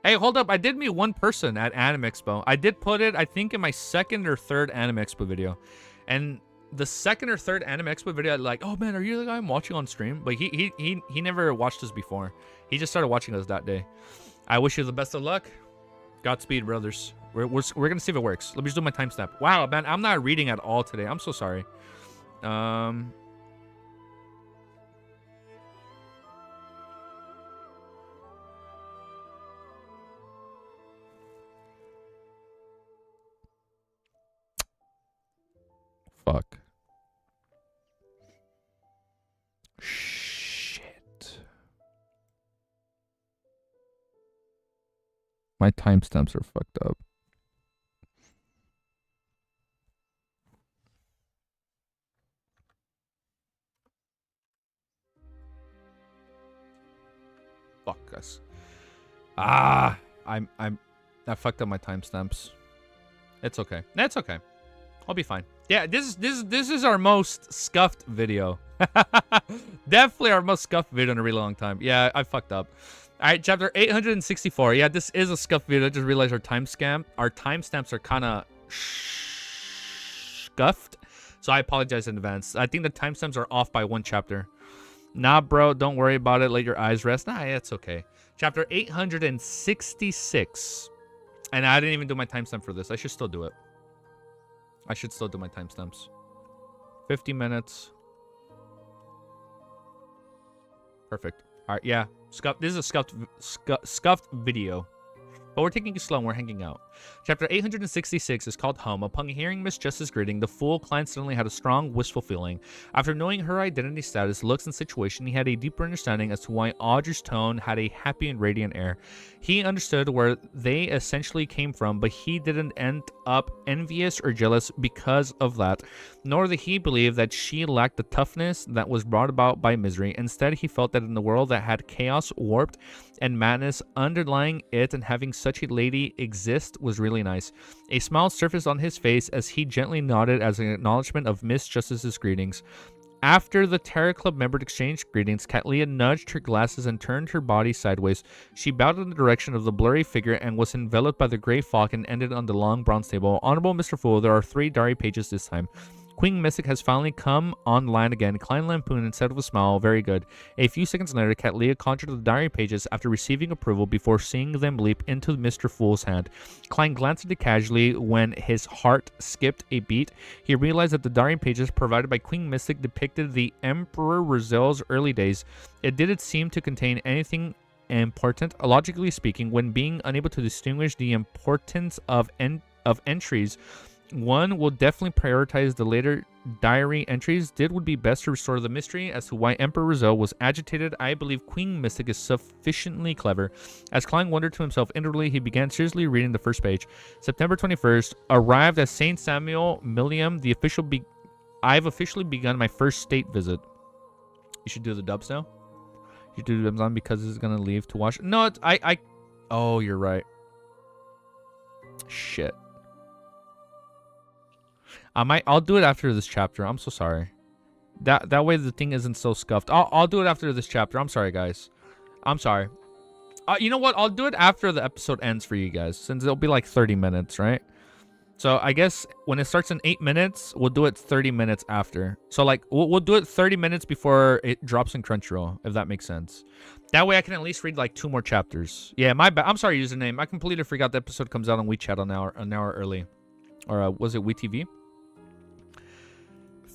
Hey, hold up. I did meet one person at Anime Expo. I did put it, I think, in my second or third Anime Expo video. And the second or third Anime Expo video, I'm like, oh, man, are you the guy I'm watching on stream? But he never watched us before. He just started watching us that day. I wish you the best of luck. Godspeed, brothers. We're going to see if it works. Let me just do my timestamp. Wow, man, I'm not reading at all today. I'm so sorry. Fuck. Shit. My timestamps are fucked up. Fuck us. I fucked up my timestamps. It's okay. That's okay. I'll be fine. Yeah, this is our most scuffed video. Definitely our most scuffed video in a really long time. Yeah, I fucked up. All right, chapter 864. Yeah, this is a scuffed video. I just realized our timestamps are kind of scuffed. So I apologize in advance. I think the timestamps are off by one chapter. Nah, bro, don't worry about it. Let your eyes rest. Nah, it's okay. Chapter 866. And I didn't even do my timestamp for this. I should still do it. I should still do my timestamps. 50 minutes. Perfect. All right, yeah. This is a scuffed video. But we're taking it slow and we're hanging out. Chapter 866 is called Home. Upon hearing Miss Justice's greeting, the fool client suddenly had a strong, wistful feeling. After knowing her identity, status, looks, and situation, he had a deeper understanding as to why Audrey's tone had a happy and radiant air. He understood where they essentially came from, but he didn't end up envious or jealous because of that, nor did he believe that she lacked the toughness that was brought about by misery. Instead, he felt that in the world that had chaos, warped, and madness underlying it, and having such a lady exist was really nice. A smile surfaced on his face as he gently nodded as an acknowledgement of Miss Justice's greetings. After the Terror Club member exchanged greetings, Katlia nudged her glasses and turned her body sideways. She bowed in the direction of the blurry figure and was enveloped by the gray fog and ended on the long bronze table. Honorable Mr. Fool, there are 3 diary pages this time. Queen Mystic has finally come online again. Klein lampoon instead of a smile. Very good. A few seconds later, Katlia conjured the diary pages after receiving approval before seeing them leap into Mr. Fool's hand. Klein glanced at it casually when his heart skipped a beat. He realized that the diary pages provided by Queen Mystic depicted the Emperor Rozel's early days. It didn't seem to contain anything important. Logically speaking, when being unable to distinguish the importance of entries, one will definitely prioritize the later diary entries. It would be best to restore the mystery as to why Emperor Rozel was agitated. I believe Queen Mystic is sufficiently clever. As Klein wondered to himself inwardly, he began seriously reading the first page. September 21st, arrived at St. Samuel Millium. I've officially begun my first state visit. You should do the dubs now. You should do the dubs on because it's gonna leave to watch. No, it's, oh, you're right. Shit. I'll do it after this chapter. I'm so sorry. That way the thing isn't so scuffed. I'll do it after this chapter. I'm sorry, guys. I'm sorry. You know what? I'll do it after the episode ends for you guys, since it'll be like 30 minutes, right? So I guess when it starts in 8 minutes, we'll do it 30 minutes after. So like we'll do it 30 minutes before it drops in Crunchyroll, if that makes sense. That way I can at least read like 2 more chapters. Yeah, my bad. I'm sorry, username. I completely forgot the episode comes out on WeChat an hour early. Or was it WeTV?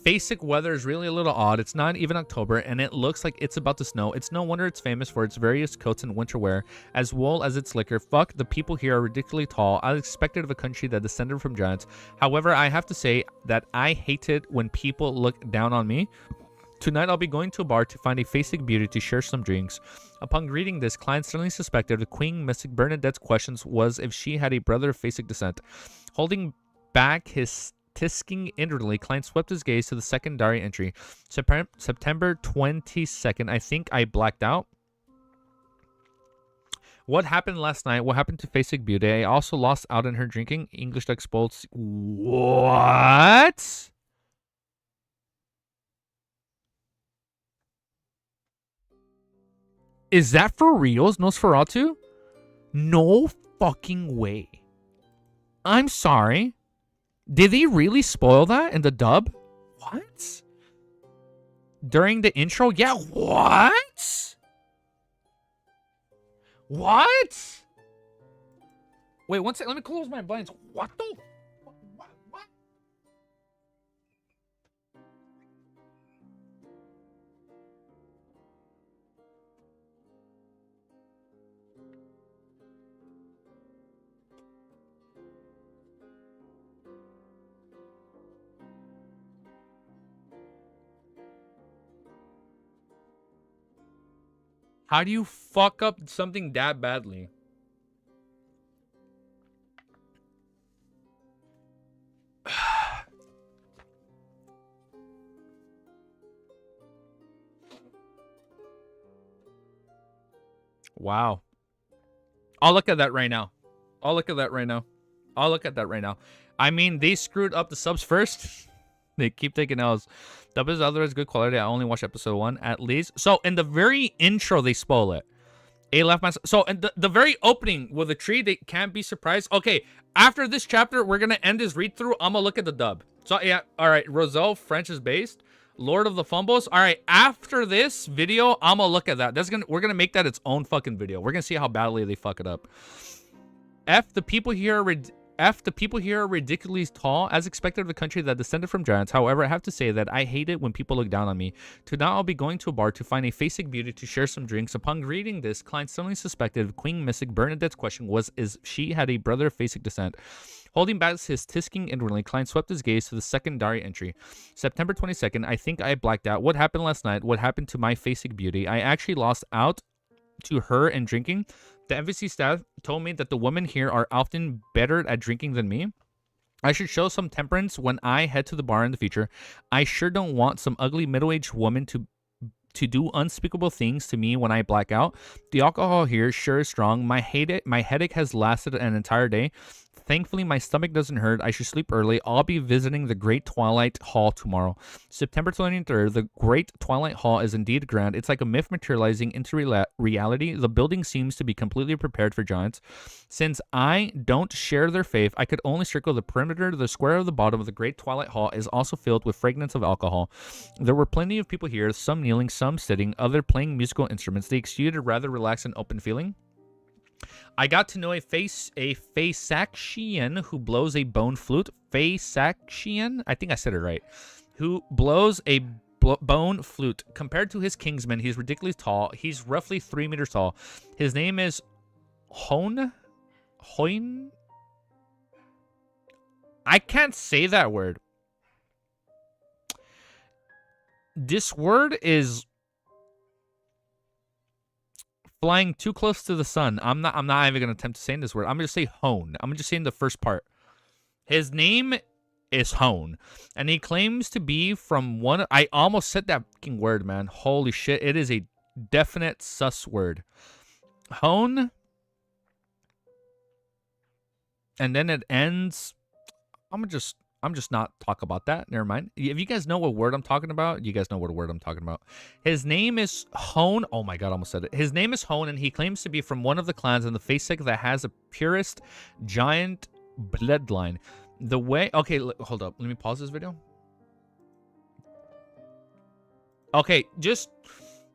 Basic weather is really a little odd. It's not even October, and it looks like it's about to snow. It's no wonder it's famous for its various coats and winter wear, as well as its liquor. Fuck, the people here are ridiculously tall. I expected of a country that descended from giants. However, I have to say that I hate it when people look down on me. Tonight, I'll be going to a bar to find a basic beauty to share some drinks. Upon reading this, client suddenly suspected the Queen Mystic Bernadette's questions was if she had a brother of basic descent. Holding back his tisking inwardly, client swept his gaze to the secondary entry. September 22nd. I think I blacked out. What happened last night? What happened to basic beauty? I also lost out in her drinking. English duck spoiled. What? Is that for reals, Nosferatu? No fucking way. I'm sorry. Did they really spoil that in the dub? What? During the intro? Yeah, what? What? Wait, one second. Let me close my blinds. What the? What? How do you fuck up something that badly? Wow. I'll look at that right now. I mean, they screwed up the subs first. They keep taking L's. Dub is otherwise good quality. I only watched episode 1 at least. So in the very intro, they spoil it. A left my. So in the very opening with the tree, they can't be surprised. Okay, after this chapter, we're gonna end this read through. I'm gonna look at the dub. So yeah, all right. Roselle French is based. Lord of the Fumbles. All right. After this video, I'm gonna look at that. We're gonna make that its own fucking video. We're gonna see how badly they fuck it up. The people here are ridiculously tall, as expected of a country that descended from giants. However, I have to say that I hate it when people look down on me. Tonight, I'll be going to a bar to find a basic beauty to share some drinks. Upon reading this, client suddenly suspected Queen Mystic Bernadette's question was is she had a brother of basic descent. Holding back his tisking inwardly, client swept his gaze to the secondary entry. September 22nd. I think I blacked out. What happened last night? What happened to my basic beauty? I actually lost out to her and drinking. The embassy staff told me that the women here are often better at drinking than me. I should show some temperance when I head to the bar in the future. I sure don't want some ugly middle-aged woman to do unspeakable things to me when I black out. The alcohol here sure is strong. My headache has lasted an entire day. Thankfully, my stomach doesn't hurt. I should sleep early. I'll be visiting the Great Twilight Hall tomorrow. September 23rd, the Great Twilight Hall is indeed grand. It's like a myth materializing into reality. The building seems to be completely prepared for giants. Since I don't share their faith, I could only circle the perimeter. The square of the bottom of the Great Twilight Hall is also filled with fragrance of alcohol. There were plenty of people here, some kneeling, some sitting, other playing musical instruments. They exuded a rather relaxed and open feeling. I got to know a Phasaxian who blows a bone flute. Phasaxian? I think I said it right. Who blows a bone flute. Compared to his kingsman, he's ridiculously tall. He's roughly 3 meters tall. His name is Hoin? I can't say that word. This word is flying too close to the sun. I'm not even gonna attempt to say this word. I'm gonna say Hone. I'm just saying the first part. His name is Hone, and he claims to be from one. I almost said that fucking word, man. Holy shit! It is a definite sus word. Hone, and then it ends. I'm gonna just I'm just not talk about that. Never mind. If you guys know what word I'm talking about, you guys know what word I'm talking about. His name is Hone. Oh my god, I almost said it. His name is Hone, and he claims to be from one of the clans in the Facek that has a purest giant bloodline. The way... Okay, hold up. Let me pause this video. Okay, just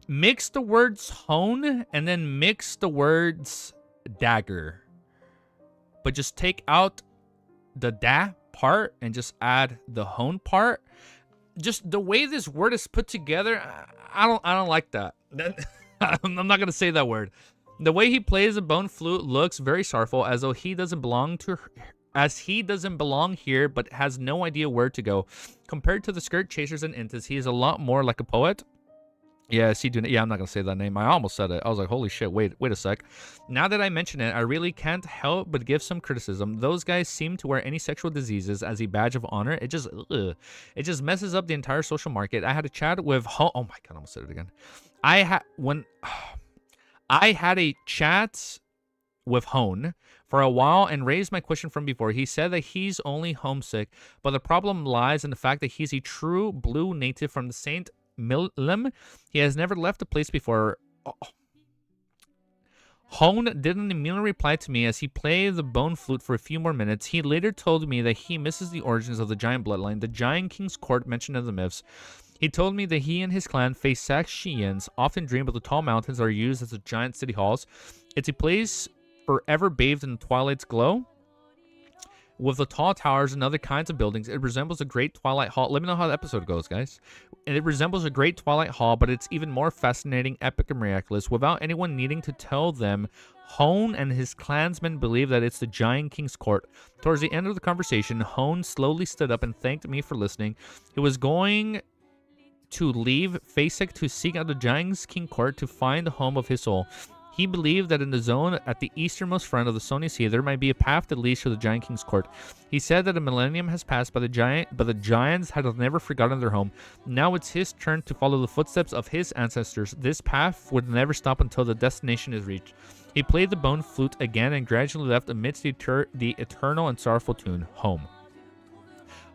mix the words Hone and then mix the words dagger. But just take out the da part and just add the Hone part. Just the way this word is put together, I don't like that. I'm not gonna say that word. The way he plays the bone flute looks very sorrowful, as though he doesn't belong to here, but has no idea where to go. Compared to the skirt chasers and intas, he is a lot more like a poet. Yeah, yeah, I'm not gonna say that name. I almost said it. I was like, holy shit, wait a sec. Now that I mention it, I really can't help but give some criticism. Those guys seem to wear any sexual diseases as a badge of honor. It just messes up the entire social market. I had a chat with oh my god, I almost said it again. I had a chat with Hone for a while and raised my question from before. He said that he's only homesick, but the problem lies in the fact that he's a true blue native from the Saint Milim. He has never left the place before. Hone didn't immediately reply to me as he played the bone flute for a few more minutes. He later told me that he misses the origins of the giant bloodline, the giant king's court mentioned in the myths. He told me that he and his clan face Saxians, often dream of the tall mountains that are used as the giant city halls. It's a place forever bathed in the twilight's glow. With the tall towers and other kinds of buildings, it resembles a great twilight hall. Let me know how the episode goes, guys. And it resembles a great twilight hall, but it's even more fascinating, epic, and miraculous. Without anyone needing to tell them, Hone and his clansmen believe that it's the Giant King's court. Towards the end of the conversation, Hone slowly stood up and thanked me for listening. He was going to leave Facek to seek out the Giant King's court to find the home of his soul. He believed that in the zone at the easternmost front of the Sony Sea, there might be a path that leads to the Giant King's court. He said that a millennium has passed but the giants had never forgotten their home. Now it's his turn to follow the footsteps of his ancestors. This path would never stop until the destination is reached. He played the bone flute again and gradually left amidst the eternal and sorrowful tune, Home.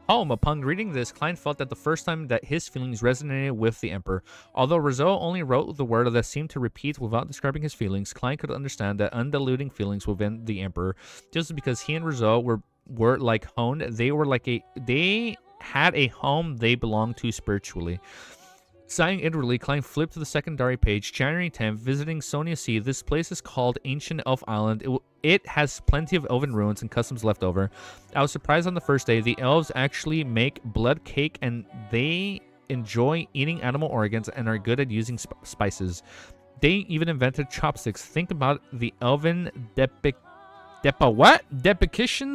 Home. Upon reading this, Klein felt that the first time that his feelings resonated with the Emperor. Although Rizzo only wrote the word that seemed to repeat without describing his feelings, Klein could understand that undiluting feelings within the Emperor. Just because he and Rizzo were like Hone, they had a home they belonged to spiritually. Sighing inwardly, Klein flipped to the secondary page. January 10th, visiting Sonia Sea. This place is called Ancient Elf Island. It has plenty of elven ruins and customs left over. I was surprised on the first day. The elves actually make blood cake and they enjoy eating animal organs and are good at using spices. They even invented chopsticks. Think about the elven depictions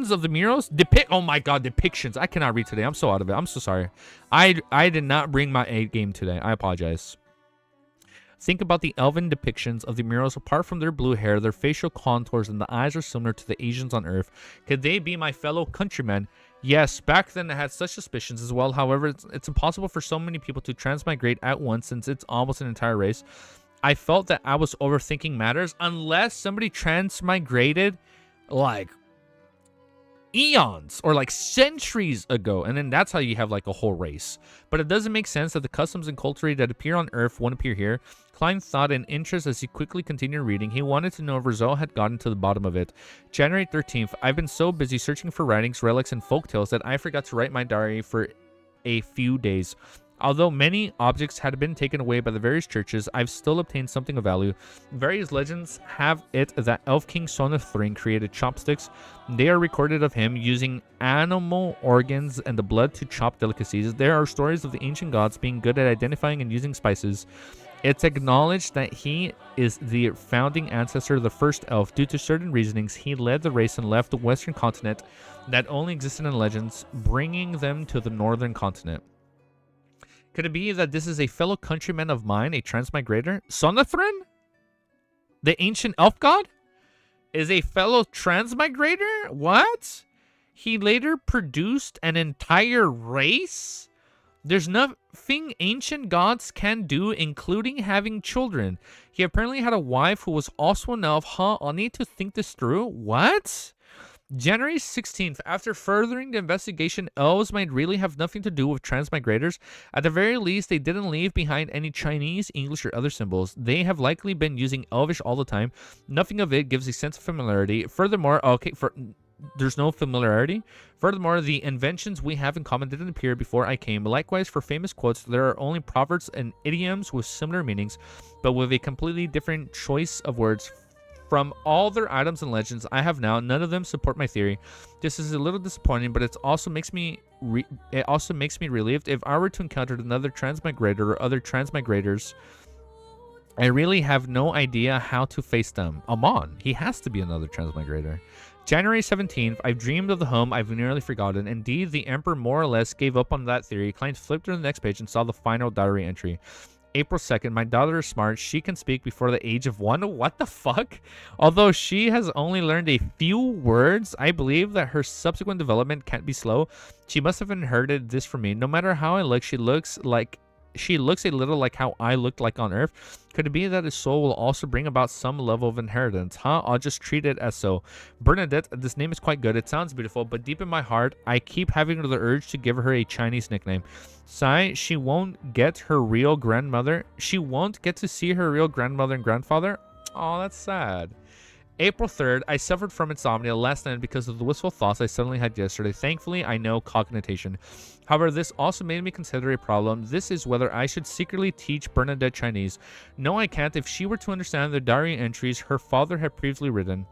of the murals? Oh my god, depictions. I cannot read today. I'm so out of it. I'm so sorry. I did not bring my A game today. I apologize. Think about the elven depictions of the murals. Apart from their blue hair, their facial contours and the eyes are similar to the Asians on Earth. Could they be my fellow countrymen? Yes, back then I had such suspicions as well. However, it's impossible for so many people to transmigrate at once since it's almost an entire race. I felt that I was overthinking matters unless somebody transmigrated like eons or like centuries ago, and then that's how you have like a whole race. But it doesn't make sense that the customs and culture that appear on Earth won't appear here. Klein thought in interest as he quickly continued reading. He wanted to know if Rizzo had gotten to the bottom of it. January 13th, I've been so busy searching for writings, relics, and folktales that I forgot to write my diary for a few days. Although many objects had been taken away by the various churches, I've still obtained something of value. Various legends have it that Elf King Sonithring created chopsticks. They are recorded of him using animal organs and the blood to chop delicacies. There are stories of the ancient gods being good at identifying and using spices. It's acknowledged that he is the founding ancestor of the first elf. Due to certain reasonings, he led the race and left the western continent that only existed in legends, bringing them to the northern continent. Could it be that this is a fellow countryman of mine, a transmigrator? Sonithrin? The ancient elf god? Is a fellow transmigrator? What? He later produced an entire race? There's nothing ancient gods can do, including having children. He apparently had a wife who was also an elf. Huh? I'll need to think this through. What? January 16th, after furthering the investigation, elves might really have nothing to do with transmigrators. At the very least, they didn't leave behind any Chinese, English, or other symbols. They have likely been using Elvish all the time. Nothing of it gives a sense of familiarity. Furthermore, there's no familiarity. Furthermore, the inventions we have in common didn't appear before I came. Likewise, for famous quotes, there are only proverbs and idioms with similar meanings, but with a completely different choice of words. From all their items and legends I have now, none of them support my theory. This is a little disappointing, but it also makes me relieved. If I were to encounter another transmigrator or other transmigrators, I really have no idea how to face them. Amon, he has to be another transmigrator. January 17th, I've dreamed of the home I've nearly forgotten. Indeed, the Emperor more or less gave up on that theory. Client flipped to the next page and saw the final diary entry. April 2nd, my daughter is smart. She can speak before the age of 1. What the fuck? Although she has only learned a few words, I believe that her subsequent development can't be slow. She must have inherited this from me. No matter how I look, she looks a little like how I looked like on Earth. Could it be that his soul will also bring about some level of inheritance? Huh? I'll just treat it as so. Bernadette, this name is quite good. It sounds beautiful, but deep in my heart, I keep having the urge to give her a Chinese nickname. Sigh, she won't get her real grandmother. She won't get to see her real grandmother and grandfather. Oh, that's sad. April 3rd, I suffered from insomnia last night because of the wistful thoughts I suddenly had yesterday. Thankfully, I know cognition. However, this also made me consider a problem. This is whether I should secretly teach Bernadette Chinese. No, I can't. If she were to understand the diary entries her father had previously written,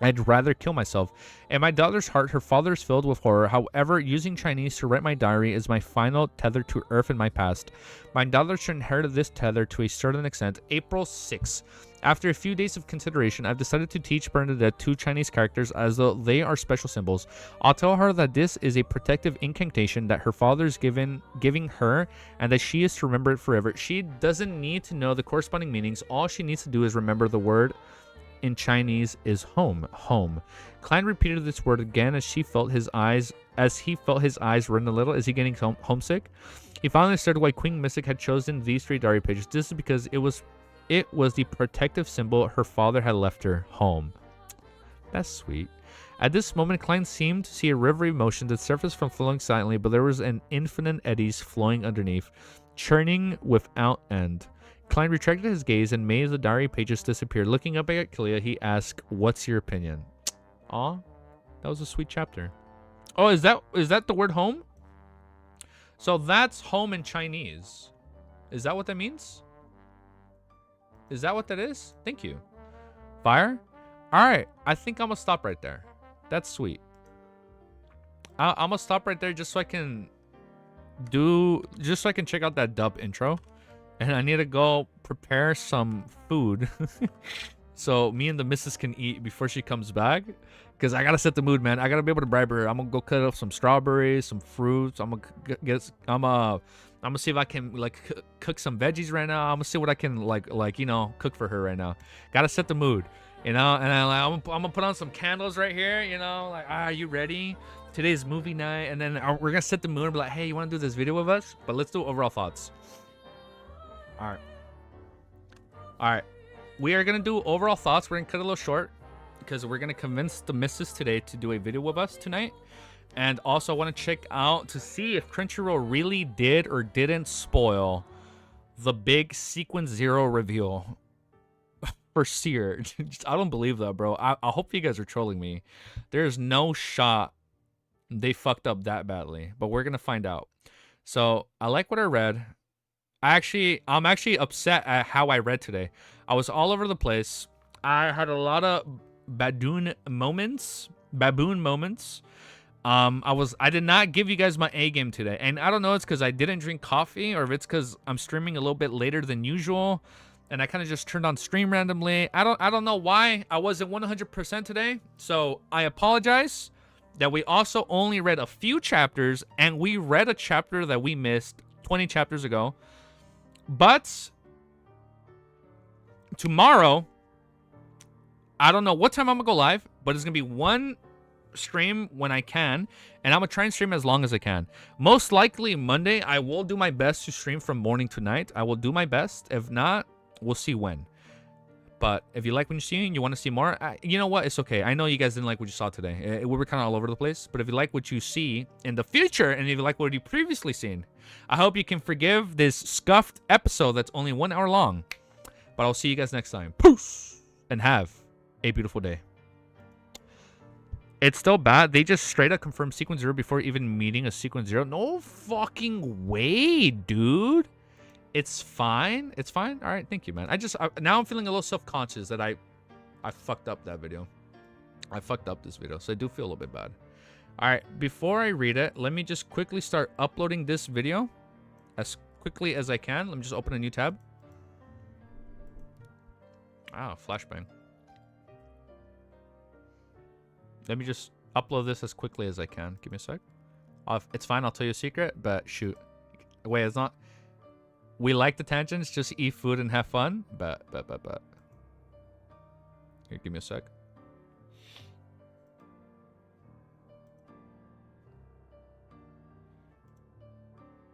I'd rather kill myself. In my daughter's heart, her father is filled with horror. However, using Chinese to write my diary is my final tether to Earth and my past. My daughter should inherit this tether to a certain extent. April 6th. After a few days of consideration, I've decided to teach Bernadette 2 Chinese characters as though they are special symbols. I'll tell her that this is a protective incantation that her father is giving her and that she is to remember it forever. She doesn't need to know the corresponding meanings. All she needs to do is remember the word in Chinese is home. Home. Klein repeated this word again as he felt his eyes run a little. Is he getting homesick? He finally understood why Queen Mystic had chosen these 3 diary pages. This is because it was the protective symbol her father had left her. Home. That's sweet. At this moment, Klein seemed to see a river of emotion that surfaced from flowing silently, but there was an infinite eddies flowing underneath, churning without end. Klein retracted his gaze and made the diary pages disappear. Looking up at Kalia, he asked, "What's your opinion?" Aw, that was a sweet chapter. Oh, is that the word home? So that's home in Chinese. Is that what that means? Is that what that is? Thank you. Fire? Alright, I think I'm gonna stop right there. That's sweet. I'm gonna stop right there just so I can check out that dub intro. And I need to go prepare some food so me and the missus can eat before she comes back. Because I gotta set the mood, man. I gotta be able to bribe her. I'm gonna go cut up some strawberries, some fruits. I'm gonna see if I can cook some veggies right now. I'm gonna see what I can cook for her right now. Gotta set the mood, and I'm gonna put on some candles right here. Are you ready? Today's movie night, and then we're gonna set the mood and be like, hey, you wanna do this video with us? But let's do overall thoughts. All right. We are gonna do overall thoughts. We're gonna cut it a little short because we're gonna convince the missus today to do a video with us tonight. And also, I want to check out to see if Crunchyroll really did or didn't spoil the big Sequence 0 reveal for Seer. I don't believe that, bro. I hope you guys are trolling me. There's no shot they fucked up that badly, but we're gonna find out. So I like what I read. I'm actually upset at how I read today. I was all over the place. I had a lot of baboon moments. I did not give you guys my A game today. And I don't know, it's because I didn't drink coffee or if it's because I'm streaming a little bit later than usual. And I kind of just turned on stream randomly. I don't know why I wasn't 100% today. So I apologize that we also only read a few chapters. And we read a chapter that we missed 20 chapters ago. But tomorrow, I don't know what time I'm going to go live. But it's going to be one stream when I can, and I'm gonna try and stream as long as I can. Most likely Monday, I will do my best to stream from morning to night. I will do my best. If not, we'll see when. But if you like what you see and you want to see more, you know what? It's okay. I know you guys didn't like what you saw today. We were kind of all over the place. But if you like what you see in the future, and if you like what you previously seen, I hope you can forgive this scuffed episode that's only 1 hour long. But I'll see you guys next time. Peace! And have a beautiful day. It's still bad. They just straight up confirmed sequence 0 before even meeting a sequence 0. No fucking way, dude. It's fine. It's fine. All right, thank you, man. Now I'm feeling a little self-conscious that I fucked up that video. I fucked up this video, so I do feel a little bit bad. All right, before I read it, let me just quickly start uploading this video as quickly as I can. Let me just open a new tab. Ah, flashbang. Let me just upload this as quickly as I can. Give me a sec. It's fine. I'll tell you a secret, but shoot. Wait, it's not. We like the tangents. Just eat food and have fun. But. Here, give me a sec.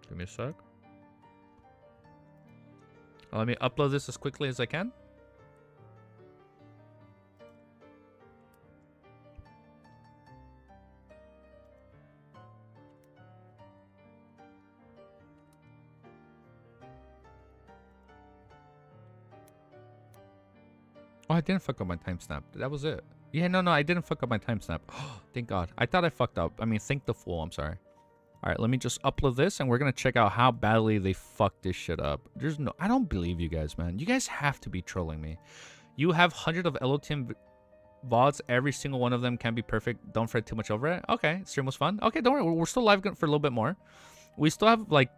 Give me a sec. Let me upload this as quickly as I can. Oh, I didn't fuck up my timestamp. That was it. Yeah, no, I didn't fuck up my timestamp. Oh, thank God. I thought I fucked up. I mean, thank the fool. I'm sorry. All right, let me just upload this, and we're going to check out how badly they fucked this shit up. I don't believe you guys, man. You guys have to be trolling me. You have hundreds of LOTM VODs. Every single one of them can be perfect. Don't fret too much over it. Okay, stream was fun. Okay, don't worry. We're still live for a little bit more. We still have, like,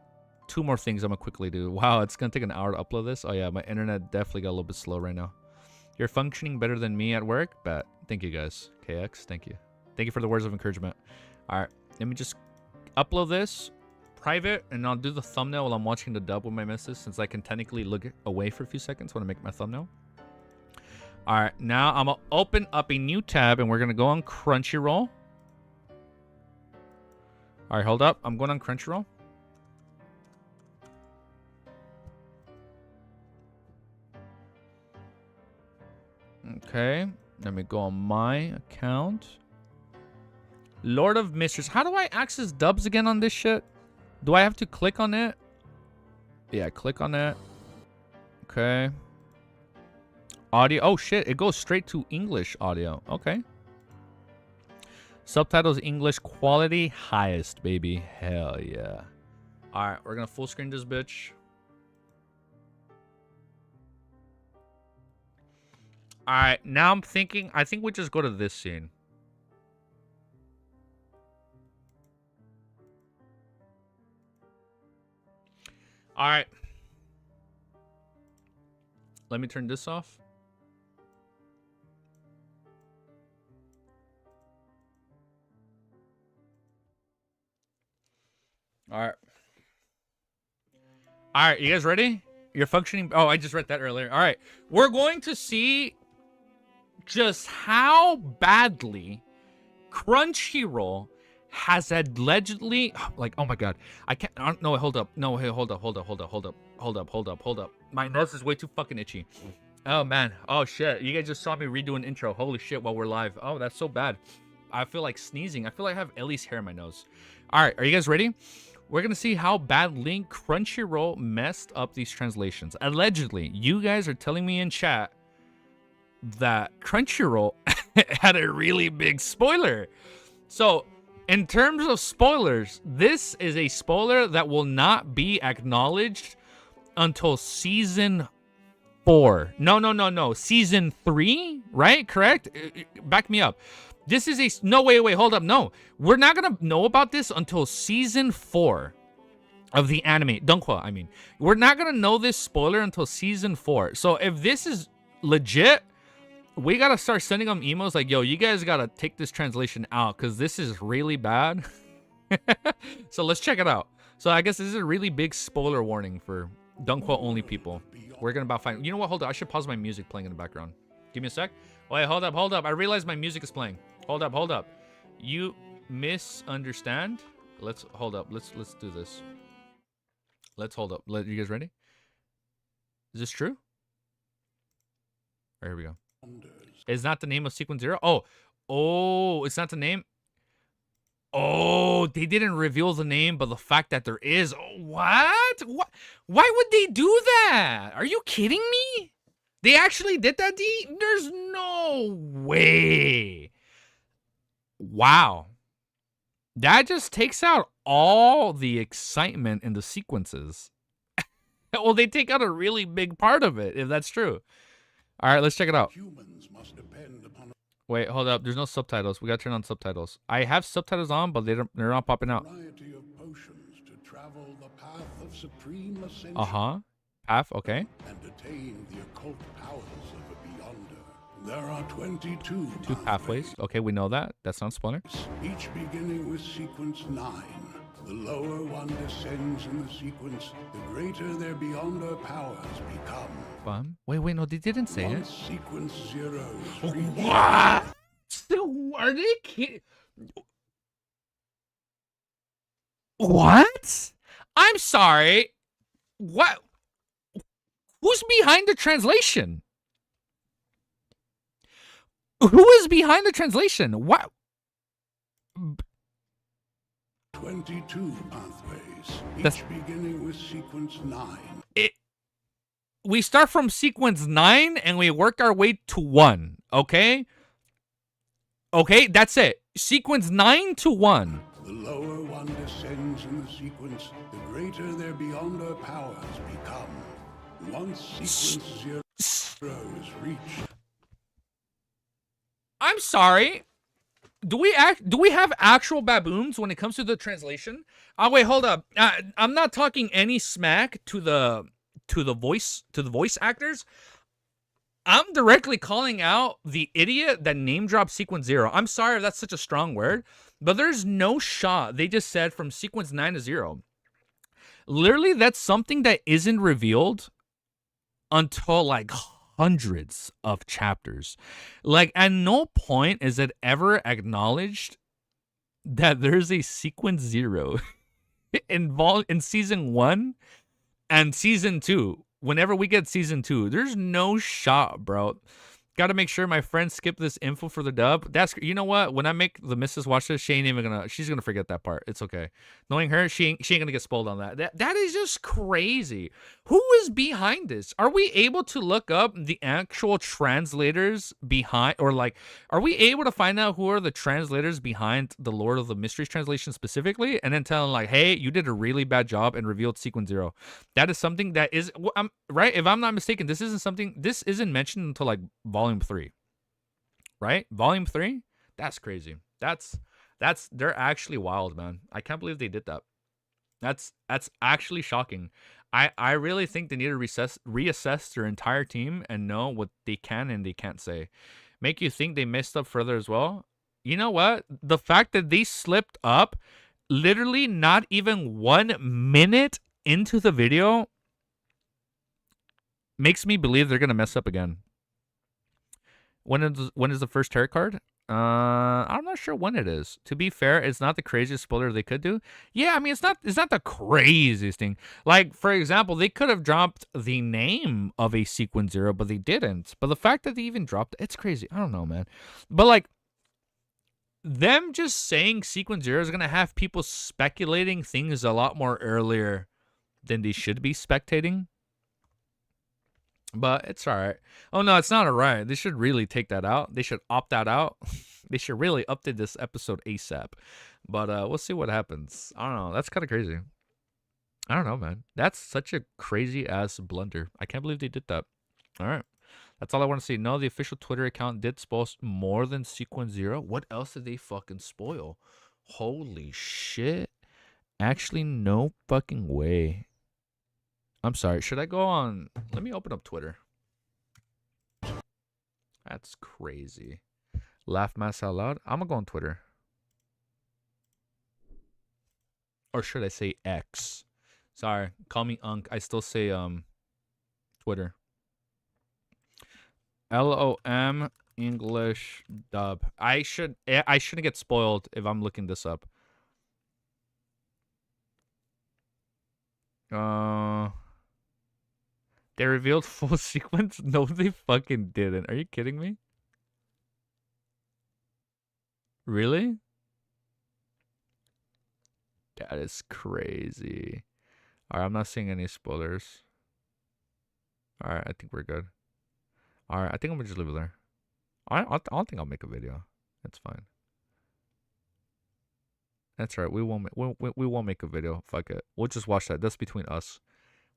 2 more things I'm going to quickly do. Wow, it's going to take an hour to upload this. Oh, yeah, my internet definitely got a little bit slow right now. You're functioning better than me at work, but thank you guys. KX, thank you. Thank you for the words of encouragement. All right, let me just upload this private, and I'll do the thumbnail while I'm watching the dub with my missus, since I can technically look away for a few seconds when I make my thumbnail. All right, now I'm going to open up a new tab, and we're going to go on Crunchyroll. All right, hold up. I'm going on Crunchyroll. Okay, let me go on my account. Lord of Mysteries. How do I access dubs again on this shit? Do I have to click on it? Yeah, click on it. Okay. Audio. Oh, shit. It goes straight to English audio. Okay. Subtitles English quality highest, baby. Hell yeah. All right, we're going to full screen this bitch. All right, now I'm thinking, I think we just go to this scene. All right. Let me turn this off. All right. All right, you guys ready? You're functioning. Oh, I just read that earlier. All right. We're going to see just how badly Crunchyroll has allegedly, like, oh my God, I can't, no, hold up. No, hey, hold up. My nose is way too fucking itchy. Oh man. Oh shit. You guys just saw me redo an intro. Holy shit, while we're live. Oh, that's so bad. I feel like sneezing. I feel like I have Ellie's hair in my nose. All right, are you guys ready? We're going to see how badly Crunchyroll messed up these translations. Allegedly, you guys are telling me in chat that Crunchyroll had a really big spoiler. So, in terms of spoilers, this is a spoiler that will not be acknowledged until season 4. No. Season 3, right? Correct? Back me up. This is a... No, wait, hold up. No. We're not going to know about this until season 4 of the anime. Donghua, I mean. We're not going to know this spoiler until season 4. So if this is legit, we got to start sending them emails like, yo, you guys got to take this translation out because this is really bad. So let's check it out. So I guess this is a really big spoiler warning for Donghua only people. We're going to about find... You know what? Hold up. I should pause my music playing in the background. Give me a sec. Wait, hold up. I realize my music is playing. Hold up. You misunderstand? Let's hold up. Let's do this. Let's hold up. You guys ready? Is this true? Right, here we go. It's not the name of sequence 0? Oh, it's not the name? Oh, they didn't reveal the name, but the fact that there is. Oh, what? Why would they do that? Are you kidding me? They actually did that, D? There's no way. Wow. That just takes out all the excitement in the sequences. Well, they take out a really big part of it, if that's true. All right, let's check it out. Wait, hold up. There's no subtitles. We got to turn on subtitles. I have subtitles on, but they're not popping out. Uh-huh. Path, okay. And attain the occult powers of a beyonder. There are 22 pathways. Okay, we know that. That's not spoiler. Each beginning with sequence 9. The lower one descends in the sequence, the greater their beyonder powers become. Wait, no, they didn't say it. Sequence 0. What? Are they kidding? What? I'm sorry. What? Who's behind the translation? Who is behind the translation? What? 22 pathways, each beginning with sequence 9. We start from sequence 9 and we work our way to 1, okay? Okay, that's it. Sequence 9 to 1. The lower one descends in the sequence, the greater their beyonder powers become. Once sequence 0 is reached. I'm sorry. Do we have actual baboons when it comes to the translation? Oh wait, hold up. I'm not talking any smack to the voice actors. I'm directly calling out the idiot that name dropped sequence 0. I'm sorry if that's such a strong word, but there's no shot. They just said from sequence 9 to 0. Literally, that's something that isn't revealed until like hundreds of chapters. Like, at no point is it ever acknowledged that there's a sequence 0 involved in season 1 and season 2. Whenever we get season 2, there's no shot, bro. Got to make sure my friends skip this info for the dub. That's, you know what? When I make the missus watch this, she's gonna forget that part. It's okay. Knowing her, she ain't gonna get spoiled on that. That is just crazy. Who is behind this? Are we able to look up the actual translators behind, or like, are we able to find out who are the translators behind the Lord of the Mysteries translation specifically, and then tell them like, hey, you did a really bad job and revealed sequence 0. That is something that is, right? If I'm not mistaken, this isn't mentioned until like Volume 3, right? Volume 3? That's crazy. They're actually wild, man. I can't believe they did that. That's actually shocking. I really think they need to reassess their entire team and know what they can and they can't say. Make you think they messed up further as well. You know what? The fact that they slipped up literally not even 1 minute into the video makes me believe they're going to mess up again. When is the first tarot card? I'm not sure when it is. To be fair, it's not the craziest spoiler they could do. Yeah, I mean, it's not the craziest thing. Like, for example, they could have dropped the name of a sequence 0, but they didn't. But the fact that they even dropped it's crazy. I don't know, man. But like, them just saying sequence 0 is gonna have people speculating things a lot more earlier than they should be spectating. But it's all right. Oh, no, it's not all right. They should really take that out. They should opt that out. They should really update this episode ASAP. But we'll see what happens. I don't know. That's kind of crazy. I don't know, man. That's such a crazy-ass blunder. I can't believe they did that. All right. That's all I want to see. No, the official Twitter account did spoil more than sequence 0. What else did they fucking spoil? Holy shit. Actually, no fucking way. I'm sorry. Should I go on? Let me open up Twitter. That's crazy. Laugh mass out loud. I'm gonna go on Twitter. Or should I say X? Sorry. Call me Unk. I still say Twitter. LOM English dub. I shouldn't get spoiled if I'm looking this up. They revealed full sequence? No, they fucking didn't. Are you kidding me? Really? That is crazy. Alright, I'm not seeing any spoilers. Alright, I think we're good. Alright, I think I'm gonna just leave it there. I don't think I'll make a video. That's fine. That's right. We won't make a video. Fuck it. We'll just watch that. That's between us.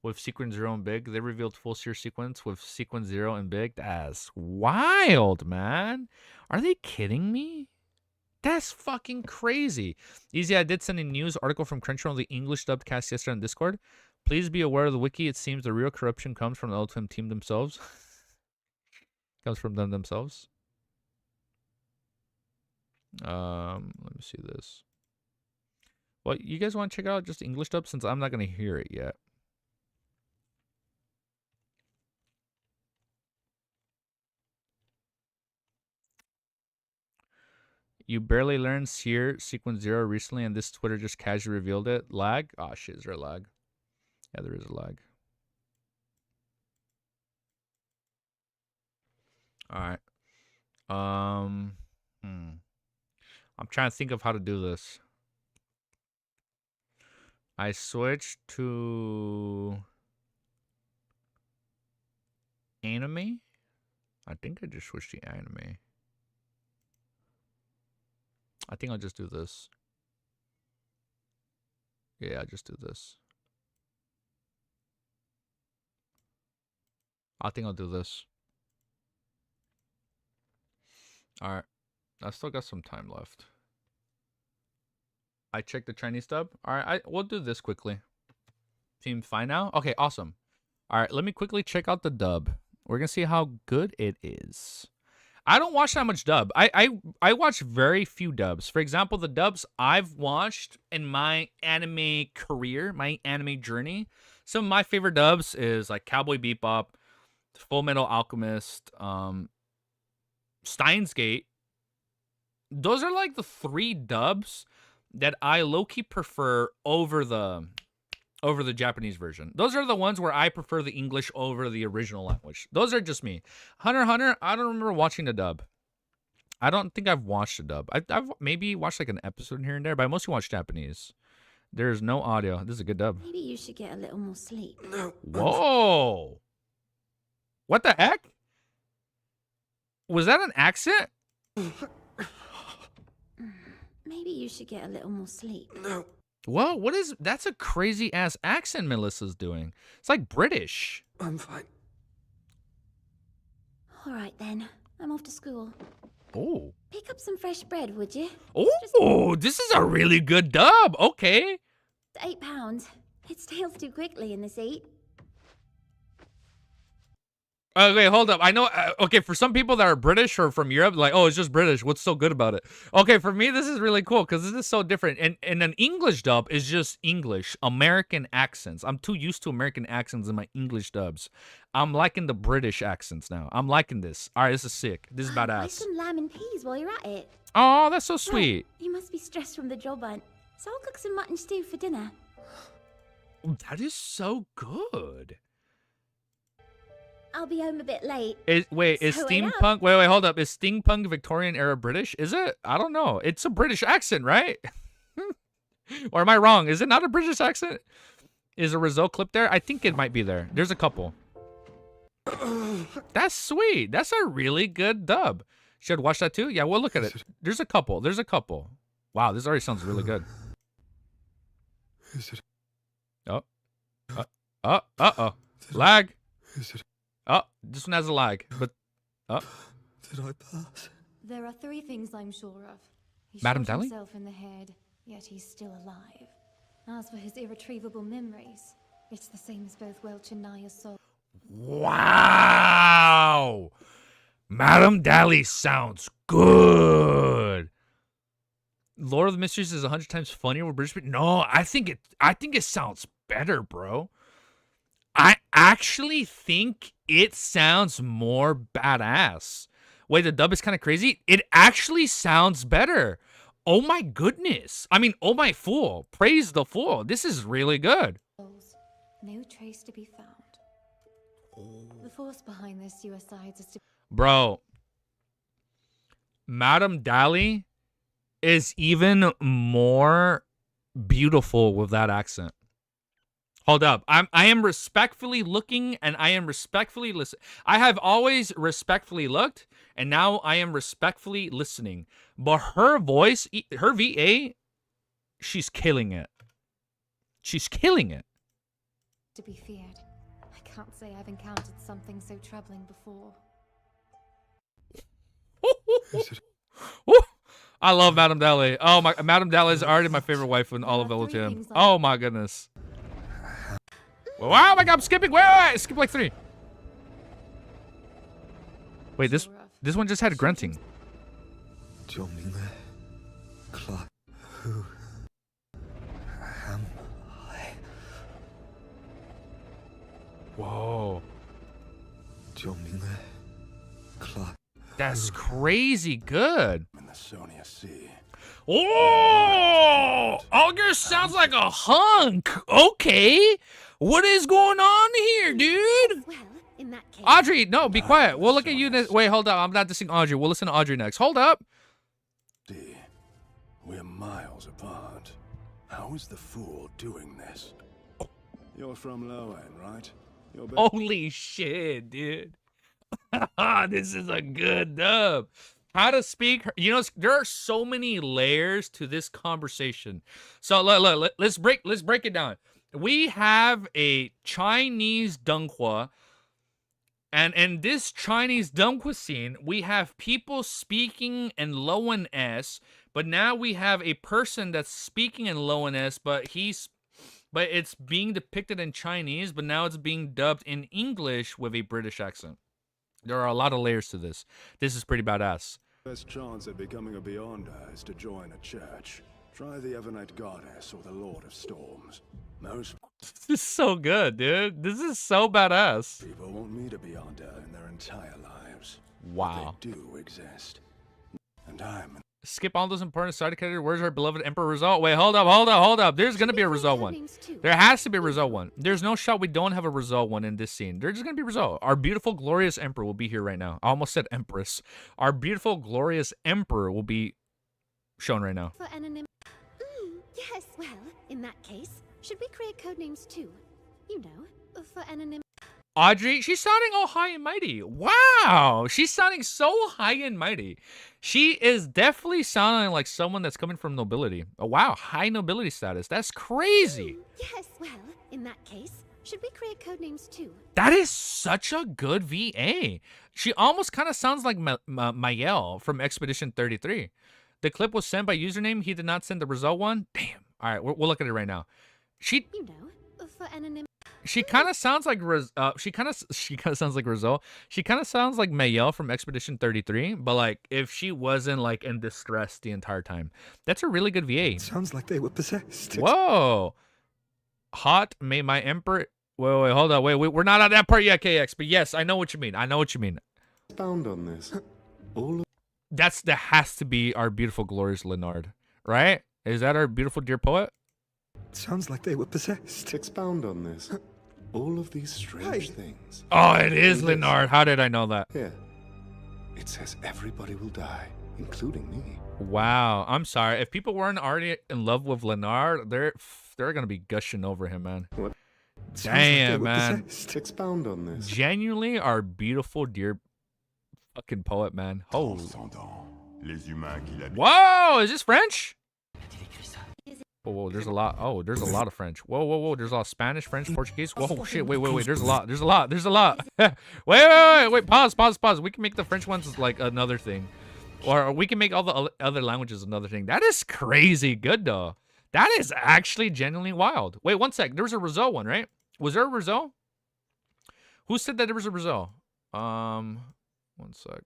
With Sequence 0 and Big, they revealed full series sequence with Sequence 0 and Big. That's wild, man. Are they kidding me? That's fucking crazy. Easy, I did send a news article from Crunchyroll on the English dubbed cast yesterday on Discord. Please be aware of the wiki. It seems the real corruption comes from the Ultimate Team themselves. Comes from them themselves. Let me see this. Well, you guys want to check out just English dub since I'm not going to hear it yet. You barely learned Seer Sequence 0 recently, and this Twitter just casually revealed it. Lag? Oh, shit. Is there a lag? Yeah, there is a lag. All right. I'm trying to think of how to do this. I switched to anime. I think I just switched to anime. I think I'll just do this. Yeah, I'll just do this. I think I'll do this. Alright. I still got some time left. I checked the Chinese dub. Alright, we'll do this quickly. Seems fine now? Okay, awesome. Alright, let me quickly check out the dub. We're gonna see how good it is. I don't watch that much dub. I watch very few dubs. For example, the dubs I've watched in my anime career, my anime journey, some of my favorite dubs is like Cowboy Bebop, Full Metal Alchemist, Steins Gate. Those are like the 3 dubs that I low-key prefer over the Japanese version. Those are the ones where I prefer the English over the original language. Those are just me. Hunter x Hunter, I don't remember watching the dub. I don't think I've watched the dub. I've maybe watched like an episode here and there, but I mostly watch Japanese. There's no audio. This is a good dub. Maybe you should get a little more sleep. No. Whoa. What the heck? Was that an accent? Maybe you should get a little more sleep. No. Whoa, what is... That's a crazy-ass accent Melissa's doing. It's like British. I'm fine. All right, then. I'm off to school. Oh. Pick up some fresh bread, would you? Oh, this is a really good dub. Okay. It's £8. It stales too quickly in this heat. Okay, hold up. I know, okay, for some people that are British or from Europe, like, oh, it's just British. What's so good about it? Okay, for me, this is really cool because this is so different. And an English dub is just English, American accents. I'm too used to American accents in my English dubs. I'm liking the British accents now. I'm liking this. All right, this is sick. This is Buy badass. some lamb and peas while you're at it. Oh, that's so sweet. Right, you must be stressed from the job hunt. So I'll cook some mutton stew for dinner. That is so good. I'll be home a bit late. Is So wait up. steampunk? Wait, hold up. Is steampunk Victorian era British? Is it? I don't know. It's a British accent, right? Or am I wrong? Is it not a British accent? Is a Rizzo clip there? I think it might be there. There's a couple. That's sweet. That's a really good dub. Should watch that too? Yeah, we'll look at it. There's a couple. There's a couple. Wow, this already sounds really good. Is it? Oh. Uh-oh. Lag. Is it? Oh, this one has a lag, but... Oh. Did I pass? There are 3 things I'm sure of. He Madam shot Dally? himself in the head, yet he's still alive. As for his irretrievable memories, it's the same as both Welch and Naya's soul. Wow! Madam Dally sounds good. Lord of the Mysteries is 100 times funnier with British people. No, I think it sounds better, bro. I actually think it sounds more badass. Wait, the dub is kind of crazy. It actually sounds better. Oh my goodness. I mean, oh my fool. Praise the fool. This is really good. No trace to be found. The force behind their suicides is to Bro, Madame Dally is even more beautiful with that accent. Hold up. I am respectfully looking and I am respectfully listening. I have always respectfully looked and now I am respectfully listening. But her voice, her VA, she's killing it. She's killing it. be feared. I can't say I've encountered something so troubling before. I love Madame Dally. Oh my, Madame Dally is already my favorite wife in all of LTM. Oh my goodness. Wow, my God, I'm skipping. Wait, skip like 3. Wait, this one just had grunting. Whoa. That's crazy good. In the Sonia Sea. Oh, Augur sounds like a hunk. Okay. What is going on here, dude? Well, in that case. Audrey, no, be quiet. We'll look at you next. Wait, hold up. I'm not dissing Audrey. We'll listen to Audrey next. Hold up. See, we're miles apart. How is the fool doing this? You're from Lowen, right? You're Holy shit, dude. This is a good dub. How to speak, you know, there are so many layers to this conversation. So let's break it down. We have a Chinese Dunghua, and in this Chinese Dunghua scene, we have people speaking in Lowen S, but now we have a person that's speaking in Lowen S, but it's being depicted in Chinese, but now it's being dubbed in English with a British accent. There are a lot of layers to this. This is pretty badass. Best chance at becoming a Beyonder is to join a church. Try the Evernight Goddess or the Lord of Storms. Most This is so good, dude. This is so badass. people won't meet a Beyonder in their entire lives. Wow. But they do exist. And I'm Skip all those important side characters. Where's our beloved Emperor Rizal? Wait, hold up. There's gonna be a Rizal one. There has to be a Rizal one. There's no shot we don't have a Rizal one in this scene. There's just gonna be Rizal. Our beautiful, glorious Emperor will be here right now. I almost said Empress. Our beautiful, glorious Emperor will be shown right now. For yes, well, in that case, should we create codenames too? You know, for anonymity. Audrey, she's sounding all high and mighty. Wow, she's sounding so high and mighty. She is definitely sounding like someone that's coming from nobility. Oh, wow, high nobility status. That's crazy. Yes, well, in that case, should we create codenames too? That is such a good VA. She almost kind of sounds like Mayel from Expedition 33. The clip was sent by username. He did not send the result one. Damn. All right, we'll look at it right now. You know, for anonymity. She kind of sounds like she kind of sounds like Rizal. She kind of sounds like Mayel from Expedition 33, but like if she wasn't like in distress the entire time. That's a really good VA. Sounds like they were possessed. Whoa. Hot, may my emperor. Wait, hold on. Wait, we're not on that part yet, KX. But yes, I know what you mean. Found on this. All of That has to be our beautiful, glorious Leonard, right? Is that our beautiful dear poet? sounds like they were possessed. Expound on this. All of these strange things. Oh, it is Leonard. How did I know that? Here. It says everybody will die, including me. Wow. I'm sorry. If people weren't already in love with Leonard, they're gonna be gushing over him, man. What? Damn, man. Possessed. Expound on this. Genuinely, our beautiful dear fucking poet, man. Holy. Whoa, is this French? Whoa, there's a lot. Oh, there's a lot of French. Whoa. There's a lot of Spanish, French, Portuguese. Whoa, shit. Wait. There's a lot. wait. Pause. We can make the French ones like another thing. Or we can make all the other languages another thing. That is crazy good, though. That is actually genuinely wild. Wait, one sec. There was a Rizal one, right? Was there a Rizal? Who said that there was a Rizal? One sec.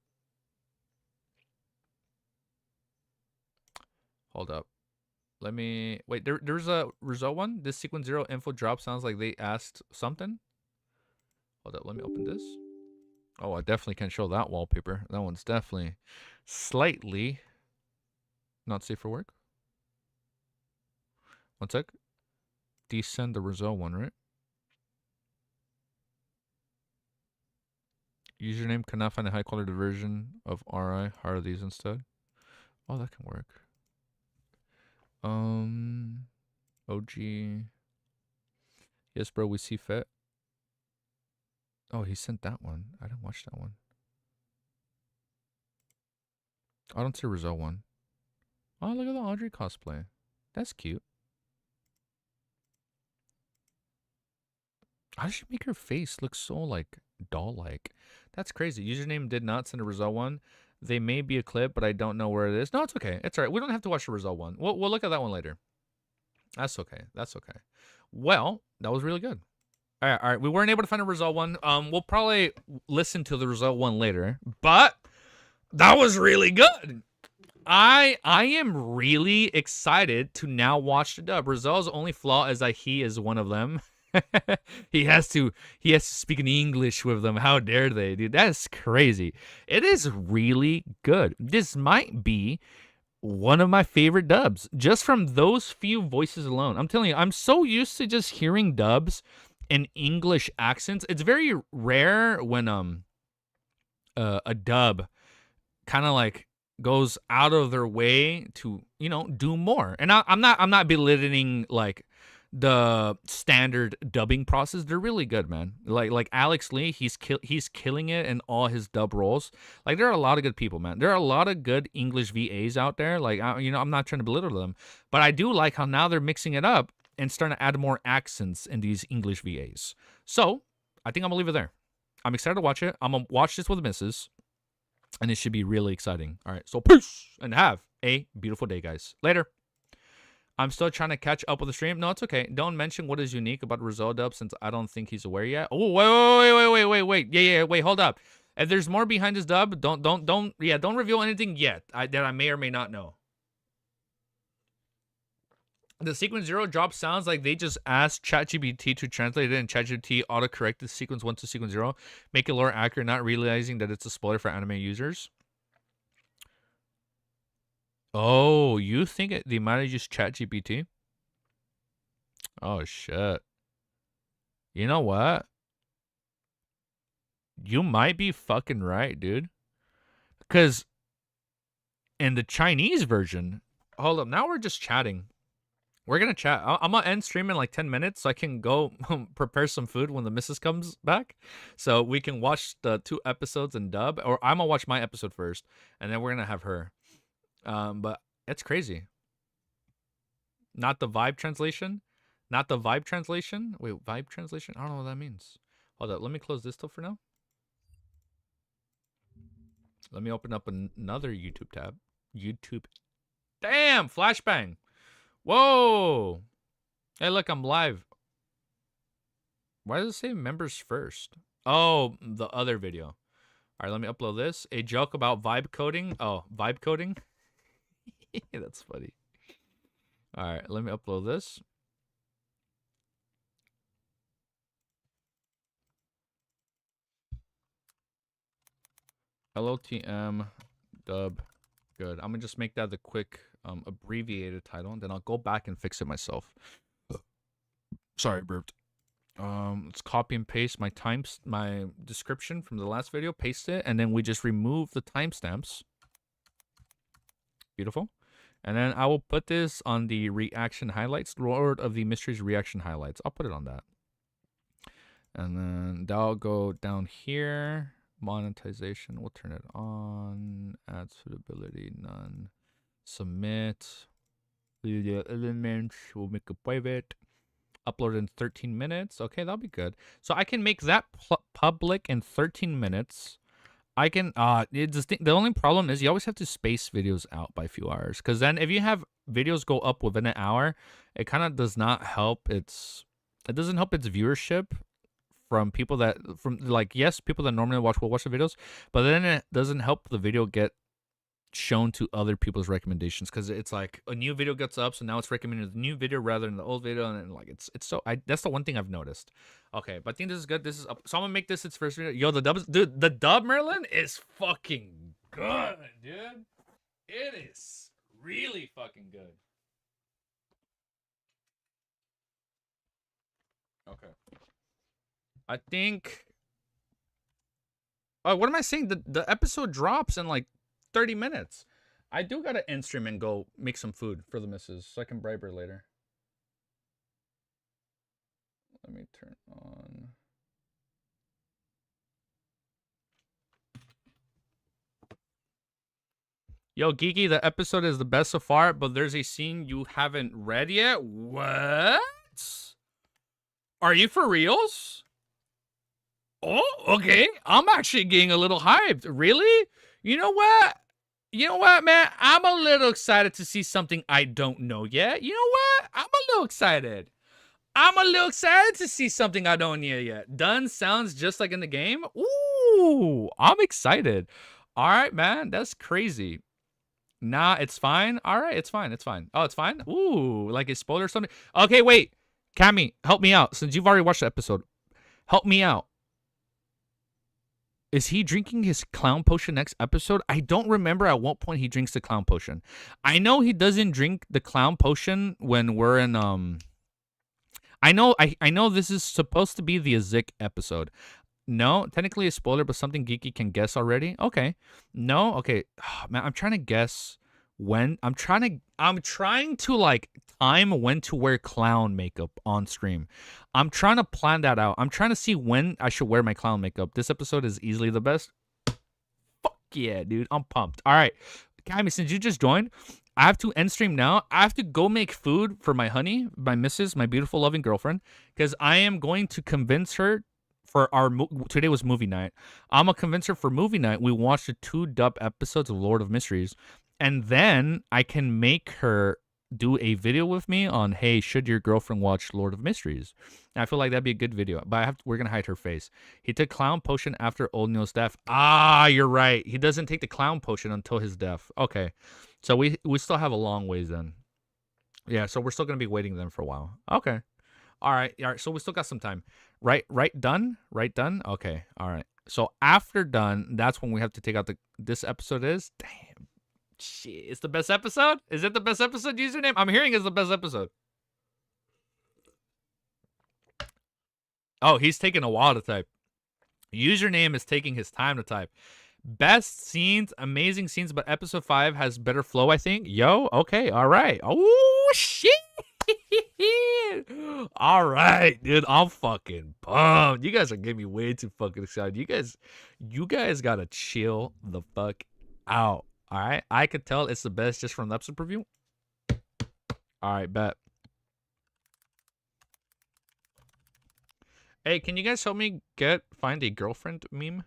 Hold up. Let me wait. There's a Rizal one. This sequence 0 info drop sounds like they asked something. Hold up. Let me open this. Oh, I definitely can show that wallpaper. That one's definitely slightly not safe for work. One sec. Descend the Rizal one, right? Username cannot find a high quality version of RI. Hire these instead. Oh, that can work. OG. Yes, bro, we see fit. Oh, he sent that one. I didn't watch that one. I don't see a result one. Oh, look at the Audrey cosplay. That's cute. How does she make her face look so, like, doll-like? That's crazy. Username did not send a result one. They may be a clip, but I don't know where it is. No, it's okay. It's all right. We don't have to watch the result one. We'll look at that one later. That's okay. That's okay. Well, that was really good. All right. We weren't able to find a result one. We'll probably listen to the result one later, but that was really good. I am really excited to now watch the dub. Roselle's only flaw is that he is one of them. he has to speak in English with them. How dare they, dude? That's crazy. It is really good. This might be one of my favorite dubs just from those few voices alone. I'm telling you, I'm so used to just hearing dubs in English accents. It's very rare when a dub kind of like goes out of their way to, you know, do more. And I'm not belittling like the standard dubbing process. They're really good, man. Like Alex Lee, he's killing it in all his dub roles. Like, there are a lot of good people, man. There are a lot of good English VAs out there. Like, you know, I'm not trying to belittle them, but I do like how now they're mixing it up and starting to add more accents in these English VAs. So I think I'm gonna leave it there. I'm excited to watch it. I'm gonna watch this with the missus, and it should be really exciting. All right, so peace, and have a beautiful day, guys. Later. I'm still trying to catch up with the stream. No, it's okay. Don't mention what is unique about Rizzo dub since I don't think he's aware yet. Oh, wait. Yeah, wait, hold up. If there's more behind this dub, don't reveal anything yet that I may or may not know. The sequence 0 drop sounds like they just asked ChatGPT to translate it, and ChatGPT autocorrected sequence 1 to sequence 0, make it more accurate, not realizing that it's a spoiler for anime users. Oh, you think they might have used ChatGPT? Oh, shit. You know what? You might be fucking right, dude. Because in the Chinese version... Hold up, now we're just chatting. We're going to chat. I'm going to end stream in like 10 minutes so I can go prepare some food when the missus comes back. So we can watch the 2 episodes in dub. Or I'm going to watch my episode first, and then we're going to have her. But it's crazy. Not the vibe translation. Not the vibe translation. Wait, vibe translation? I don't know what that means. Hold up. Let me close this till for now. Let me open up another YouTube tab. YouTube. Damn! Flashbang. Whoa. Hey, look, I'm live. Why does it say members first? Oh, the other video. All right, let me upload this. A joke about vibe coding. Oh, vibe coding? That's funny. All right, let me upload this. LOTM dub good. I'm gonna just make that the quick abbreviated title, and then I'll go back and fix it myself. Sorry, burped. Let's copy and paste my description from the last video, paste it, and then we just remove the timestamps. Beautiful. And then I will put this on the reaction highlights, Lord of the Mysteries reaction highlights. I'll put it on that. And then that'll go down here. Monetization, we'll turn it on. Add suitability, none. Submit. The elements, we'll make it private. Upload in 13 minutes. Okay, that'll be good. So I can make that public in 13 minutes. I can, the only problem is you always have to space videos out by a few hours. Because then if you have videos go up within an hour, it kind of does not help it doesn't help its viewership from people that, yes, people that normally will watch the videos, but then it doesn't help the video get shown to other people's recommendations, because it's like a new video gets up, so now it's recommended the new video rather than the old video, and then, like, it's so that's the one thing I've noticed. Okay, but I think this is good. This is up, so I'm gonna make this its first video. Yo, the dub Merlin is fucking good, dude. It is really fucking good. Okay, I think What am I saying? The episode drops in like 30 minutes. I do gotta end stream and go make some food for the missus so I can bribe her later. Let me turn on. Yo, Geeky, the episode is the best so far, but there's a scene you haven't read yet. What? Are you for reals? Oh, okay. I'm actually getting a little hyped. Really? You know what? You know what, man? I'm a little excited to see something I don't know yet. You know what? I'm a little excited. I'm a little excited to see something I don't know yet. Done sounds just like in the game. Ooh, I'm excited. All right, man. That's crazy. Nah, it's fine. All right, it's fine. It's fine. Oh, it's fine? Ooh, like a spoiler or something? Okay, wait. Cammy, help me out. Since you've already watched the episode, help me out. Is he drinking his clown potion next episode? I don't remember at what point he drinks the clown potion. I know he doesn't drink the clown potion when we're in I know this is supposed to be the Azik episode. No, technically a spoiler, but something Geeky can guess already. Okay. No, okay. Man, I'm trying to guess when I'm trying to like time when to wear clown makeup on stream. I'm trying to plan that out. I'm trying to see when I should wear my clown makeup. This episode is easily the best. Fuck yeah, dude. I'm pumped. All right. Cammy, since you just joined, I have to end stream now. I have to go make food for my honey, my missus, my beautiful loving girlfriend, because I am going to convince her for our today was movie night. I'm gonna convince her for movie night. We watched the 2 dub episodes of Lord of Mysteries, and then I can make her do a video with me on, hey, should your girlfriend watch Lord of Mysteries? And I feel like that'd be a good video, but we're gonna hide her face. He took clown potion after Old Neil's death. Ah, you're right. He doesn't take the clown potion until his death. Okay, so we still have a long ways then. Yeah, so we're still gonna be waiting then for a while. Okay. All right. So we still got some time. Right, done? Right, done? Okay. All right. So after done, that's when we have to take out this episode is? Damn. Shit. It's the best episode? Is it the best episode username? I'm hearing it's the best episode. Oh, he's taking a while to type. Username is taking his time to type. Best scenes, amazing scenes, but episode 5 has better flow, I think. Yo, okay, all right. Oh, shit. All right, dude. I'm fucking pumped. You guys are getting me way too fucking excited. You guys gotta chill the fuck out. All right. I could tell it's the best just from the episode preview. All right, bet. Hey, can you guys help me find a girlfriend meme?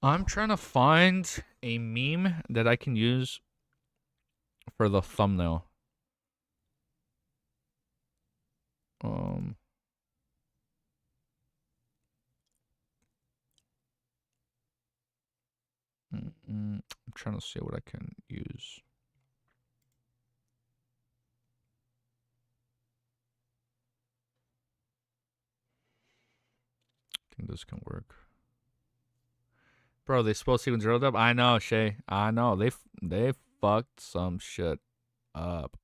I'm trying to find a meme that I can use for the thumbnail. I'm trying to see what I can use. I think this can work. Bro, they supposed to even drilled up. I know, Shay. I know. They fucked some shit up.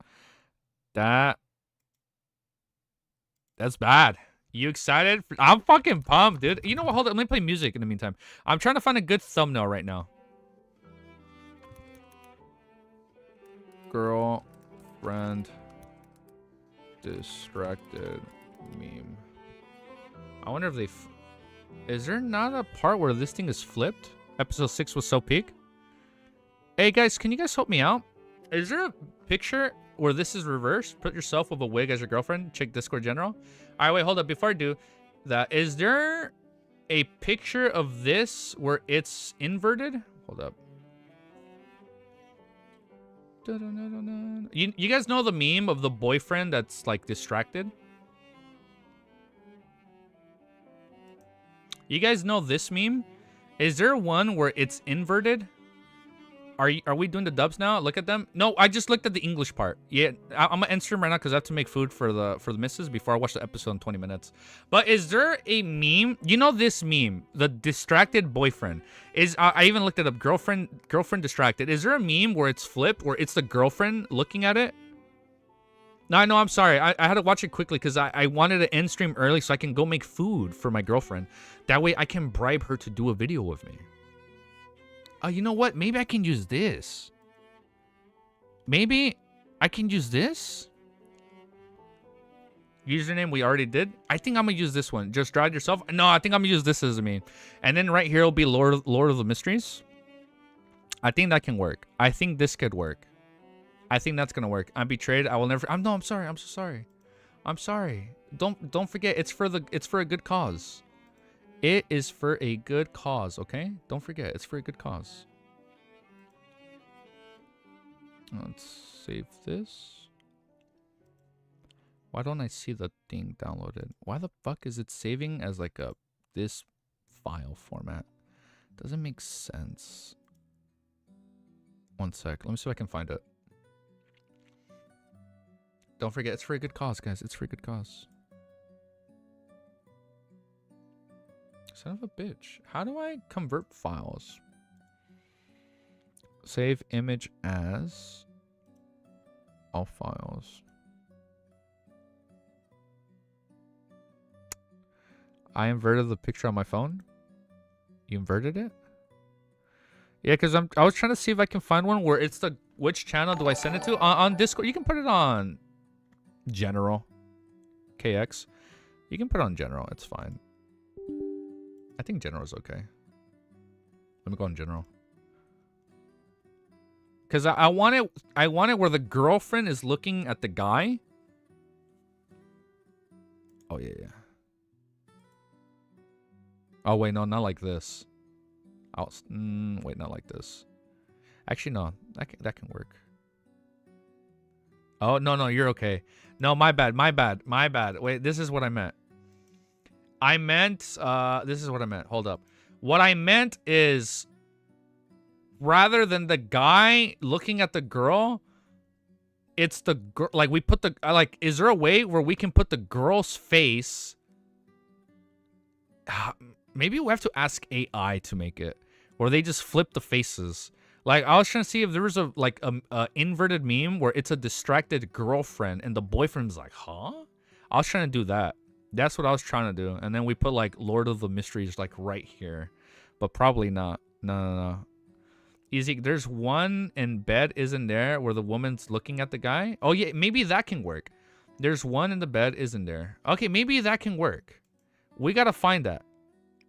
That's bad. You excited? I'm fucking pumped, dude. You know what? Hold on. Let me play music in the meantime. I'm trying to find a good thumbnail right now. Girlfriend distracted meme. I wonder if they... Is there not a part where this thing is flipped? Episode 6 was so peak. Hey guys, can you guys help me out? Is there a picture where this is reversed? Put yourself with a wig as your girlfriend. Check Discord general. All right, wait, hold up. Before I do that, is there a picture of this where it's inverted? Hold up. You guys know the meme of the boyfriend that's like distracted? You guys know this meme? Is there one where it's inverted? Are we doing the dubs now? Look at them. No, I just looked at the English part. Yeah, I'm gonna end stream right now because I have to make food for the missus before I watch the episode in 20 minutes. But is there a meme? You know this meme, the distracted boyfriend. I even looked it up. Girlfriend distracted. Is there a meme where it's flipped, where it's the girlfriend looking at it? No, I'm sorry. I had to watch it quickly because I wanted to end stream early so I can go make food for my girlfriend. That way I can bribe her to do a video with me. Oh, you know what? Maybe I can use this. Maybe I can use this. Username we already did. I think I'm gonna use this one. Just draw it yourself. No, I think I'm gonna use this as a main. And then right here will be Lord of the Mysteries. I think that can work. I think this could work. I think that's gonna work. I'm betrayed. I will never. I'm sorry. I'm so sorry. I'm sorry. Don't forget. It's for a good cause. It is for a good cause. Okay. Don't forget. It's for a good cause. Let's save this. Why don't I see the thing downloaded? Why the fuck is it saving as like this file format? Doesn't make sense. One sec. Let me see if I can find it. Don't forget, it's for a good cause, guys. It's for a good cause. Son of a bitch. How do I convert files? Save image as all files. I inverted the picture on my phone. You inverted it? Yeah, because I was trying to see if I can find one where it's the which channel do I send it to on Discord. You can put it on general KX. You can put it on general. It's fine. I think general is okay. Let me go on general. Because I want it where the girlfriend is looking at the guy. Oh yeah. Oh wait, no, not like this. Wait, not like this. Actually, no, that can work. Oh no, you're okay. No, my bad. Wait, this is what I meant. This is what I meant. Hold up. What I meant is, rather than the guy looking at the girl, it's the girl. Like we put the is there a way where we can put the girl's face? Maybe we have to ask AI to make it, or they just flip the faces. Like I was trying to see if there was a inverted meme where it's a distracted girlfriend and the boyfriend's like, huh? I was trying to do that. That's what I was trying to do, and then we put like Lord of the Mysteries like right here, but probably not. No. Easy. There's one in bed, isn't there, where the woman's looking at the guy? Oh yeah, maybe that can work. There's one in the bed, isn't there? Okay, maybe that can work. We gotta find that.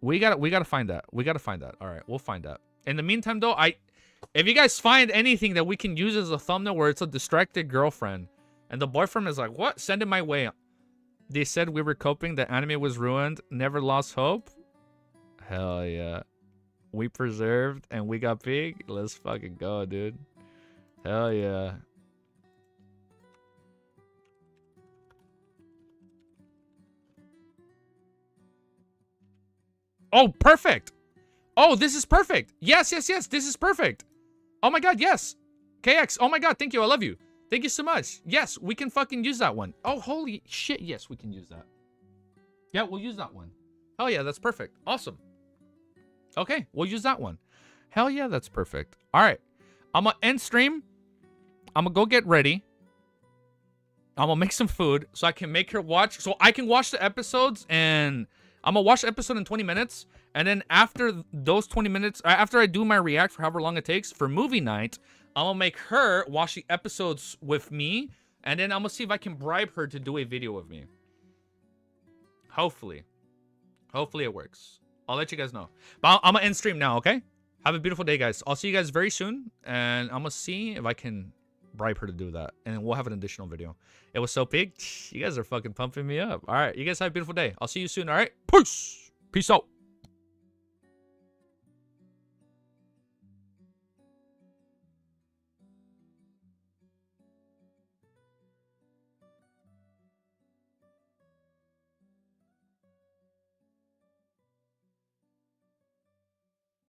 We gotta find that. We gotta find that. All right, we'll find that. In the meantime, though, if you guys find anything that we can use as a thumbnail where it's a distracted girlfriend and the boyfriend is like, what? Send it my way. They said we were coping. The anime was ruined. Never lost hope. Hell yeah. We preserved and we got big. Let's fucking go, dude. Hell yeah. Oh, perfect. Oh, this is perfect. Yes. This is perfect. Oh my god, yes. KX, oh my god, thank you. I love you. Thank you so much. Yes, we can fucking use that one. Oh, holy shit. Yes, we can use that. Yeah, we'll use that one. Hell yeah, that's perfect. Awesome. Okay, we'll use that one. Hell yeah, that's perfect. All right. I'm going to end stream. I'm going to go get ready. I'm going to make some food so I can make her watch. So I can watch the episodes, and I'm going to watch the episode in 20 minutes. And then after those 20 minutes, after I do my react for however long it takes for movie night, I'm going to make her watch the episodes with me. And then I'm going to see if I can bribe her to do a video with me. Hopefully. Hopefully it works. I'll let you guys know. But I'm going to end stream now, okay? Have a beautiful day, guys. I'll see you guys very soon. And I'm going to see if I can bribe her to do that. And we'll have an additional video. It was so big. You guys are fucking pumping me up. All right. You guys have a beautiful day. I'll see you soon, all right? Peace. Peace out.